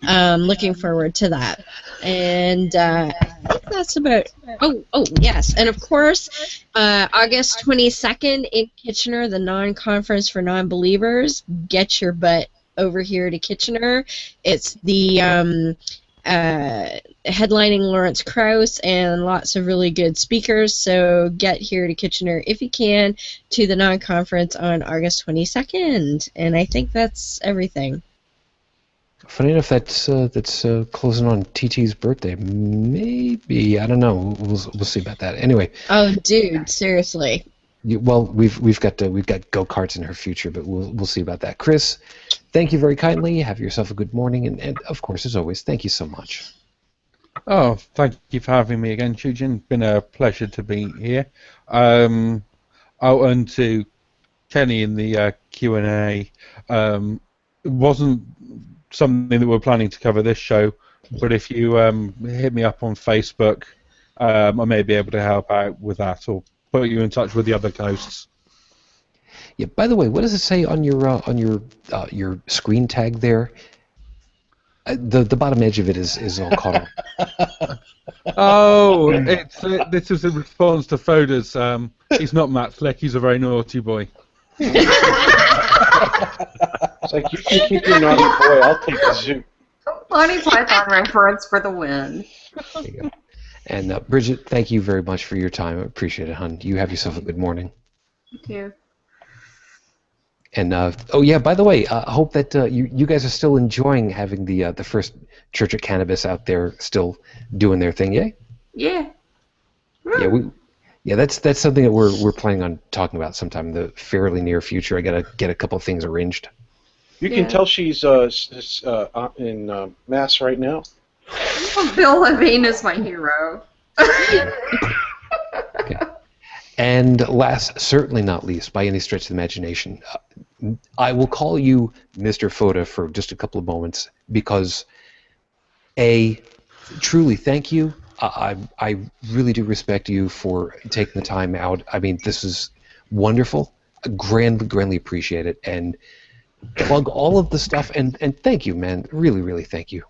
looking forward to that. And I think that's about... Oh, yes. And, of course, August 22nd in Kitchener, the non-conference for non-believers. Get your butt over here to Kitchener. It's the headlining Lawrence Krauss and lots of really good speakers, so get here to Kitchener if you can to the non-conference on August 22nd. And I think that's everything. Funny enough, that's closing on TT's birthday. Maybe, I don't know. We'll see about that. Anyway. Oh, dude, seriously. Well, we've got go-karts in her future, but we'll see about that. Chris, thank you very kindly. Have yourself a good morning, and of course, as always, thank you so much. Oh, thank you for having me again, Shujin. Been a pleasure to be here. And to Kenny in the Q&A. It wasn't something that we're planning to cover this show, but if you hit me up on Facebook, I may be able to help out with that or put you in touch with the other hosts. Yeah. By the way, what does it say on your screen tag there? The bottom edge of it is all caught up. Oh, this is a response to Foda's. He's not Matt Fleck. He's a very naughty boy. It's like, you can keep your naughty boy. I'll take the zoo. Monty Python reference for the win. There you go. And Bridget, thank you very much for your time. I appreciate it, hon. You have yourself a good morning. You too. And oh yeah, by the way, I hope that you guys are still enjoying having the First Church of Cannabis out there still doing their thing, yeah? Yeah. Yeah, that's something that we're planning on talking about sometime in the fairly near future. I gotta get a couple of things arranged. You can tell she's in Mass right now. Bill Levine is my hero. Okay. And last, certainly not least, by any stretch of the imagination, I will call you Mr. Foda for just a couple of moments because, truly thank you. I really do respect you for taking the time out. I mean, this is wonderful. I grandly appreciate it. And plug all of the stuff. And thank you, man. Really, really thank you.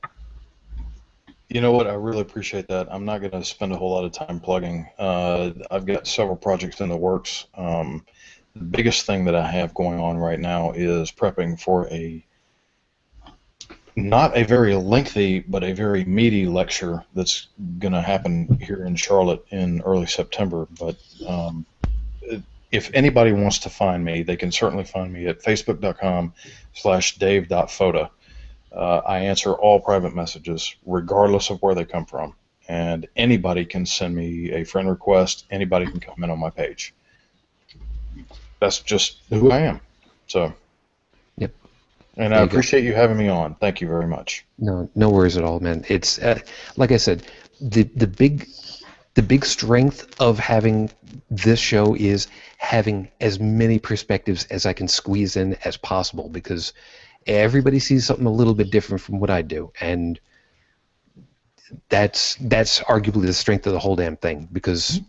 You know what? I really appreciate that. I'm not going to spend a whole lot of time plugging. I've got several projects in the works. The biggest thing that I have going on right now is prepping for not a very lengthy, but a very meaty lecture that's going to happen here in Charlotte in early September. But if anybody wants to find me, they can certainly find me at facebook.com/dave.foda. I answer all private messages, regardless of where they come from. And anybody can send me a friend request. Anybody can comment on my page. That's just who I am. So, yep. And I appreciate you having me on. Thank you very much. No worries at all, man. It's like I said, the big strength of having this show is having as many perspectives as I can squeeze in as possible, because everybody sees something a little bit different from what I do, and that's arguably the strength of the whole damn thing, because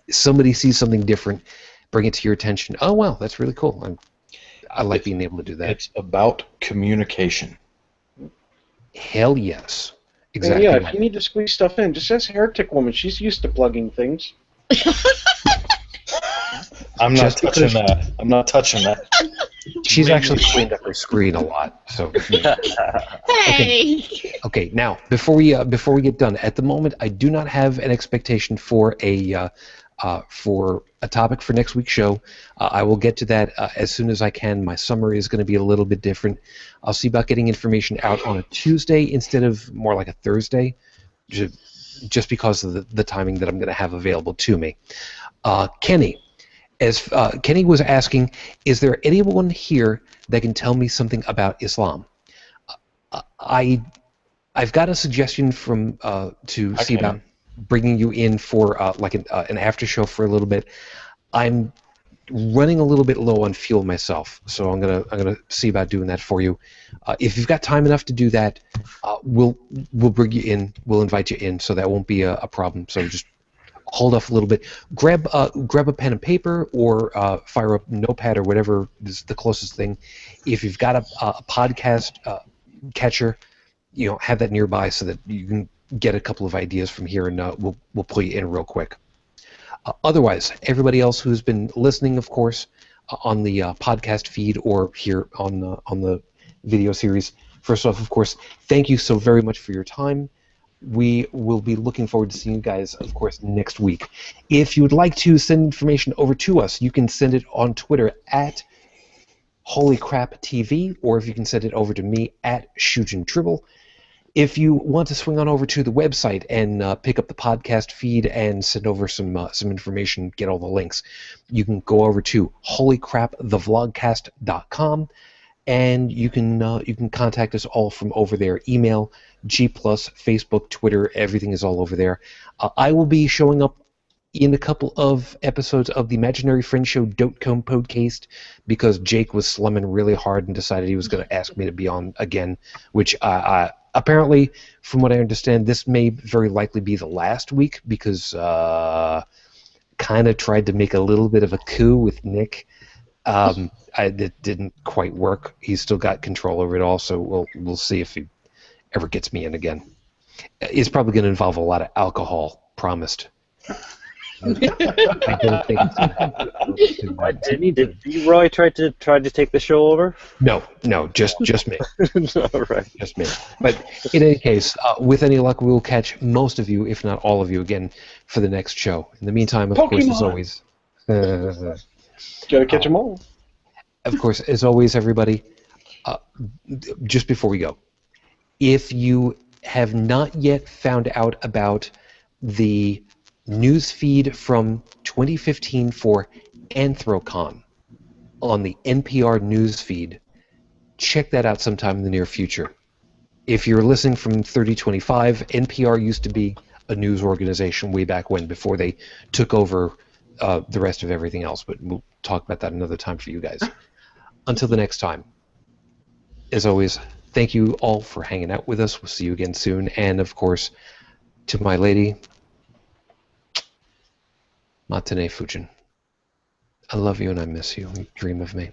somebody sees something different, bring it to your attention. Oh, wow, that's really cool. I like being able to do that. It's about communication. Hell yes. Exactly. And yeah, if you need to squeeze stuff in, just ask Heretic Woman. She's used to plugging things. I'm not touching that. I'm not touching that. She's actually cleaned up her screen a lot. So. Hey. Okay. Now, before we get done, at the moment, I do not have an expectation for a topic for next week's show. I will get to that as soon as I can. My summer is going to be a little bit different. I'll see about getting information out on a Tuesday instead of more like a Thursday, just because of the timing that I'm going to have available to me. Kenny. As Kenny was asking, is there anyone here that can tell me something about Islam? I've got a suggestion from to see about bringing you in for like an after show for a little bit. I'm running a little bit low on fuel myself, so I'm gonna see about doing that for you. If you've got time enough to do that, we'll bring you in. We'll invite you in, so that won't be a problem. So just hold off a little bit. Grab a pen and paper, or fire up Notepad or whatever is the closest thing. If you've got a podcast catcher, have that nearby so that you can get a couple of ideas from here, and we'll pull you in real quick. Otherwise, everybody else who's been listening, of course, on the podcast feed or here on the video series, first off, of course, thank you so very much for your time. We will be looking forward to seeing you guys, of course, next week. If you would like to send information over to us, you can send it on Twitter at HolyCrapTV, or if you can send it over to me at ShujinTribble. If you want to swing on over to the website and pick up the podcast feed and send over some information, get all the links, you can go over to holycrapthevlogcast.com, and you can contact us all from over there. Email, G+, Facebook, Twitter, everything is all over there. I will be showing up in a couple of episodes of the Imaginary Friend Show Dotcom Podcast because Jake was slumming really hard and decided he was going to ask me to be on again, which apparently, from what I understand, this may very likely be the last week because kind of tried to make a little bit of a coup with Nick. It didn't quite work. He's still got control over it all, so we'll see if he ever gets me in again. It's probably going to involve a lot of alcohol, promised. I don't think it's going to happen. Did D-Roy try to take the show over? No, just me. All right. Just me. But in any case, with any luck, we will catch most of you, if not all of you, again for the next show. In the meantime, of course, as always, gotta catch them all. Of course, as always, everybody, just before we go, if you have not yet found out about the news feed from 2015 for Anthrocon on the NPR news feed, check that out sometime in the near future. If you're listening from 3025, NPR used to be a news organization way back when, before they took over the rest of everything else, but we'll talk about that another time for you guys. Until the next time, as always, thank you all for hanging out with us. We'll see you again soon. And, of course, to my lady, Matane Fujin. I love you and I miss you. Dream of me.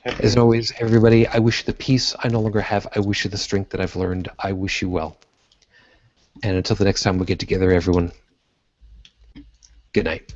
As always, everybody, I wish you the peace I no longer have. I wish you the strength that I've learned. I wish you well. And until the next time we get together, everyone, good night.